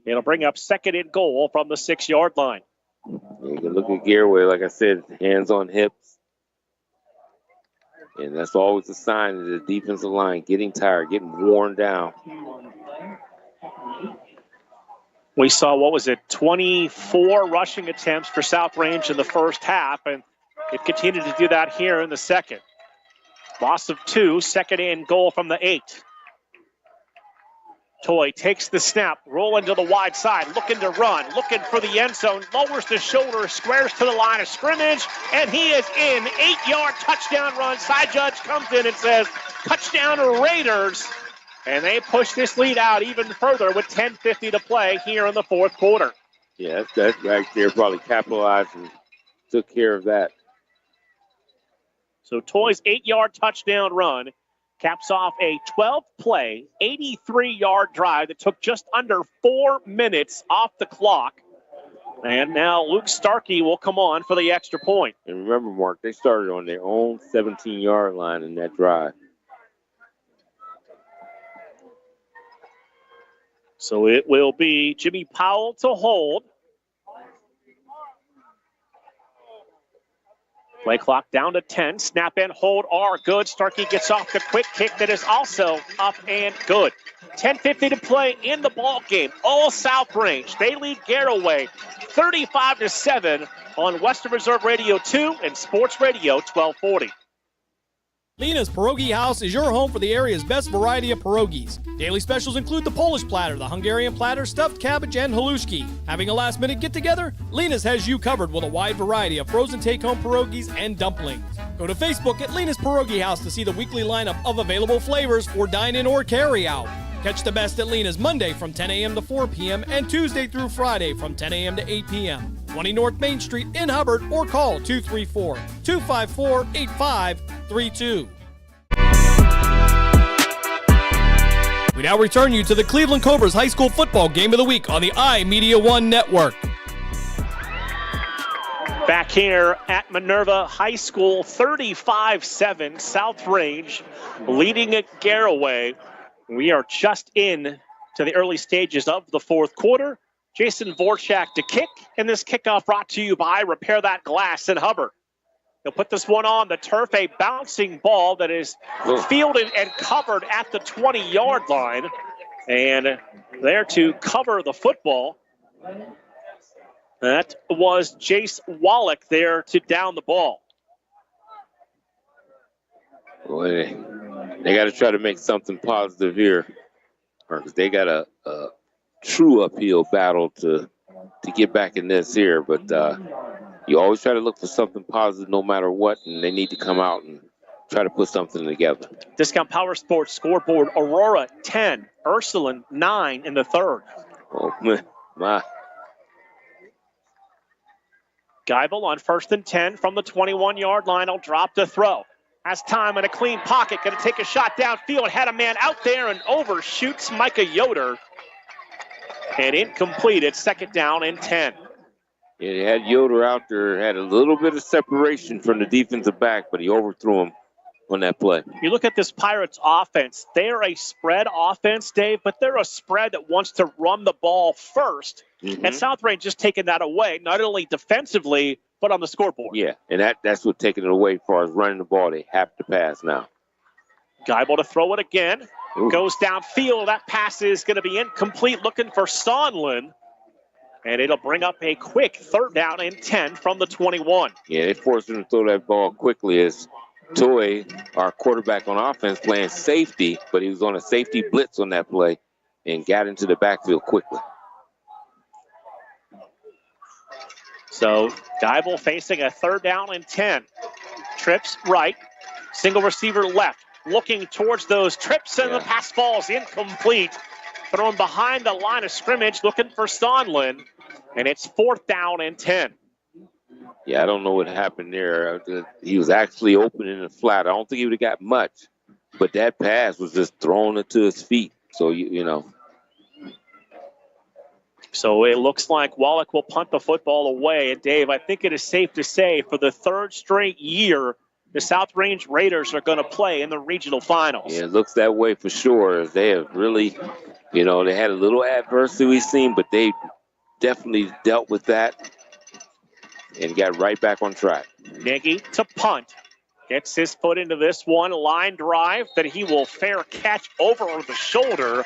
It'll bring up 2nd and goal from the 6-yard line. You can look at Garaway, like I said, hands on hips. And that's always a sign of the defensive line getting tired, getting worn down. We saw, 24 rushing attempts for South Range in the first half, and it continued to do that here in the second. Loss of 2, 2nd and goal from the 8. Toy takes the snap, rolling to the wide side, looking to run, looking for the end zone, lowers the shoulder, squares to the line of scrimmage, and he is in. 8-yard touchdown run. Side judge comes in and says, touchdown Raiders. And they push this lead out even further with 10:50 to play here in the fourth quarter. Yeah, that right there probably capitalized and took care of that. So Toy's 8-yard touchdown run caps off a 12-play, 83-yard drive that took just under 4 minutes off the clock. And now Luke Starkey will come on for the extra point. And remember, Mark, they started on their own 17-yard line in that drive. So it will be Jimmy Powell to hold. Play clock down to 10. Snap and hold are good. Starkey gets off the quick kick that is also up and good. 10:50 to play in the ball game. All South Range. They lead Garaway 35-7 on Western Reserve Radio 2 and Sports Radio 1240. Lena's Pierogi House is your home for the area's best variety of pierogies. Daily specials include the Polish platter, the Hungarian platter, stuffed cabbage, and halushki. Having a last-minute get-together? Lena's has you covered with a wide variety of frozen take-home pierogies and dumplings. Go to Facebook at Lena's Pierogi House to see the weekly lineup of available flavors for dine-in or carry-out. Catch the best at Lena's Monday from 10 a.m. to 4 p.m. and Tuesday through Friday from 10 a.m. to 8 p.m. 20 North Main Street in Hubbard or call 234-254-8532. We now return you to the Cleveland Cobras High School Football Game of the Week on the iMedia One Network. Back here at Minerva High School, 35-7, South Range leading at Garaway. We are just in to the early stages of the fourth quarter. Jason Vorchak to kick, and this kickoff brought to you by Repair That Glass in Hubbard. They'll put this one on the turf, a bouncing ball that is fielded and covered at the 20-yard line. And there to cover the football, that was Jace Wallach there to down the ball. Boy, they got to try to make something positive here, because they got a true uphill battle to get back in this here. But you always try to look for something positive no matter what, and they need to come out and try to put something together. Discount Power Sports scoreboard, Aurora 10, Ursuline 9 in the third. Oh, man. My. Geibel on 1st and 10 from the 21-yard line. Will drop to throw. Has time in a clean pocket. Going to take a shot downfield. Had a man out there and overshoots Micah Yoder. And incomplete. It's 2nd down and 10. Yeah, they had Yoder out there, had a little bit of separation from the defensive back, but he overthrew him on that play. You look at this Pirates offense. They're a spread offense, Dave, but they're a spread that wants to run the ball first. And South Range just taking that away, not only defensively, but on the scoreboard. Yeah, and that's what taking it away as far as running the ball. They have to pass now. Geibel to throw it again. Ooh. Goes downfield. That pass is going to be incomplete, looking for Sonlin. And it'll bring up a quick 3rd down and 10 from the 21. Yeah, they forced him to throw that ball quickly as Toy, our quarterback on offense, playing safety, but he was on a safety blitz on that play and got into the backfield quickly. So Geibel facing a 3rd down and 10. Trips right. Single receiver left. Looking towards those trips, and the pass falls incomplete. Thrown behind the line of scrimmage, looking for Sonlin. And it's 4th down and 10. Yeah, I don't know what happened there. He was actually open in the flat. I don't think he would have got much, but that pass was just thrown into his feet. So, you know. So it looks like Wallach will punt the football away. And, Dave, I think it is safe to say for the 3rd straight year, the South Range Raiders are going to play in the regional finals. Yeah, it looks that way for sure. They have really, you know, they had a little adversity we've seen, but they definitely dealt with that and got right back on track. Nagy to punt. Gets his foot into this one. Line drive that he will fair catch over the shoulder.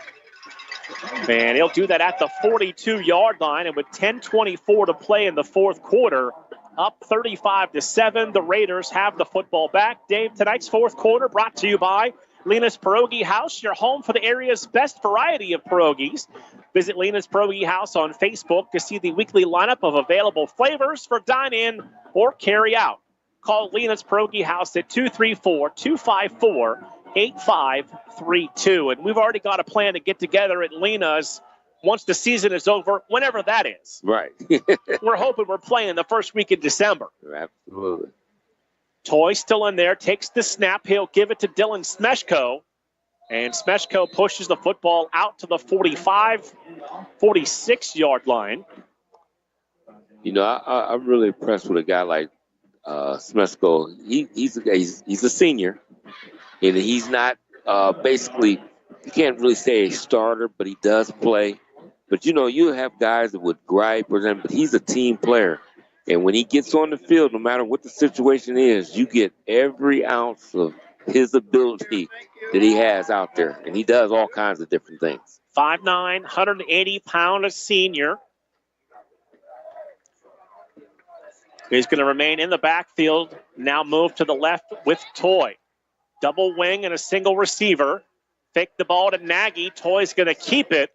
And he'll do that at the 42-yard line. And with 10:24 to play in the 4th quarter, up 35-7, the Raiders have the football back. Dave, tonight's 4th quarter brought to you by Lena's Pierogi House, your home for the area's best variety of pierogies. Visit Lena's Pierogi House on Facebook to see the weekly lineup of available flavors for dine-in or carry-out. Call Lena's Pierogi House at 234-254-8532. And we've already got a plan to get together at Lena's once the season is over, whenever that is. Right. We're hoping we're playing the first week in December. Absolutely. Toy still in there, takes the snap. He'll give it to Dylan Smeshko. And Smeshko pushes the football out to the 46-yard line. You know, I'm really impressed with a guy like Smeshko. He's a senior, and he's not basically, you can't really say a starter, but he does play. But, you know, you have guys that would gripe for them, but he's a team player. And when he gets on the field, no matter what the situation is, you get every ounce of his ability that he has out there. And he does all kinds of different things. 5'9", 180-pound senior. He's going to remain in the backfield. Now move to the left with Toy. Double wing and a single receiver. Fake the ball to Nagy. Toy's going to keep it.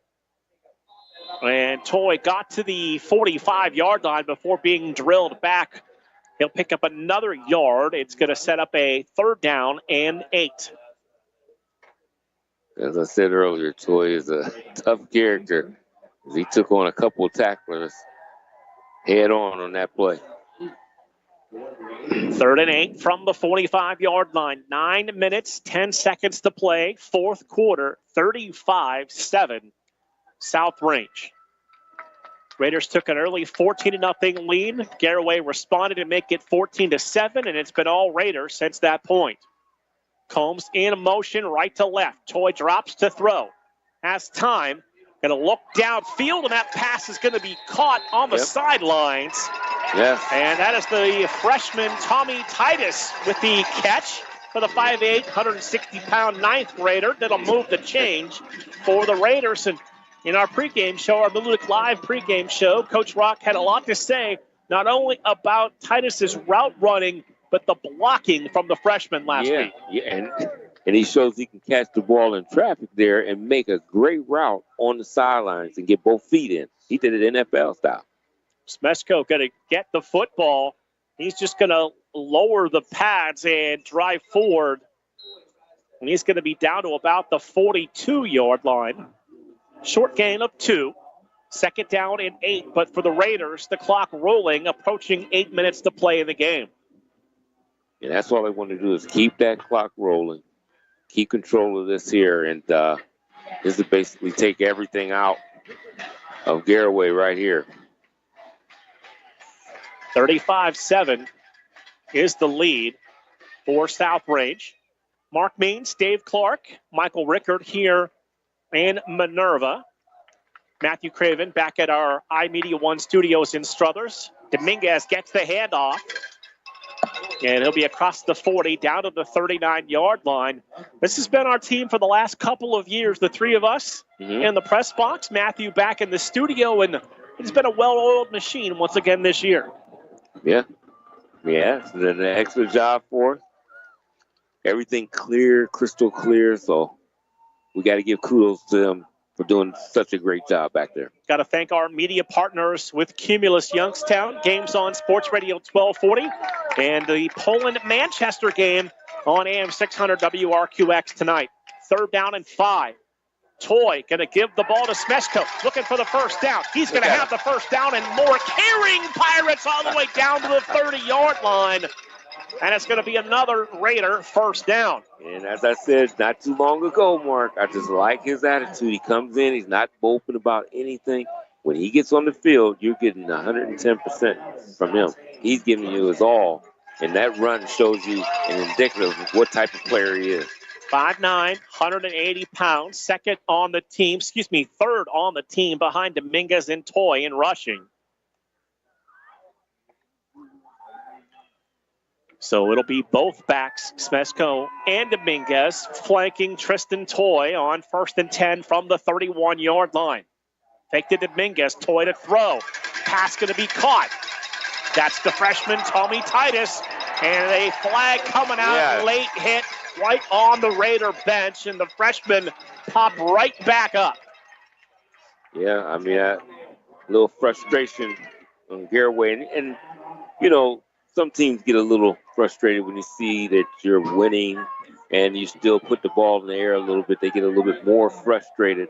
And Toy got to the 45-yard line before being drilled back. He'll pick up another yard. It's going to set up a 3rd down and 8. As I said earlier, Toy is a tough character. He took on a couple of tacklers head on that play. 3rd and 8 from the 45-yard line. 9 minutes, 10 seconds to play. 4th quarter, 35-7. South Range. Raiders took an early 14-0 lead. Garaway responded to make it 14-7, and it's been all Raiders since that point. Combs in motion, right to left. Toy drops to throw. Has time. Going to look downfield, and that pass is going to be caught on the sidelines. Yes. And that is the freshman Tommy Titus with the catch for the 5'8", 160-pound 9th grader. That'll move the change for the Raiders. And in our pregame show, our Ludic Live pregame show, Coach Rock had a lot to say, not only about Titus's route running, but the blocking from the freshman last week. Yeah, and he shows he can catch the ball in traffic there and make a great route on the sidelines and get both feet in. He did it NFL style. Smeshko going to get the football. He's just going to lower the pads and drive forward. And he's going to be down to about the 42-yard line. Short gain of 2. Second down and 8. But for the Raiders, the clock rolling, approaching 8 minutes to play in the game. And that's all they want to do is keep that clock rolling, keep control of this here, and this is basically take everything out of Garaway right here. 35-7 is the lead for South Range. Mark Means, Dave Clark, Michael Rickard here in Minerva. Matthew Craven back at our iMedia One studios in Struthers. Dominguez gets the handoff. And he'll be across the 40, down to the 39-yard line. This has been our team for the last couple of years, the three of us in the press box. Matthew back in the studio, and it's been a well-oiled machine once again this year. Yeah. It's been an excellent job for us. Everything clear, crystal clear, so we got to give kudos to them for doing such a great job back there. Got to thank our media partners with Cumulus Youngstown. Games on Sports Radio 1240. And the Poland-Manchester game on AM 600 WRQX tonight. Third down and 5. Toy going to give the ball to Smeshko. Looking for the first down. He's going to have the first down and more. Carrying Pirates all the way down to the 30-yard line. And it's going to be another Raider first down. And as I said not too long ago, Mark, I just like his attitude. He comes in, he's not moping about anything. When he gets on the field, you're getting 110% from him. He's giving you his all. And that run shows you an indicative of what type of player he is. 5'9", 180 pounds, third on the team behind Dominguez and Toy in rushing. So it'll be both backs, Smeshko and Dominguez, flanking Tristan Toy on 1st and 10 from the 31-yard line. Fake to Dominguez, Toy to throw. Pass going to be caught. That's the freshman, Tommy Titus. And a flag coming out, late hit right on the Raider bench, and the freshman popped right back up. Yeah, I mean, a little frustration on Garaway. And, you know, some teams get a little frustrated when you see that you're winning and you still put the ball in the air a little bit. They get a little bit more frustrated.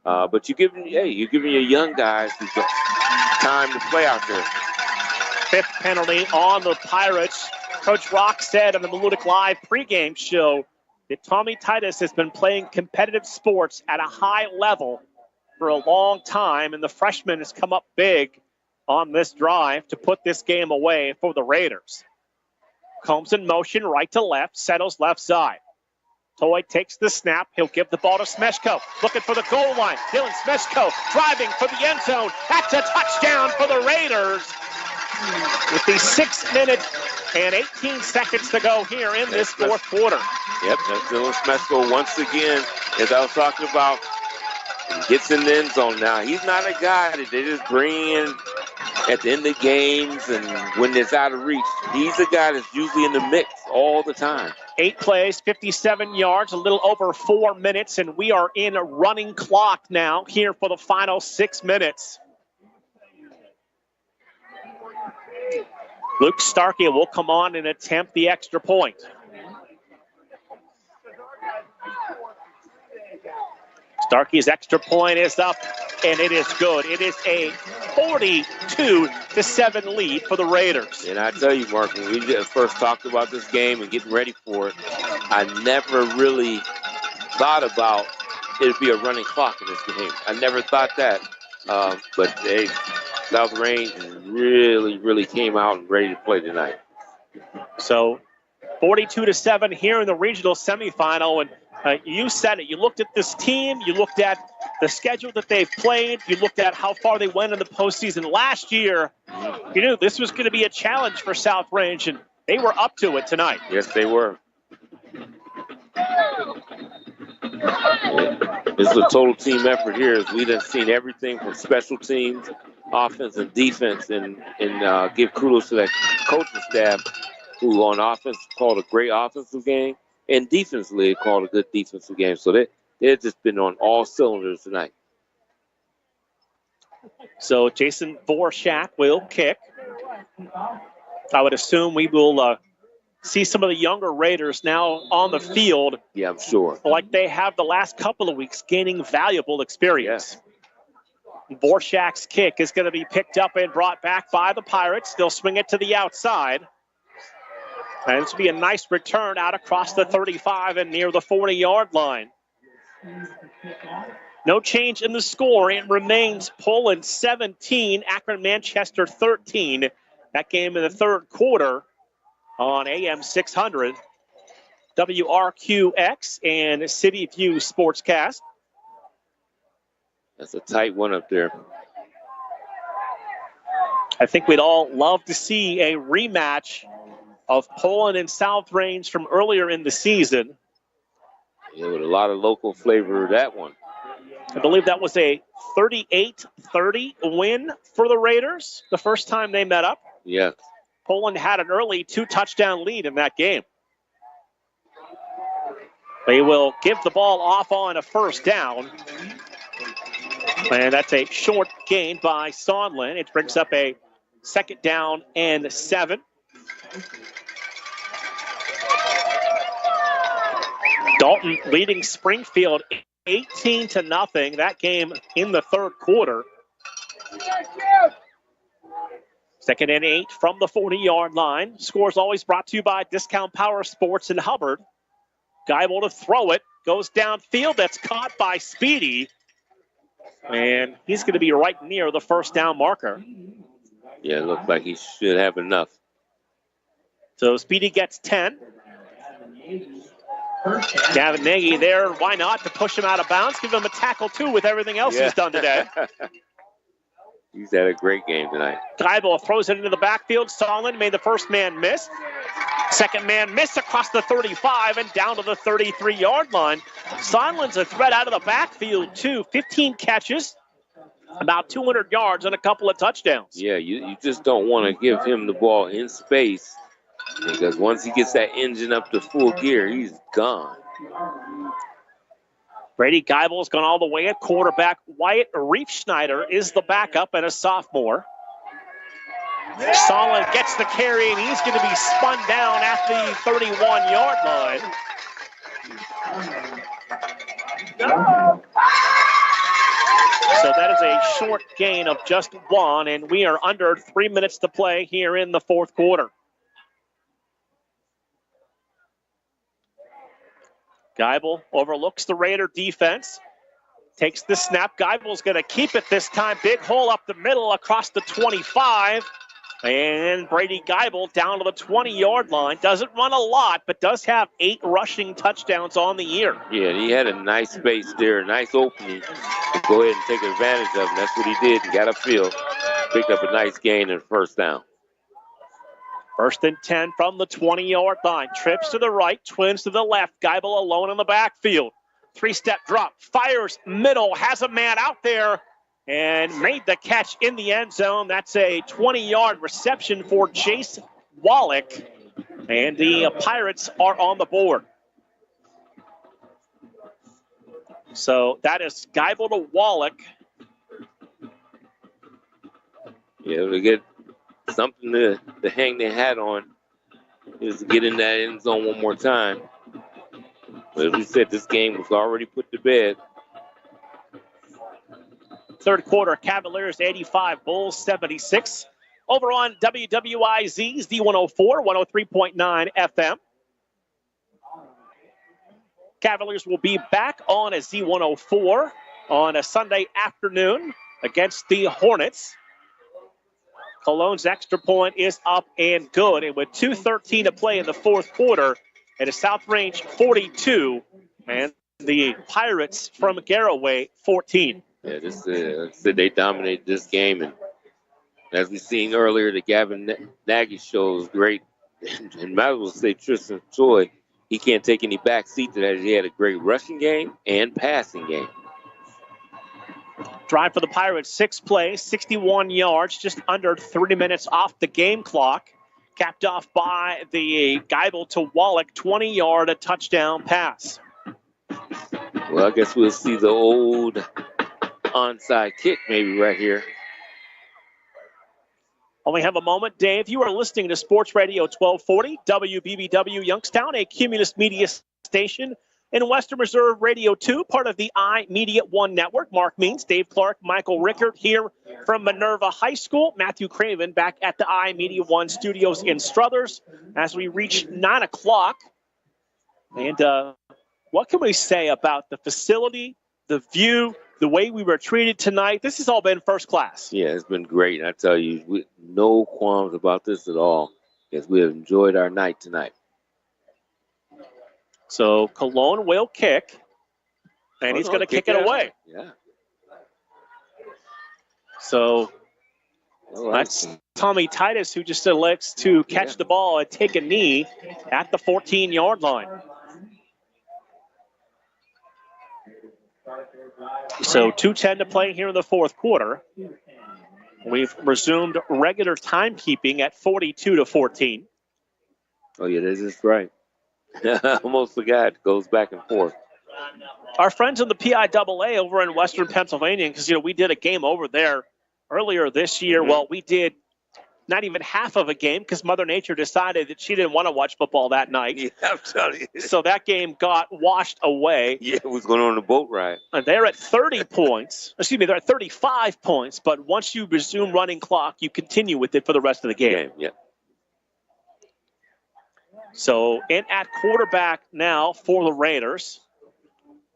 But you're giving your young guys time to play out there. 5th penalty on the Pirates. Coach Rock said on the Malutic Live pregame show that Tommy Titus has been playing competitive sports at a high level for a long time, and the freshman has come up big on this drive to put this game away for the Raiders. Combs in motion, right to left, settles left side. Toy takes the snap. He'll give the ball to Smeshko. Looking for the goal line. Dylan Smeshko driving for the end zone. That's a touchdown for the Raiders. With the 6 minutes and 18 seconds to go here in this fourth quarter. Yep, that's Dylan Smeshko once again, as I was talking about, gets in the end zone now. He's not a guy that they just bring in at the end of games and when it's out of reach. He's a guy that's usually in the mix all the time. 8 plays, 57 yards, a little over 4 minutes, and we are in a running clock now here for the final 6 minutes. Luke Starkey will come on and attempt the extra point. Starkey's extra point is up, and it is good. It is a 42-7 lead for the Raiders. And I tell you, Mark, when we first talked about this game and getting ready for it, I never really thought about it'd be a running clock in this game. I never thought that. But hey, South Range really came out and ready to play tonight. So 42-7 here in the regional semifinal, and you said it. You looked at this team. You looked at the schedule that they've played. You looked at how far they went in the postseason last year. You knew this was going to be a challenge for South Range, and they were up to it tonight. Yes, they were. This is a total team effort here, as we've seen everything from special teams, offense, and defense, and give kudos to that coaching staff who on offense called a great offensive game, and defensively called a good defensive game. So they've just been on all cylinders tonight. So Jason Vorshak will kick. I would assume we will see some of the younger Raiders now on the field. Yeah, I'm sure. Like they have the last couple of weeks, gaining valuable experience. Yeah. Borshak's kick is going to be picked up and brought back by the Pirates. They'll swing it to the outside. And this will be a nice return out across the 35 and near the 40-yard line. No change in the score. It remains Poland 17, Akron Manchester 13. That game in the third quarter on AM 600, WRQX and City View Sportscast. That's a tight one up there. I think we'd all love to see a rematch of Poland and South Range from earlier in the season. Yeah, with a lot of local flavor, that one. I believe that was a 38-30 win for the Raiders the first time they met up. Yeah. Poland had an early 2-touchdown lead in that game. They will give the ball off on a first down. And that's a short gain by Sondland. It brings up a second down and 7. Dalton leading Springfield 18-0. That game in the third quarter. 2nd and 8 from the 40-yard line. Scores always brought to you by Discount Power Sports in Hubbard. Geibel to throw it. Goes downfield. That's caught by Speedy. And he's going to be right near the first down marker. Yeah, it looks like he should have enough. So Speedy gets 10. Gavin Nagy there. Why not? To push him out of bounds. Give him a tackle, too, with everything else he's done today. He's had a great game tonight. Geibel throws it into the backfield. Sondland made the first man miss. Second man miss across the 35 and down to the 33-yard line. Sondland's a threat out of the backfield, too. 15 catches, about 200 yards, and a couple of touchdowns. Yeah, you just don't want to give him the ball in space because once he gets that engine up to full gear, he's gone. Brady Geibel's gone all the way at quarterback. Wyatt Riefschneider is the backup and a sophomore. Sondland gets the carry, and he's going to be spun down at the 31-yard line. So that is a short gain of just 1, and we are under 3 minutes to play here in the fourth quarter. Geibel overlooks the Raider defense. Takes the snap. Geibel's going to keep it this time. Big hole up the middle across the 25. And Brady Geibel down to the 20-yard line. Doesn't run a lot, but does have 8 rushing touchdowns on the year. Yeah, he had a nice space there, a nice opening to go ahead and take advantage of him. That's what he did. He got upfield, picked up a nice gain and first down. 1st and 10 from the 20-yard line. Trips to the right, twins to the left. Geibel alone in the backfield. 3-step drop, fires middle, has a man out there, and made the catch in the end zone. That's a 20-yard reception for Chase Wallach, and the Pirates are on the board. So that is Geibel to Wallach. Yeah, to get something to hang their hat on is to get in that end zone one more time. But as we said, this game was already put to bed. Third quarter, Cavaliers 85, Bulls 76. Over on WWIZ's D104, 103.9 FM. Cavaliers will be back on a Z104 on a Sunday afternoon against the Hornets. Cologne's extra point is up and good. And with 2:13 to play in the fourth quarter, it is South Range 42 and the Pirates from Garaway 14. Yeah, they dominated this game. And as we seen earlier, the Gavin Nagy show is great. And might as well say Tristan Choi, he can't take any back seat to that. He had a great rushing game and passing game. Drive for the Pirates, 6 plays, 61 yards, just under 30 minutes off the game clock. Capped off by the Geibel to Wallach, 20-yard touchdown pass. Well, I guess we'll see the old onside kick maybe right here. Only have a moment, Dave. You are listening to Sports Radio 1240, WBBW Youngstown, a Cumulus Media station, in Western Reserve Radio 2, part of the iMedia 1 network. Mark Means, Dave Clark, Michael Rickard here from Minerva High School. Matthew Craven back at the iMedia 1 studios in Struthers as we reach 9 o'clock. And what can we say about the facility, the view, the way we were treated tonight? This has all been first class. Yeah, it's been great. And I tell you, no qualms about this at all, because we have enjoyed our night tonight. So Cologne will kick, and he's going to kick it away. Yeah. So that's Tommy Titus, who just elects to catch the ball and take a knee at the 14-yard line. So 2:10 to play here in the fourth quarter. We've resumed regular timekeeping at 42-14. Oh, yeah, this is right. Almost forgot. Goes back and forth. Our friends in the PIAA over in Western Pennsylvania, because, we did a game over there earlier this year. Mm-hmm. Well, we did not even half of a game because Mother Nature decided that she didn't want to watch football that night. Yeah, I'm telling you. So that game got washed away. Yeah, it was going on a boat ride. And they're at 30 points. Excuse me, they're at 35 points. But once you resume running clock, you continue with it for the rest of the game. Yeah. So in at quarterback now for the Raiders,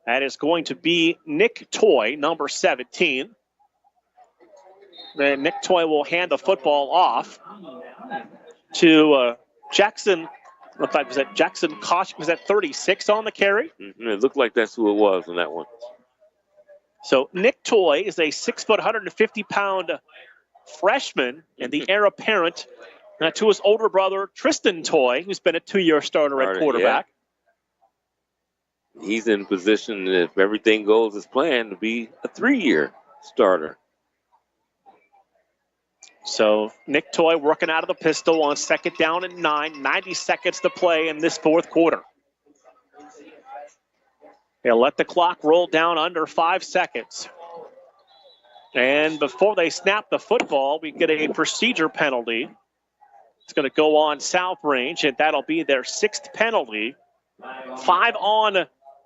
that is going to be Nick Toy, number 17. Then Nick Toy will hand the football off to Jackson. In fact, was that Jackson Kosh? Was that 36 on the carry? Mm-hmm. It looked like that's who it was on that one. So Nick Toy is a 6 foot, 150-pound freshman and the heir apparent to his older brother, Tristan Toy, who's been a 2-year starter at quarterback. Yeah. He's in position, if everything goes as planned, to be a 3-year starter. So Nick Toy working out of the pistol on 2nd down and 9. 90 seconds to play in this fourth quarter. They'll let the clock roll down under 5 seconds. And before they snap the football, we get a procedure penalty. It's going to go on South Range, and that'll be their 6th penalty. 5 on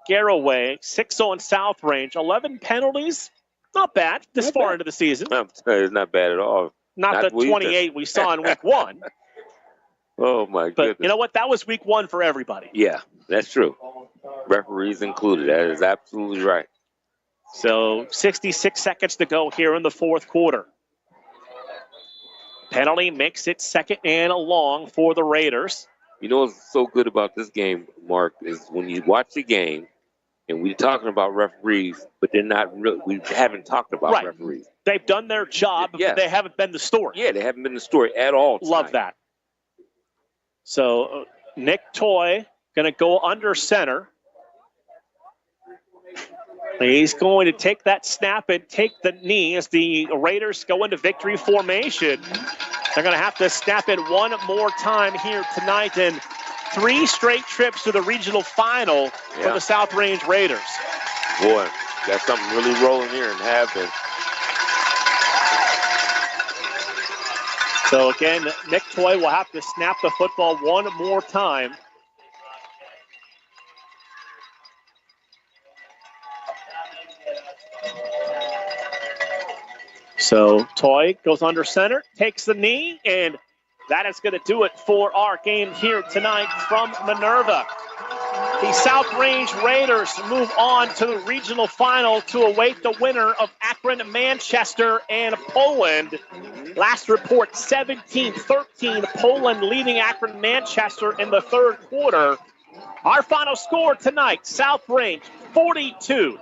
Garaway, 6 on South Range. 11 penalties, not bad this far into the season. It's not bad at all. Not the 28 we saw in week 1. Oh, my goodness. But you know what? That was week 1 for everybody. Yeah, that's true. Referees included. That is absolutely right. So 66 seconds to go here in the fourth quarter. Penalty makes it 2nd and long for the Raiders. You know what's so good about this game, Mark, is when you watch the game, and we're talking about referees, but they're not real. We haven't talked about referees. They've done their job, but they haven't been the story. Yeah, they haven't been the story at all tonight. Love that. So Nick Toy going to go under center. He's going to take that snap and take the knee as the Raiders go into victory formation. They're going to have to snap it one more time here tonight, and 3 straight trips to the regional final for the South Range Raiders. Boy, got something really rolling here and have been. So again, Nick Toy will have to snap the football one more time. So Toy goes under center, takes the knee, and that is going to do it for our game here tonight from Minerva. The South Range Raiders move on to the regional final to await the winner of Akron, Manchester, and Poland. Last report, 17-13, Poland leading Akron, Manchester in the third quarter. Our final score tonight, South Range 42,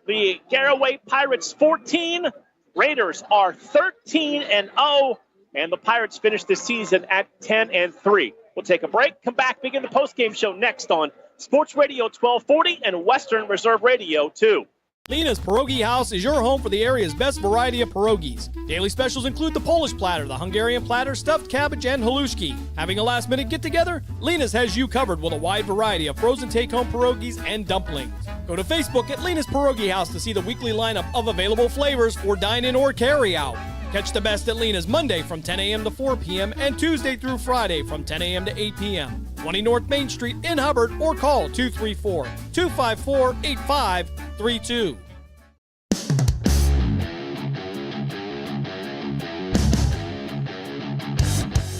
the Garaway Pirates 14. Raiders are 13-0, and the Pirates finish the season at 10-3. We'll take a break, come back, begin the postgame show next on Sports Radio 1240 and Western Reserve Radio 2. Lena's Pierogi House is your home for the area's best variety of pierogies. Daily specials include the Polish platter, the Hungarian platter, stuffed cabbage, and halushki. Having a last-minute get-together? Lena's has you covered with a wide variety of frozen take-home pierogies and dumplings. Go to Facebook at Lena's Pierogi House to see the weekly lineup of available flavors for dine-in or carry-out. Catch the best at Lena's Monday from 10 a.m. to 4 p.m. and Tuesday through Friday from 10 a.m. to 8 p.m. 20 North Main Street in Hubbard, or call 234-254-8532.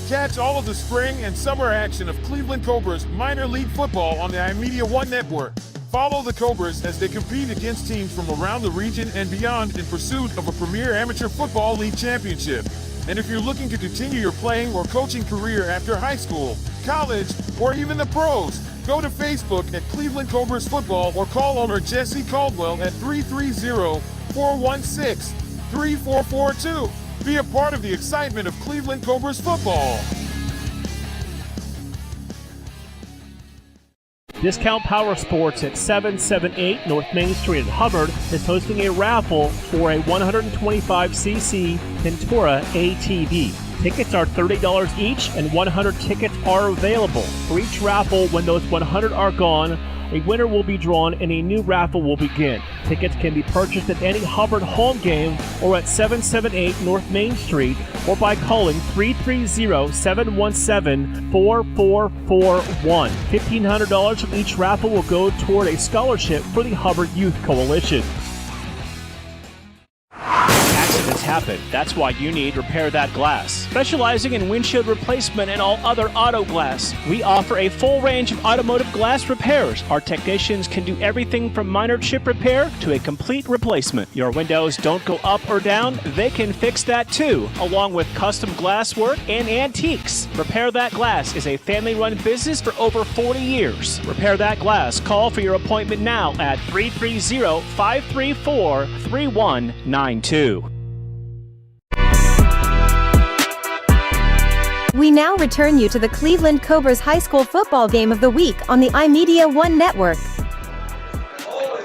Catch all of the spring and summer action of Cleveland Cobras minor league football on the iMedia One Network. Follow the Cobras as they compete against teams from around the region and beyond in pursuit of a premier amateur football league championship. And if you're looking to continue your playing or coaching career after high school, college, or even the pros, go to Facebook at Cleveland Cobras Football or call owner Jesse Caldwell at 330-416-3442. Be a part of the excitement of Cleveland Cobras football. Discount Power Sports at 778 North Main Street in Hubbard is hosting a raffle for a 125cc Ventura ATV. Tickets are $30 each, and 100 tickets are available. For each raffle, when those 100 are gone, a winner will be drawn and a new raffle will begin. Tickets can be purchased at any Hubbard home game or at 778 North Main Street, or by calling 330-717-4441. $1,500 from each raffle will go toward a scholarship for the Hubbard Youth Coalition. Accidents happen. That's why you need Repair That Glass. Specializing in windshield replacement and all other auto glass, we offer a full range of automotive glass repairs. Our technicians can do everything from minor chip repair to a complete replacement. Your windows don't go up or down, they can fix that too, along with custom glass work and antiques. Repair That Glass is a family-run business for over 40 years. Repair That Glass. Call for your appointment now at 330-534-3192. We now return you to the Cleveland Cobras High School Football Game of the Week on the iMedia One Network.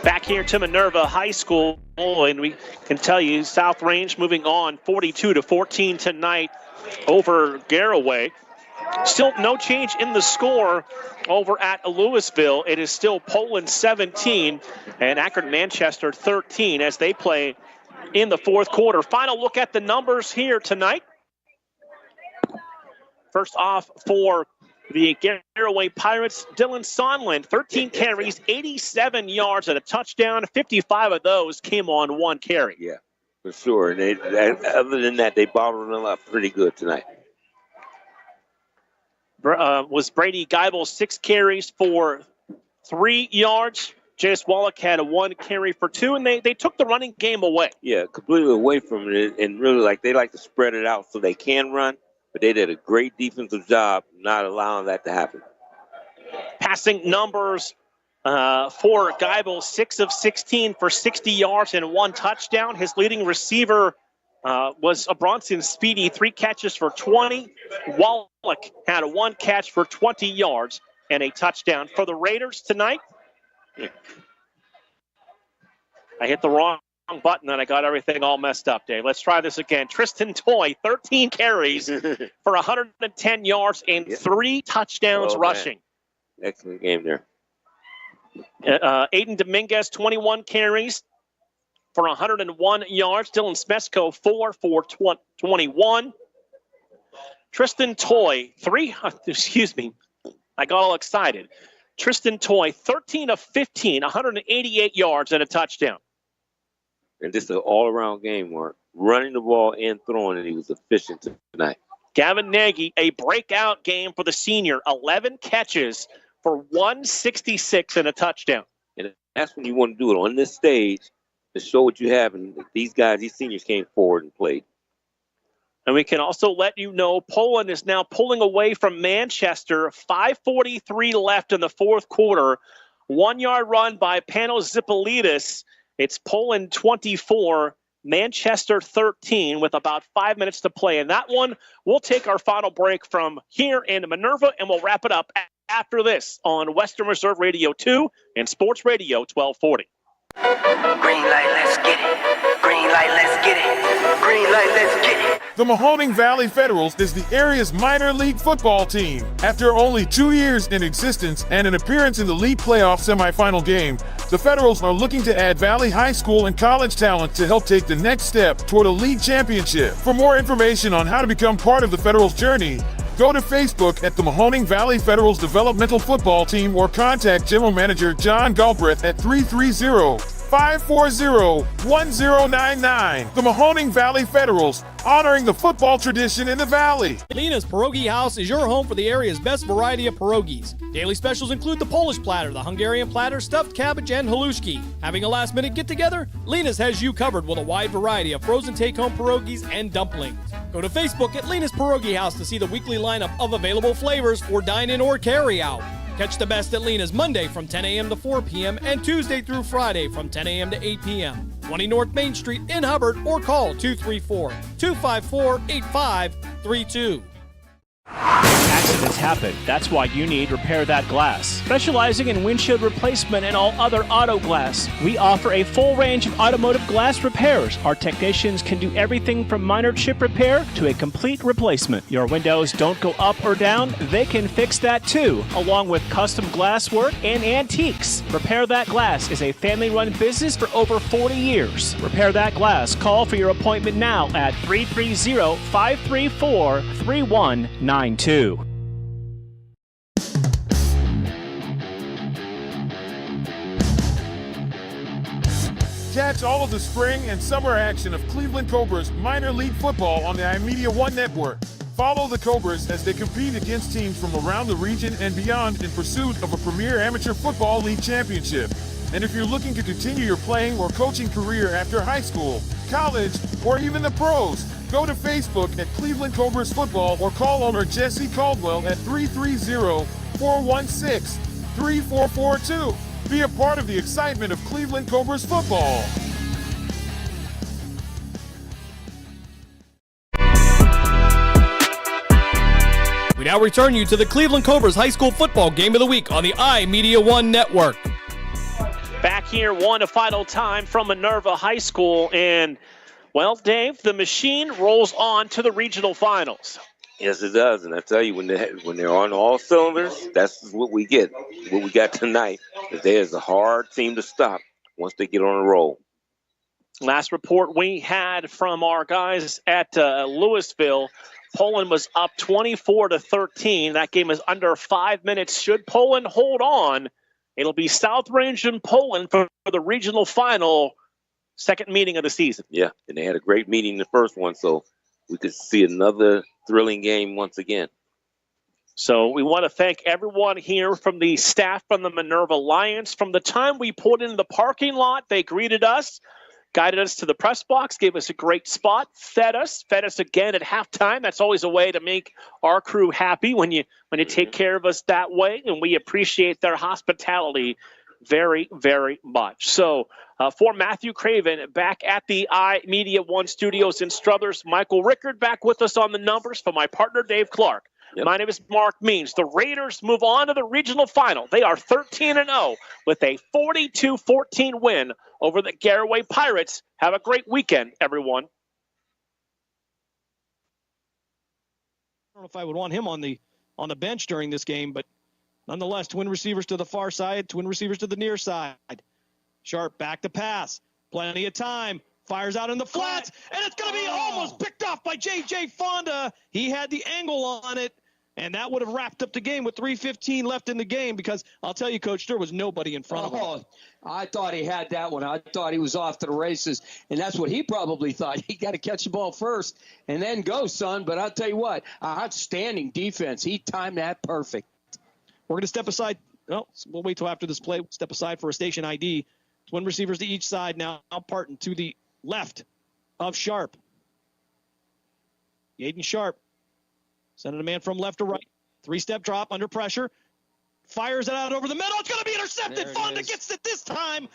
Back here to Minerva High School, and we can tell you South Range moving on 42-14 tonight over Garaway. Still no change in the score over at Louisville. It is still Poland 17 and Akron Manchester 13 as they play in the fourth quarter. Final look at the numbers here tonight. First off for the Garaway Pirates, Dylan Sonland, 13 carries, 87 yards and a touchdown. 55 of those came on one carry. Yeah, for sure. And other than that, they bottled them up pretty good tonight. Was Brady Geibel 6 carries for 3 yards. J.S. Wallach had a 1 carry for 2, and they took the running game away. Yeah, completely away from it, and really they like to spread it out so they can run. But they did a great defensive job not allowing that to happen. Passing numbers for Geibel, 6 of 16 for 60 yards and 1 touchdown. His leading receiver was a Bronson Speedy, 3 catches for 20. Wallach had a 1 catch for 20 yards and a touchdown. For the Raiders tonight, I hit the wrong button and I got everything all messed up, Dave. Let's try this again. Tristan Toy, 13 carries for 110 yards and 3 touchdowns rushing. Man. Excellent game there. Aiden Dominguez, 21 carries for 101 yards. Dylan Smesko, 4 for 21. Tristan Toy, I got all excited. Tristan Toy, 13 of 15, 188 yards and a touchdown. And this is an all-around game, Mark. Running the ball and throwing it, he was efficient tonight. Gavin Nagy, a breakout game for the senior. 11 catches for 166 and a touchdown. And that's when you want to do it on this stage to show what you have. And these seniors came forward and played. And we can also let you know Poland is now pulling away from Manchester. 5:43 left in the fourth quarter. 1-yard run by Panos Zipolidis. It's Poland 24, Manchester 13 with about 5 minutes to play. And that one, we'll take our final break from here in Minerva, and we'll wrap it up after this on Western Reserve Radio 2 and Sports Radio 1240. Green light, let's get it. Green light, let's get it. Green light, let's get it. The Mahoning Valley Federals is the area's minor league football team. After only 2 years in existence and an appearance in the league playoff semifinal game, the Federals are looking to add Valley High School and college talent to help take the next step toward a league championship. For more information on how to become part of the Federals' journey, go to Facebook at the Mahoning Valley Federals Developmental Football Team or contact General Manager John Galbraith at 330-540-1099. The Mahoning Valley Federals, honoring the football tradition in the Valley. Lena's Pierogi House is your home for the area's best variety of pierogies. Daily specials include the Polish platter, the Hungarian platter, stuffed cabbage, and halushki. Having a last-minute get-together? Lena's has you covered with a wide variety of frozen take-home pierogies and dumplings. Go to Facebook at Lena's Pierogi House to see the weekly lineup of available flavors for dine-in or carry-out. Catch the best at Lena's Monday from 10 a.m. to 4 p.m. and Tuesday through Friday from 10 a.m. to 8 p.m. 20 North Main Street in Hubbard or call 234-254-8532. Accidents happen. That's why you need Repair That Glass. Specializing in windshield replacement and all other auto glass, we offer a full range of automotive glass repairs. Our technicians can do everything from minor chip repair to a complete replacement. Your windows don't go up or down, they can fix that too, along with custom glass work and antiques. Repair That Glass is a family-run business for over 40 years. Repair That Glass. Call for your appointment now at 330-534-3192. Catch all of the spring and summer action of Cleveland Cobras minor league football on the iMedia One Network. Follow the Cobras as they compete against teams from around the region and beyond in pursuit of a premier amateur football league championship. And if you're looking to continue your playing or coaching career after high school, college, or even the pros, go to Facebook at Cleveland Cobras Football or call owner Jesse Caldwell at 330-416-3442. Be a part of the excitement of Cleveland Cobras football. We now return you to the Cleveland Cobras High School Football Game of the Week on the iMedia One Network. Back here, one final time from Minerva High School, and well, Dave, the machine rolls on to the regional finals. Yes, it does. And I tell you, when they're on all cylinders, that's what we get. What we got tonight is there's a hard team to stop once they get on a roll. Last report we had from our guys at Louisville, Poland was up 24-13. That game is under 5 minutes. Should Poland hold on, it'll be South Range and Poland for the regional final. Second meeting of the season. Yeah, and they had a great meeting in the first one, so we could see another thrilling game once again. So we want to thank everyone here from the staff from the Minerva Lions. From the time we pulled into the parking lot, they greeted us, guided us to the press box, gave us a great spot, fed us again at halftime. That's always a way to make our crew happy when you take care of us that way, and we appreciate their hospitality very, very much. So for Matthew Craven, back at the iMedia One Studios in Struthers, Michael Rickard back with us on the numbers. For my partner, Dave Clark. Yep. My name is Mark Means. The Raiders move on to the regional final. They are 13-0 with a 42-14 win over the Garaway Pirates. Have a great weekend, everyone. I don't know if I would want him on the bench during this game, but nonetheless, twin receivers to the far side, twin receivers to the near side. Sharp back to pass. Plenty of time. Fires out in the flats, and it's going to be almost picked off by J.J. Fonda. He had the angle on it, and that would have wrapped up the game with 3:15 left in the game because I'll tell you, Coach, there was nobody in front of him. I thought he had that one. I thought he was off to the races, and that's what he probably thought. He got to catch the ball first and then go, son. But I'll tell you what, outstanding defense. He timed that perfect. We're going to step aside. Well, we'll wait till after this play. Step aside for a station ID. Twin receivers to each side now parting to the left of Sharp. Yaden Sharp sending a man from left to right. Three-step drop under pressure. Fires it out over the middle. It's going to be intercepted. Fonda gets it this time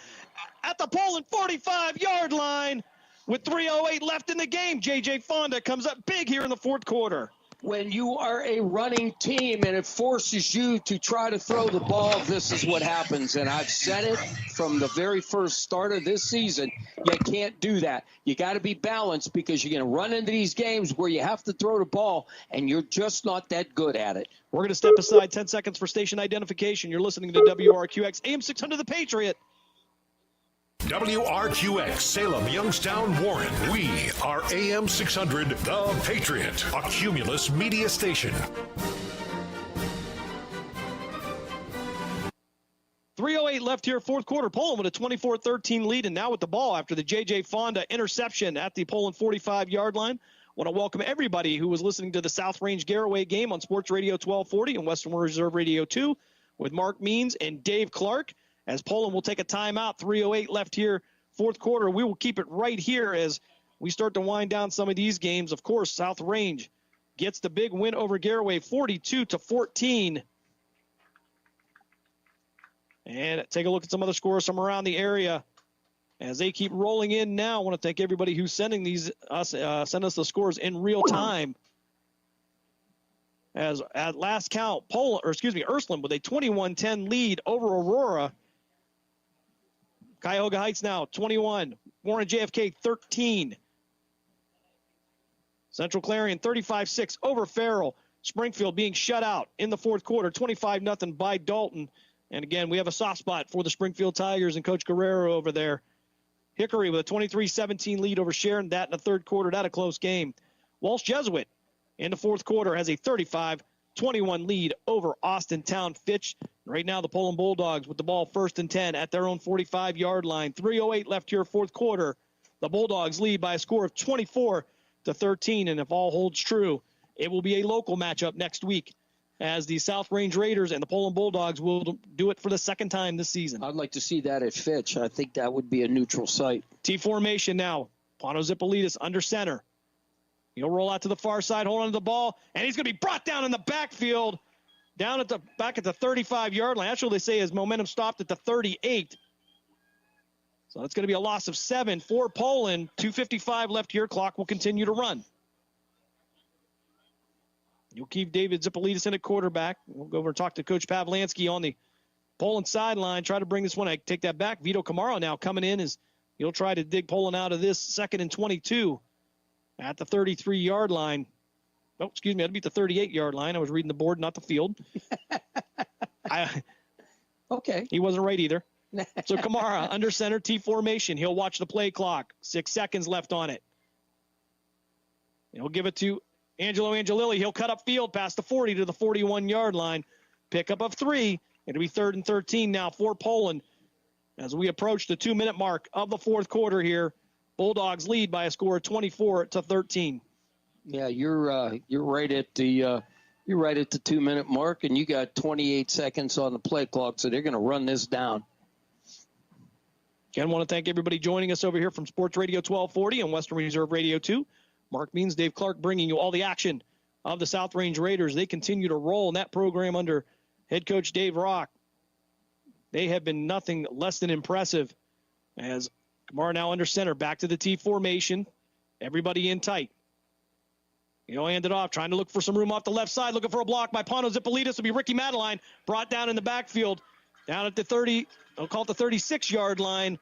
at the Poland 45-yard line with 3:08 left in the game. J.J. Fonda comes up big here in the fourth quarter. When you are a running team and it forces you to try to throw the ball, this is what happens. And I've said it from the very first start of this season. You can't do that. You got to be balanced because you're going to run into these games where you have to throw the ball and you're just not that good at it. We're going to step aside 10 seconds for station identification. You're listening to WRQX AM 600 The Patriot. WRQX, Salem, Youngstown, Warren. We are AM 600, The Patriot, a Cumulus media station. 3:08 left here, fourth quarter. Poland with a 24-13 lead, and now with the ball after the J.J. Fonda interception at the Poland 45-yard line. Want to welcome everybody who was listening to the South Range Garaway game on Sports Radio 1240 and Western Reserve Radio 2 with Mark Means and Dave Clark. As Poland will take a timeout, 3:08 left here, fourth quarter. We will keep it right here as we start to wind down some of these games. Of course, South Range gets the big win over Garaway, 42-14. And take a look at some other scores from around the area as they keep rolling in now. I want to thank everybody who's sending send us the scores in real time. As at last count, Ursuline with a 21-10 lead over Aurora. Cuyahoga Heights now 21. Warren JFK 13. Central Clarion 35-6 over Farrell. Springfield being shut out in the fourth quarter, 25-0 by Dalton. And again, we have a soft spot for the Springfield Tigers and Coach Guerrero over there. Hickory with a 23-17 lead over Sharon. That in the third quarter, that a close game. Walsh Jesuit in the fourth quarter has a 35-21 lead over Austin Town Fitch. Right now, the Poland Bulldogs with the ball 1st and 10 at their own 45-yard line. 3:08 left here, fourth quarter. The Bulldogs lead by a score of 24-13, and if all holds true, it will be a local matchup next week as the South Range Raiders and the Poland Bulldogs will do it for the second time this season. I'd like to see that at Fitch. I think that would be a neutral site. T formation now. Panos Ippolitis under center. He'll roll out to the far side, hold on to the ball, and he's going to be brought down in the backfield, back at the 35-yard line. Actually, they say his momentum stopped at the 38. So that's going to be a loss of 7 for Poland. 2:55 left here. Clock will continue to run. You'll keep David Zippolitis in at quarterback. We'll go over and talk to Coach Pavlansky on the Poland sideline. Try to bring this one. I take that back. Vito Camaro now coming in as he'll try to dig Poland out of this 2nd and 22 at the 33-yard line. Oh, excuse me. I'd be at the 38-yard line. I was reading the board, not the field. Okay. He wasn't right either. So Kamara under center, T formation. He'll watch the play clock. 6 seconds left on it. He'll give it to Angelo Angelilli. He'll cut up field past the 40 to the 41-yard line. Pickup of 3. It'll be 3rd and 13 now for Poland as we approach the 2-minute mark of the fourth quarter here. Bulldogs lead by a score of 24-13. Yeah, you're right at the 2-minute mark, and you got 28 seconds on the play clock, so they're going to run this down. Again, want to thank everybody joining us over here from Sports Radio 1240 and Western Reserve Radio 2. Mark Means, Dave Clark bringing you all the action of the South Range Raiders. They continue to roll in that program under head coach Dave Rock. They have been nothing less than impressive as Kamara now under center, back to the T formation. Everybody in tight. He'll hand it off, trying to look for some room off the left side, looking for a block by Panos Ippolitis. Will be Ricky Madeline, brought down in the backfield, down at the 30, they'll call it the 36-yard line.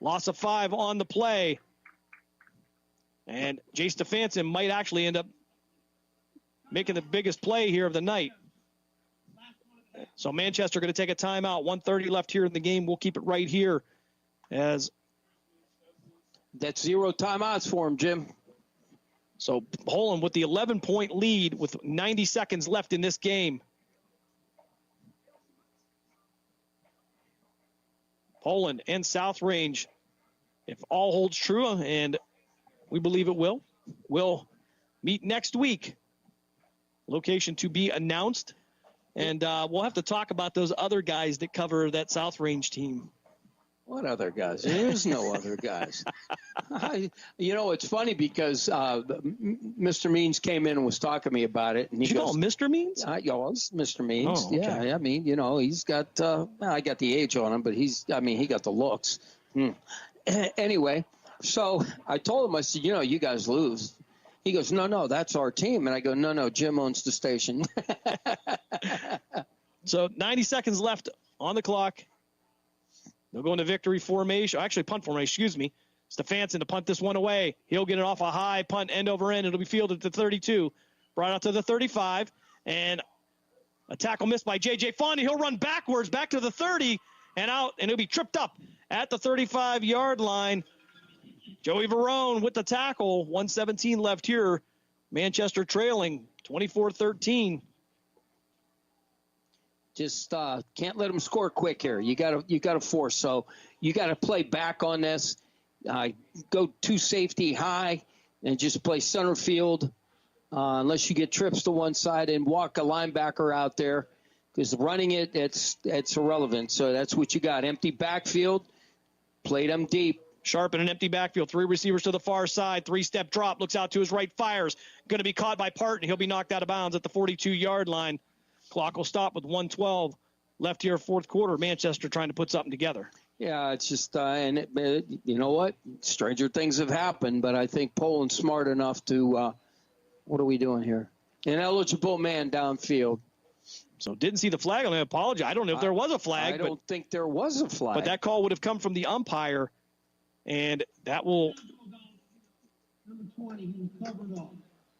Loss of 5 on the play. And Jay Stefanson might actually end up making the biggest play here of the night. So Manchester going to take a timeout. 1:30 left here in the game. We'll keep it right here as that's 0 timeouts for him, Jim. So Poland with the 11-point lead with 90 seconds left in this game. Poland and South Range, if all holds true, and we believe it will meet next week. Location to be announced. And we'll have to talk about those other guys that cover that South Range team. What other guys? There's no other guys. It's funny because Mr. Means came in and was talking to me about it. And he Did you goes, call him Mr. Means? Yes, Mr. Means. Oh, okay. Yeah, I mean, he's got, I got the age on him, but he got the looks. Anyway, so I told him, I said, you guys lose. He goes, no, that's our team. And I go, no, Jim owns the station. So 90 seconds left on the clock. They'll go into victory formation. Actually, punt formation, excuse me. Stefanson to punt this one away. He'll get it off a high punt, end over end. It'll be fielded at the 32. Brought out to the 35. And a tackle missed by J.J. Fondy. He'll run backwards, back to the 30, and out, and he'll be tripped up at the 35-yard line. Joey Verone with the tackle. 1:17 left here. Manchester trailing 24-13. Just can't let them score quick here. You got to force. So you got to play back on this. Go to safety high and just play center field unless you get trips to one side and walk a linebacker out there, because running it's irrelevant. So that's what you got. Empty backfield, play them deep. Sharp in an empty backfield. 3 receivers to the far side. 3-step drop. Looks out to his right. Fires. Going to be caught by Parton. He'll be knocked out of bounds at the 42-yard line. Clock will stop with 1:12 left here, fourth quarter. Manchester trying to put something together. Yeah, it's just, you know what? Stranger things have happened, but I think Poland's smart enough to, what are we doing here? An eligible man downfield. So didn't see the flag. I apologize. I don't know if there was a flag. I don't think there was a flag. But that call would have come from the umpire, and that will. Number 20, he covered off.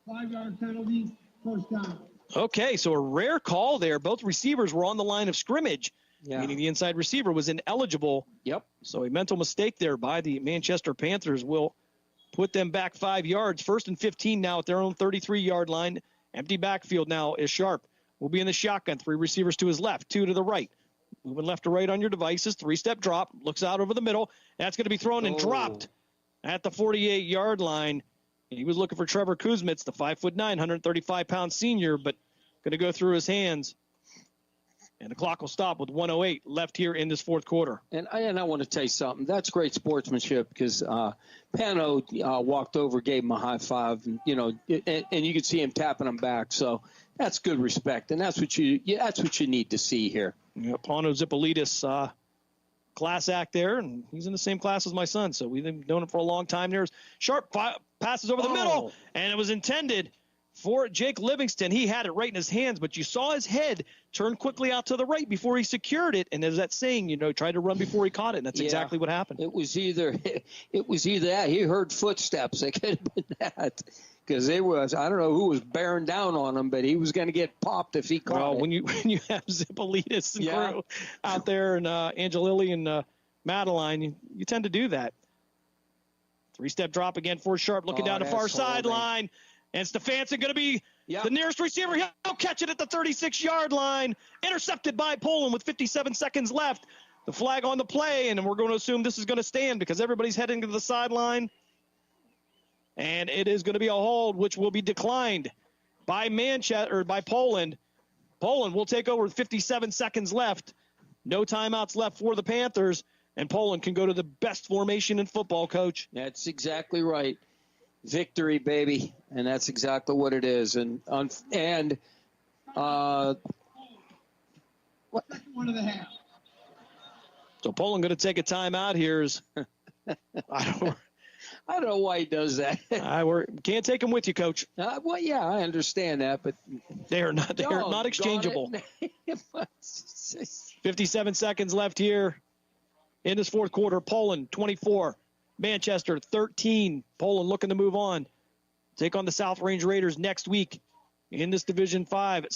5-yard penalty, first down. Okay, so a rare call there. Both receivers were on the line of scrimmage, meaning the inside receiver was ineligible. Yep. So a mental mistake there by the Manchester Panthers will put them back 5 yards. 1st and 15 now at their own 33-yard line. Empty backfield now is Sharp. Will be in the shotgun. 3 receivers to his left, 2 to the right. Moving left to right on your devices. 3-step drop. Looks out over the middle. That's going to be thrown and dropped at the 48-yard line. He was looking for Trevor Kuzmitz, the 5'9", 135-pound senior, but going to go through his hands. And the clock will stop with 1:08 left here in this fourth quarter. And I want to tell you something. That's great sportsmanship, because Pano walked over, gave him a high five, and you could see him tapping him back. So that's good respect, and that's what you need to see here. Yeah, Pano Zipolidis, class act there, and he's in the same class as my son, so we've been known him for a long time. There's Sharp passes over the middle, and it was intended for Jake Livingston. He had it right in his hands, but you saw his head turn quickly out to the right before he secured it. And there's that saying, tried to run before he caught it. And that's exactly what happened. It was either that. He heard footsteps. It could have been that. Because I don't know who was bearing down on him, but he was going to get popped if he caught it. When you have Zipolidis and crew out there, and Angelilli and Madeline, you tend to do that. 3-step drop again for Sharp, looking down the far sideline. And Stefanson going to be the nearest receiver. He'll catch it at the 36-yard line. Intercepted by Poland with 57 seconds left. The flag on the play, and we're going to assume this is going to stand because everybody's heading to the sideline. And it is going to be a hold, which will be declined by Poland. Poland will take over with 57 seconds left. No timeouts left for the Panthers, and Poland can go to the best formation in football, Coach. That's exactly right. Victory, baby, and that's exactly what it is. And what? Second one of the half. So Poland going to take a timeout here. I don't know why he does that. Can't take him with you, Coach. Well, yeah, I understand that, but they are not exchangeable. 57 seconds left here in this fourth quarter. Poland 24. Manchester 13. Poland looking to move on. Take on the South Range Raiders next week in this Division 5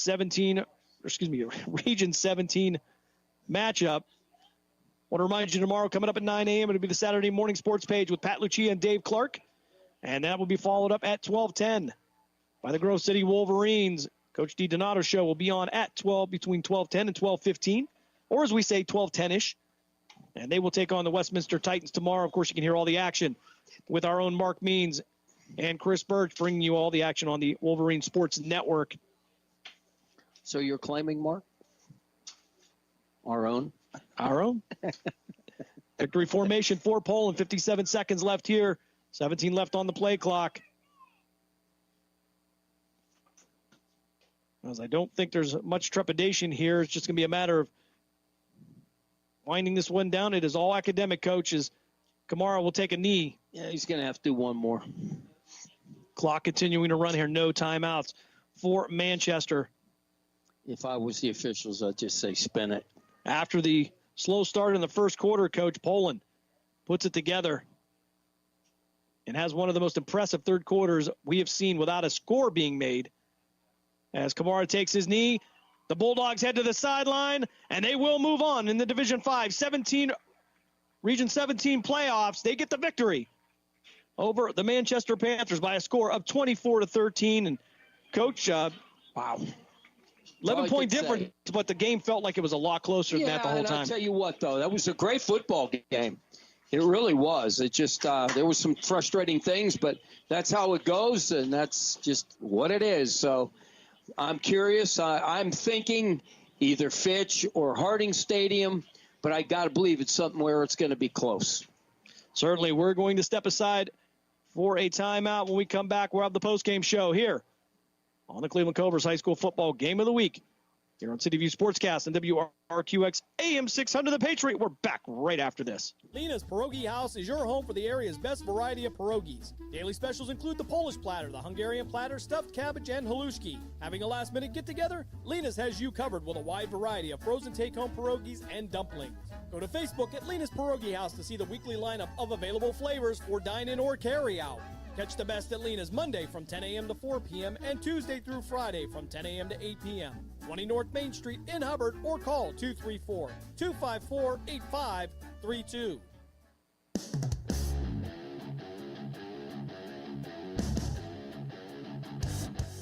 Region 17 matchup. Want to remind you tomorrow coming up at 9 a.m. it'll be the Saturday morning sports page with Pat Lucia and Dave Clark. And that will be followed up at 12:10 by the Grove City Wolverines. Coach DiDonato show will be on at between 12:10 and 12:15, or as we say, 12:10-ish. And they will take on the Westminster Titans tomorrow. Of course, you can hear all the action with our own Mark Means and Chris Birch bringing you all the action on the Wolverine Sports Network. So you're claiming, Mark? Our own? Our own. Victory formation for Poland. 57 seconds left here. 17 left on the play clock. As I don't think there's much trepidation here. It's just going to be a matter of winding this one down. It is all academic, coaches. Kamara will take a knee. Yeah, he's going to have to do one more. Clock continuing to run here. No timeouts for Manchester. If I was the officials, I'd just say spin it. After the slow start in the first quarter, Coach Poland puts it together and has one of the most impressive third quarters we have seen without a score being made. As Kamara takes his knee, the Bulldogs head to the sideline, and they will move on in the Division 5 Region 17 playoffs. They get the victory over the Manchester Panthers by a score of 24-13. And Coach, wow. 11-point difference, but the game felt like it was a lot closer than that the whole time. I'll tell you what, though, that was a great football game. It really was. It just there was some frustrating things, but that's how it goes, and that's just what it is. So I'm curious. I'm thinking either Fitch or Harding Stadium, but I got to believe it's something where it's going to be close. Certainly, we're going to step aside for a timeout. When we come back, we'll have the postgame show here on the Cleveland Cobras High School Football Game of the Week here on City View Sportscast and WRQX AM 600 The Patriot. We're back right after this. Lena's Pierogi House is your home for the area's best variety of pierogies. Daily specials include the Polish platter, the Hungarian platter, stuffed cabbage, and halushki. Having a last-minute get-together? Lena's has you covered with a wide variety of frozen take-home pierogies and dumplings. Go to Facebook at Lena's Pierogi House to see the weekly lineup of available flavors for dine-in or carry-out. Catch the best at Lena's Monday from 10 a.m. to 4 p.m. and Tuesday through Friday from 10 a.m. to 8 p.m. 20 North Main Street in Hubbard, or call 234-254-8532.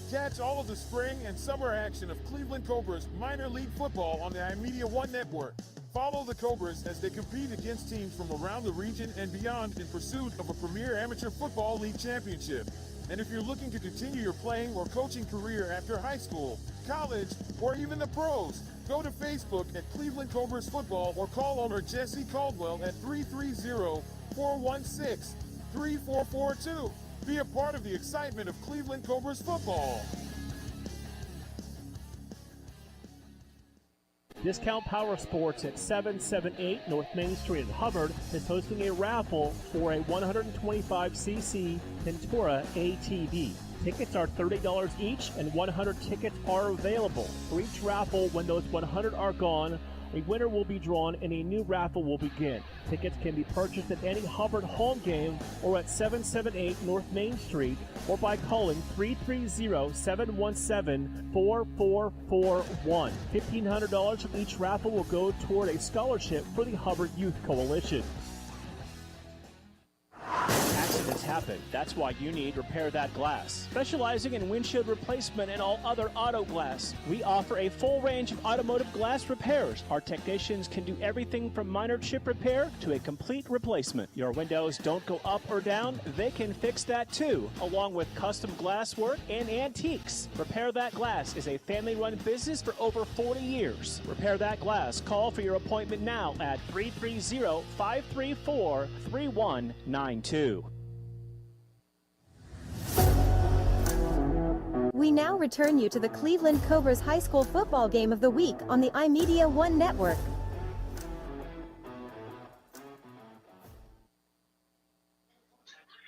Catch all of the spring and summer action of Cleveland Cobras minor league football on the iMedia One Network. Follow the Cobras as they compete against teams from around the region and beyond in pursuit of a premier amateur football league championship. And if you're looking to continue your playing or coaching career after high school, college, or even the pros, go to Facebook at Cleveland Cobras Football or call owner Jesse Caldwell at 330-416-3442. Be a part of the excitement of Cleveland Cobras football. Discount Power Sports at 778 North Main Street in Hubbard is hosting a raffle for a 125cc Ventura ATV. Tickets are $30 each, and 100 tickets are available. For each raffle, when those 100 are gone, a winner will be drawn and a new raffle will begin. Tickets can be purchased at any Hubbard home game or at 778 North Main Street or by calling 330-717-4441. $1,500 from each raffle will go toward a scholarship for the Hubbard Youth Coalition. Accidents happen. That's why you need Repair That Glass. Specializing in windshield replacement and all other auto glass, we offer a full range of automotive glass repairs. Our technicians can do everything from minor chip repair to a complete replacement. Your windows don't go up or down, they can fix that too, along with custom glass work and antiques. Repair That Glass is a family-run business for over 40 years. Repair That Glass. Call for your appointment now at 330-534-3192. We now return you to the Cleveland Cobras High School Football Game of the Week on the iMedia One Network.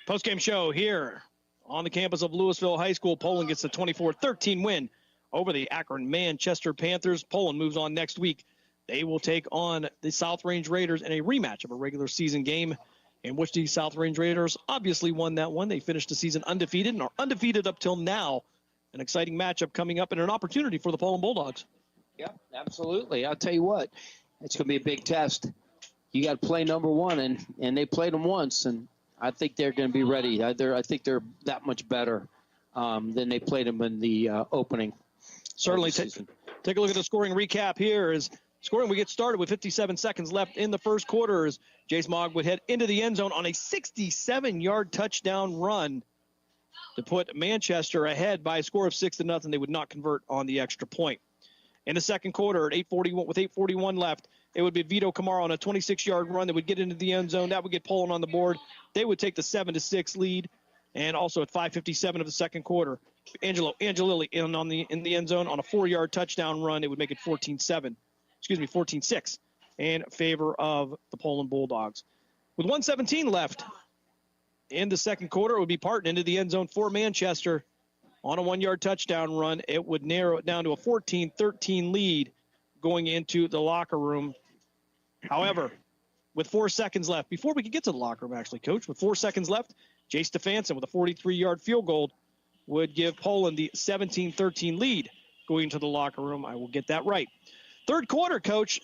Postgame show here on the campus of Louisville High School. Poland gets the 24-13 win over the Akron Manchester Panthers. Poland moves on next week. They will take on the South Range Raiders in a rematch of a regular season game in which the South Range Raiders obviously won that one. They finished the season undefeated and are undefeated up till now. An exciting matchup coming up and an opportunity for the Poland Bulldogs. Yeah, absolutely. I'll tell you what, it's going to be a big test. You got to play number one, and they played them once, and I think they're going to be ready. I think they're that much better than they played them in the opening. Certainly. Take a look at the scoring recap here. As scoring, we get started with 57 seconds left in the first quarter as Jace Mogg would head into the end zone on a 67-yard touchdown run to put Manchester ahead by a score of 6-0. They would not convert on the extra point. In the second quarter, at 8:41 left, it would be Vito Kamara on a 26-yard run that would get into the end zone. That would get Poland on the board. They would take the 7-6 lead. And also at 5:57 of the second quarter, Angelilli in the end zone on a 4-yard touchdown run. It would make it 14-6 in favor of the Poland Bulldogs. With 1:17 left in the second quarter. It would be Parton into the end zone for Manchester on a 1-yard touchdown run. It would narrow it down to a 14-13 lead going into the locker room. However, with 4 seconds left, before we could get to the locker room, actually, Coach, with 4 seconds left, Jay Stefanson with a 43-yard field goal would give Poland the 17-13 lead going into the locker room. I will get that right. Third quarter, Coach,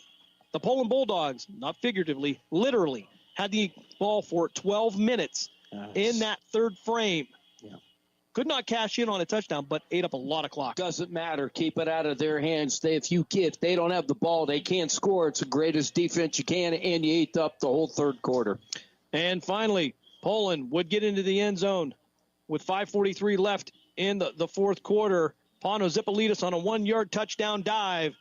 the Poland Bulldogs, not figuratively, literally, had the ball for 12 minutes in that third frame. Yeah. Could not cash in on a touchdown, but ate up a lot of clock. Doesn't matter. Keep it out of their hands. If they don't have the ball, they can't score. It's the greatest defense you can, and you ate up the whole third quarter. And finally, Poland would get into the end zone with 5:43 left in the fourth quarter. Pano Zipolidis on a 1-yard touchdown dive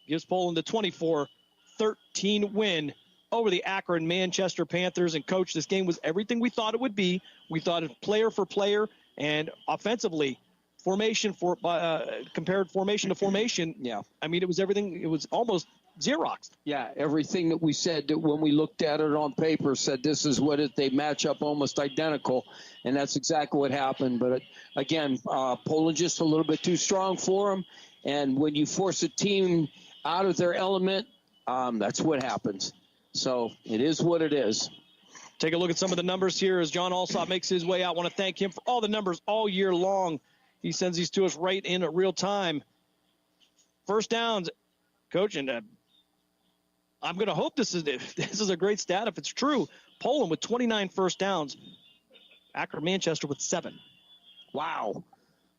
gives Poland the 24-13 win over the Akron Manchester Panthers. And, Coach, this game was everything we thought it would be. We thought it player for player and offensively, compared formation to formation. Yeah. I mean, it was everything. It was almost Xeroxed. Yeah, everything that we said that when we looked at it on paper said this is what they match up almost identical, and that's exactly what happened. But, again, Poland just a little bit too strong for them, and when you force a team out of their element, that's what happens. So it is what it is. Take a look at some of the numbers here as John Alsop makes his way out. I want to thank him for all the numbers all year long. He sends these to us right in at real time. First downs, Coach, and I'm going to hope this is a great stat if it's true. Poland with 29 first downs. Akron Manchester with 7. Wow.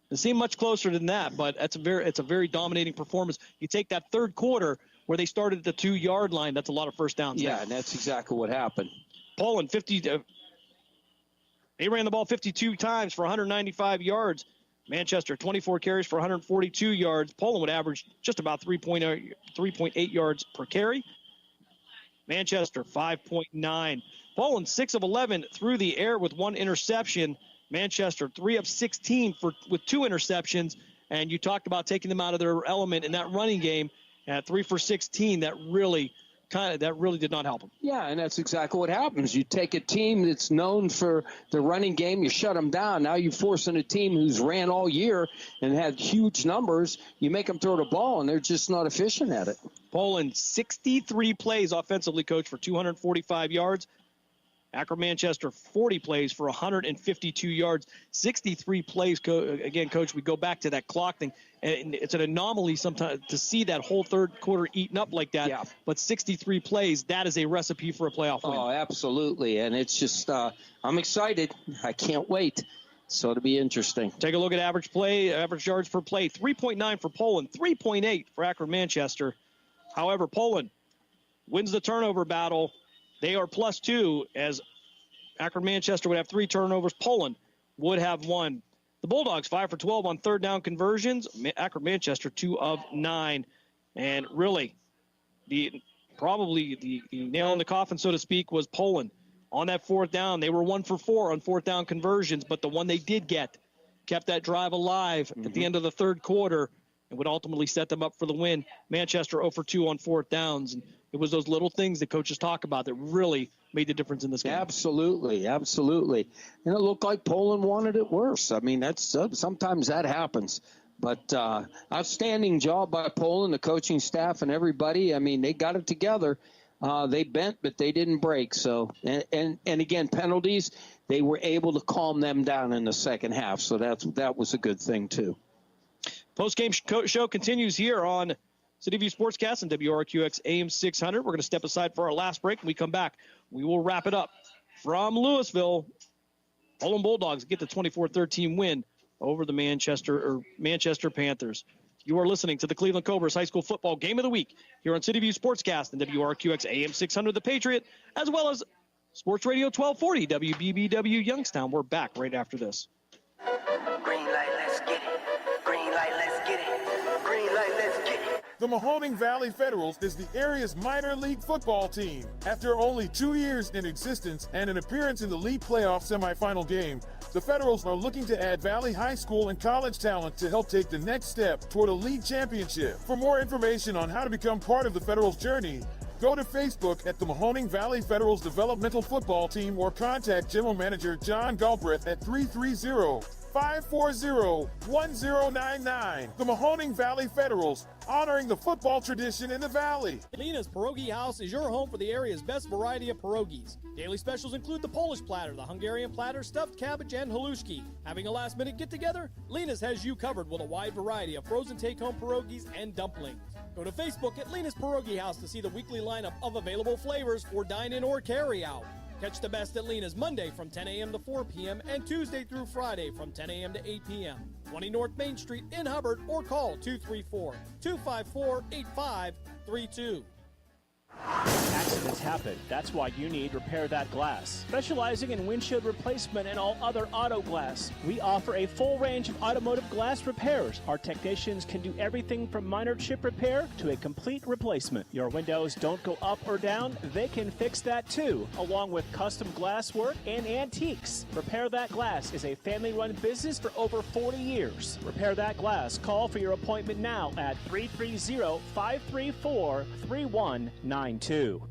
It seemed much closer than that, but it's a very dominating performance. You take that third quarter where they started at the 2-yard line, that's a lot of first downs. Yeah, and that's exactly what happened. Poland, they ran the ball 52 times for 195 yards. Manchester, 24 carries for 142 yards. Poland would average just about 3.8 yards per carry. Manchester, 5.9. Poland, 6 of 11 through the air with 1 interception. Manchester, 3 of 16 with 2 interceptions. And you talked about taking them out of their element in that running game at 3 for 16. That really did not help them. Yeah, and that's exactly what happens. You take a team that's known for the running game, you shut them down. Now you're forcing a team who's ran all year and had huge numbers. You make them throw the ball, and they're just not efficient at it. Poland, 63 plays offensively, Coach, for 245 yards. Akron Manchester, 40 plays for 152 yards. 63 plays, again, Coach, we go back to that clock thing. And it's an anomaly sometimes to see that whole third quarter eaten up like that. Yeah. But 63 plays, that is a recipe for a playoff win. Oh, absolutely. And it's just, I'm excited. I can't wait. So it'll be interesting. Take a look at average yards per play. 3.9 for Poland, 3.8 for Akron Manchester. However, Poland wins the turnover battle. They are +2 as Akron Manchester would have 3 turnovers. Poland would have 1. The Bulldogs 5 for 12 on third down conversions. Akron Manchester 2 of 9. And really, the nail in the coffin, so to speak, was Poland. On that fourth down, they were 1 for 4 on fourth down conversions, but the one they did get kept that drive alive at the end of the third quarter and would ultimately set them up for the win. Manchester 0 for 2 on fourth downs. And it was those little things that coaches talk about that really made the difference in this game. Absolutely, absolutely. And it looked like Poland wanted it worse. I mean, that's sometimes that happens. But outstanding job by Poland, the coaching staff, and everybody. I mean, they got it together. They bent, but they didn't break. So, and again, penalties, they were able to calm them down in the second half. So that was a good thing, too. Post-game show continues here on City View Sportscast and WRQX AM 600. We're going to step aside for our last break. When we come back, we will wrap it up. From Louisville, Poland Bulldogs get the 24-13 win over the Manchester Panthers. You are listening to the Cleveland Cobras High School Football Game of the Week here on City View Sportscast and WRQX AM 600 The Patriot, as well as Sports Radio 1240 WBBW Youngstown. We're back right after this. Green light, let's get it. Green light, let's get it. Green light, let's get it. The Mahoning Valley Federals is the area's minor league football team. After only 2 years in existence and an appearance in the league playoff semifinal game, the Federals are looking to add Valley High School and college talent to help take the next step toward a league championship. For more information on how to become part of the Federals' journey, Go to Facebook at the Mahoning Valley Federals Developmental Football Team or contact General Manager John Galbraith at 330-540-1099. The Mahoning Valley Federals, honoring the football tradition in the Valley. Lena's Pierogi House is your home for the area's best variety of pierogies. Daily specials include the Polish platter, the Hungarian platter, stuffed cabbage, and halushki. Having a last-minute get-together? Lena's has you covered with a wide variety of frozen take-home pierogies and dumplings. Go to Facebook at Lena's Pierogi House to see the weekly lineup of available flavors for dine-in or carry-out. Catch the best at Lena's Monday from 10 a.m. to 4 p.m. and Tuesday through Friday from 10 a.m. to 8 p.m. 20 North Main Street in Hubbard or call 234-254-8532. Accidents happen. That's why you need Repair That Glass. Specializing in windshield replacement and all other auto glass, we offer a full range of automotive glass repairs. Our technicians can do everything from minor chip repair to a complete replacement. Your windows don't go up or down, they can fix that too, along with custom glass work and antiques. Repair That Glass is a family-run business for over 40 years. Repair That Glass. Call for your appointment now at 330-534-3192.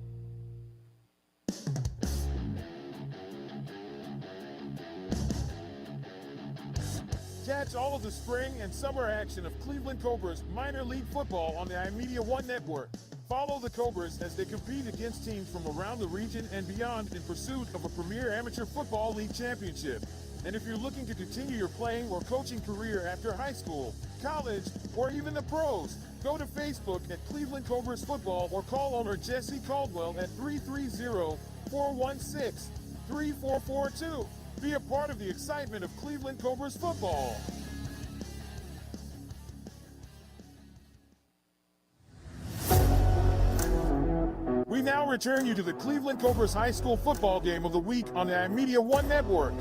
Catch all of the spring and summer action of Cleveland Cobras minor league football on the iMedia One Network. Follow the Cobras as they compete against teams from around the region and beyond in pursuit of a premier amateur football league championship. And if you're looking to continue your playing or coaching career after high school, college, or even the pros, go to Facebook at Cleveland Cobras Football or call owner Jesse Caldwell at 330-416-3442. Be a part of the excitement of Cleveland Cobras football. We now return you to the Cleveland Cobras High School football game of the week on the iMedia One Network.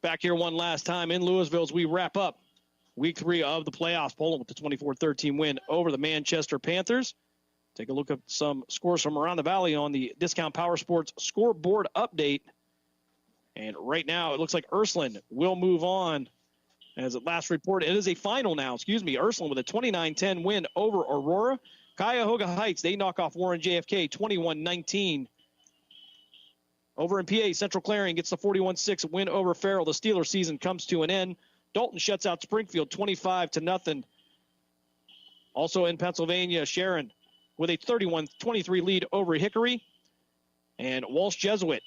Back here one last time in Louisville as we wrap up week 3 of the playoffs. Poland with the 24-13 win over the Manchester Panthers. Take a look at some scores from around the valley on the Discount Power Sports scoreboard update. And right now it looks like Ursuline will move on. As at last report, it is a final now. Ursuline with a 29-10 win over Aurora. Cuyahoga Heights, they knock off Warren JFK 21-19. Over in PA, Central Clarion gets the 41-6 win over Farrell. The Steelers season comes to an end. Dalton shuts out Springfield 25-0. Also in Pennsylvania, Sharon with a 31-23 lead over Hickory. And Walsh Jesuit,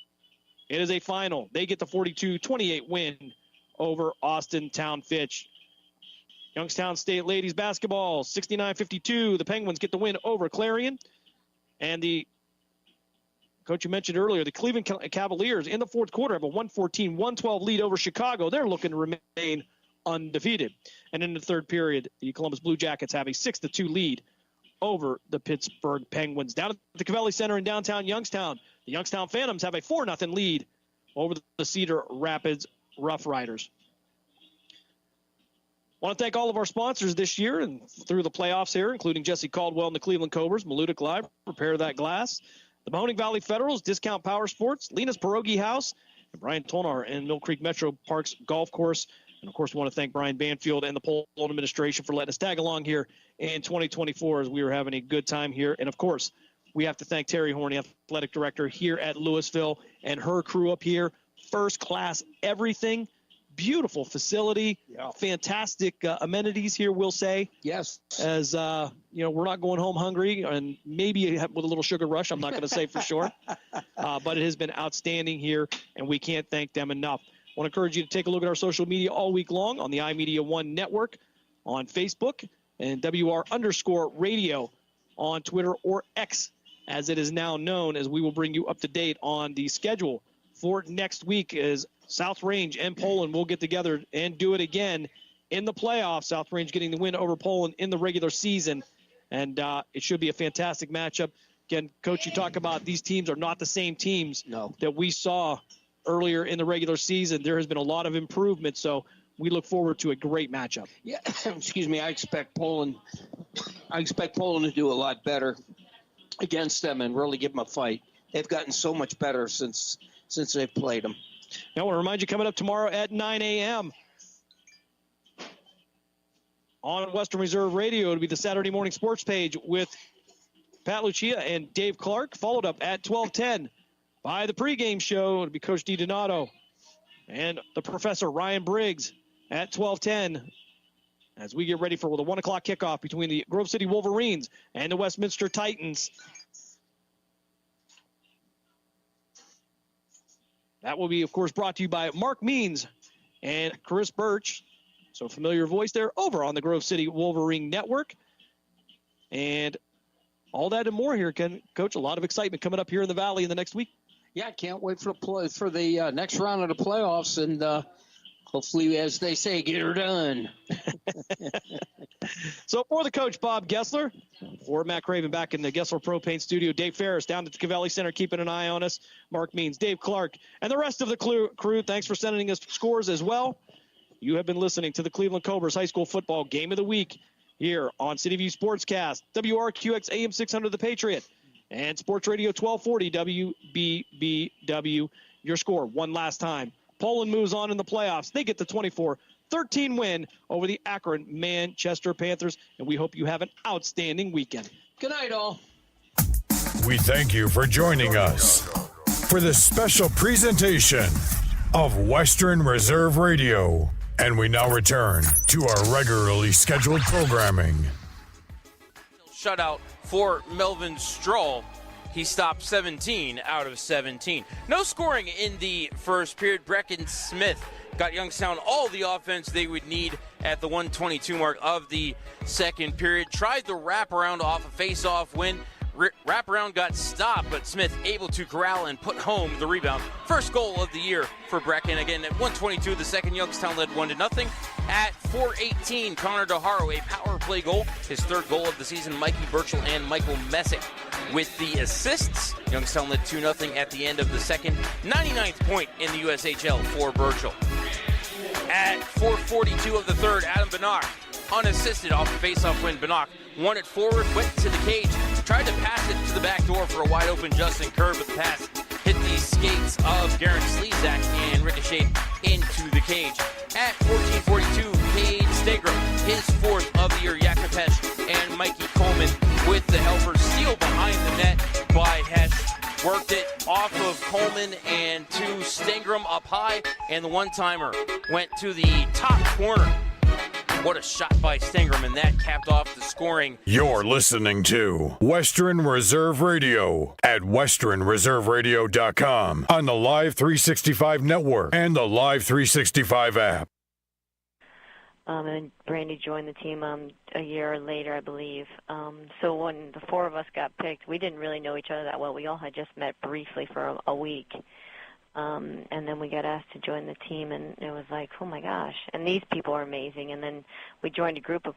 it is a final. They get the 42-28 win over Austin Town Fitch. Youngstown State ladies basketball, 69-52. The Penguins get the win over Clarion. And the coach you mentioned earlier, the Cleveland Cavaliers in the fourth quarter have a 114-112 lead over Chicago. They're looking to remain undefeated. And in the third period, the Columbus Blue Jackets have a 6-2 lead over the Pittsburgh Penguins. Down at the Cavelli Center in downtown Youngstown, the Youngstown Phantoms have a 4-0 lead over the Cedar Rapids Rough Riders. I want to thank all of our sponsors this year and through the playoffs here, including Jesse Caldwell and the Cleveland Cobras, Malutic Live, Repair That Glass, the Mahoning Valley Federals, Discount Power Sports, Lena's Pierogi House, and Brian Tolnar and Mill Creek Metro Parks Golf Course. And, of course, we want to thank Brian Banfield and the Poland administration for letting us tag along here in 2024 as we were having a good time here. And, of course, we have to thank Terry Horn, the athletic director here at Louisville, and her crew up here. First class everything. Beautiful facility. Yeah. Fantastic amenities here, we'll say. Yes. As, we're not going home hungry and maybe with a little sugar rush. I'm not going to say for sure. But it has been outstanding here, and we can't thank them enough. I want to encourage you to take a look at our social media all week long on the iMedia One Network on Facebook and WR_radio on Twitter, or X as it is now known, as we will bring you up to date on the schedule for next week as South Range and Poland will get together and do it again in the playoffs. South Range getting the win over Poland in the regular season, and it should be a fantastic matchup. Again, Coach, you talk about these teams are not the same teams that we saw earlier in the regular season. There has been a lot of improvement, so we look forward to a great matchup. Yeah, excuse me. I expect Poland to do a lot better against them and really give them a fight. They've gotten so much better since they've played them. Now I want to remind you, coming up tomorrow at 9 a.m., on Western Reserve Radio. It'll be the Saturday morning sports page with Pat Lucia and Dave Clark, followed up at 12:10 by the pregame show. It'll be Coach DiDonato and the Professor Ryan Briggs at 12:10 as we get ready for the 1 o'clock kickoff between the Grove City Wolverines and the Westminster Titans. That will be, of course, brought to you by Mark Means and Chris Birch. So familiar voice there over on the Grove City Wolverine Network. And all that and more here, Coach. A lot of excitement coming up here in the Valley in the next week. Yeah, I can't wait for the next round of the playoffs, and hopefully, as they say, get her done. So for the coach, Bob Gessler, for Matt Craven back in the Gessler Propane Studio, Dave Ferris down at the Cavelli Center keeping an eye on us, Mark Means, Dave Clark, and the rest of the crew, thanks for sending us scores as well. You have been listening to the Cleveland Cobras High School Football Game of the Week here on CityView Sportscast, WRQX AM 600 The Patriot, and Sports Radio 1240 WBBW. Your score one last time. Poland moves on in the playoffs. They get the 24-13 win over the Akron Manchester Panthers, and we hope you have an outstanding weekend. Good night, all. We thank you for joining us for this special presentation of Western Reserve Radio. And we now return to our regularly scheduled programming. Shutout for Melvin Stroll. He stopped 17 out of 17. No scoring in the first period. Brecken Smith got Youngstown all the offense they would need at the 1:22 mark of the second period. Tried the wraparound off a face-off win. Wraparound got stopped, but Smith able to corral and put home the rebound. First goal of the year for Brecken. Again, at 1:22, the second, Youngstown led 1-0. At 4:18, Connor DeHaro, a power play goal. His third goal of the season, Mikey Burchell and Michael Messick with the assists. Youngstown led 2-0 at the end of the second. 99th point in the USHL for Burchell. At 4:42 of the third, Adam Bannock, unassisted off the faceoff win. Bannock won it forward, went to the cage, tried to pass it to the back door for a wide open Justin Kerr, but the pass hit the skates of Garen Slezak and ricocheted into the cage. At 14:42, Cade Stegrum, his fourth of the year. Yakopesh and Mikey Coleman with the helper steal behind the net by Hesh. Worked it off of Coleman and to Stengram up high, and the one-timer went to the top corner. What a shot by Stengram, and that capped off the scoring. You're listening to Western Reserve Radio at westernreserveradio.com on the Live 365 network and the Live 365 app. And Brandy joined the team a year later, I believe. So when the four of us got picked, we didn't really know each other that well. We all had just met briefly for a week. And then we got asked to join the team, and it was like, oh, my gosh. And these people are amazing. And then we joined a group of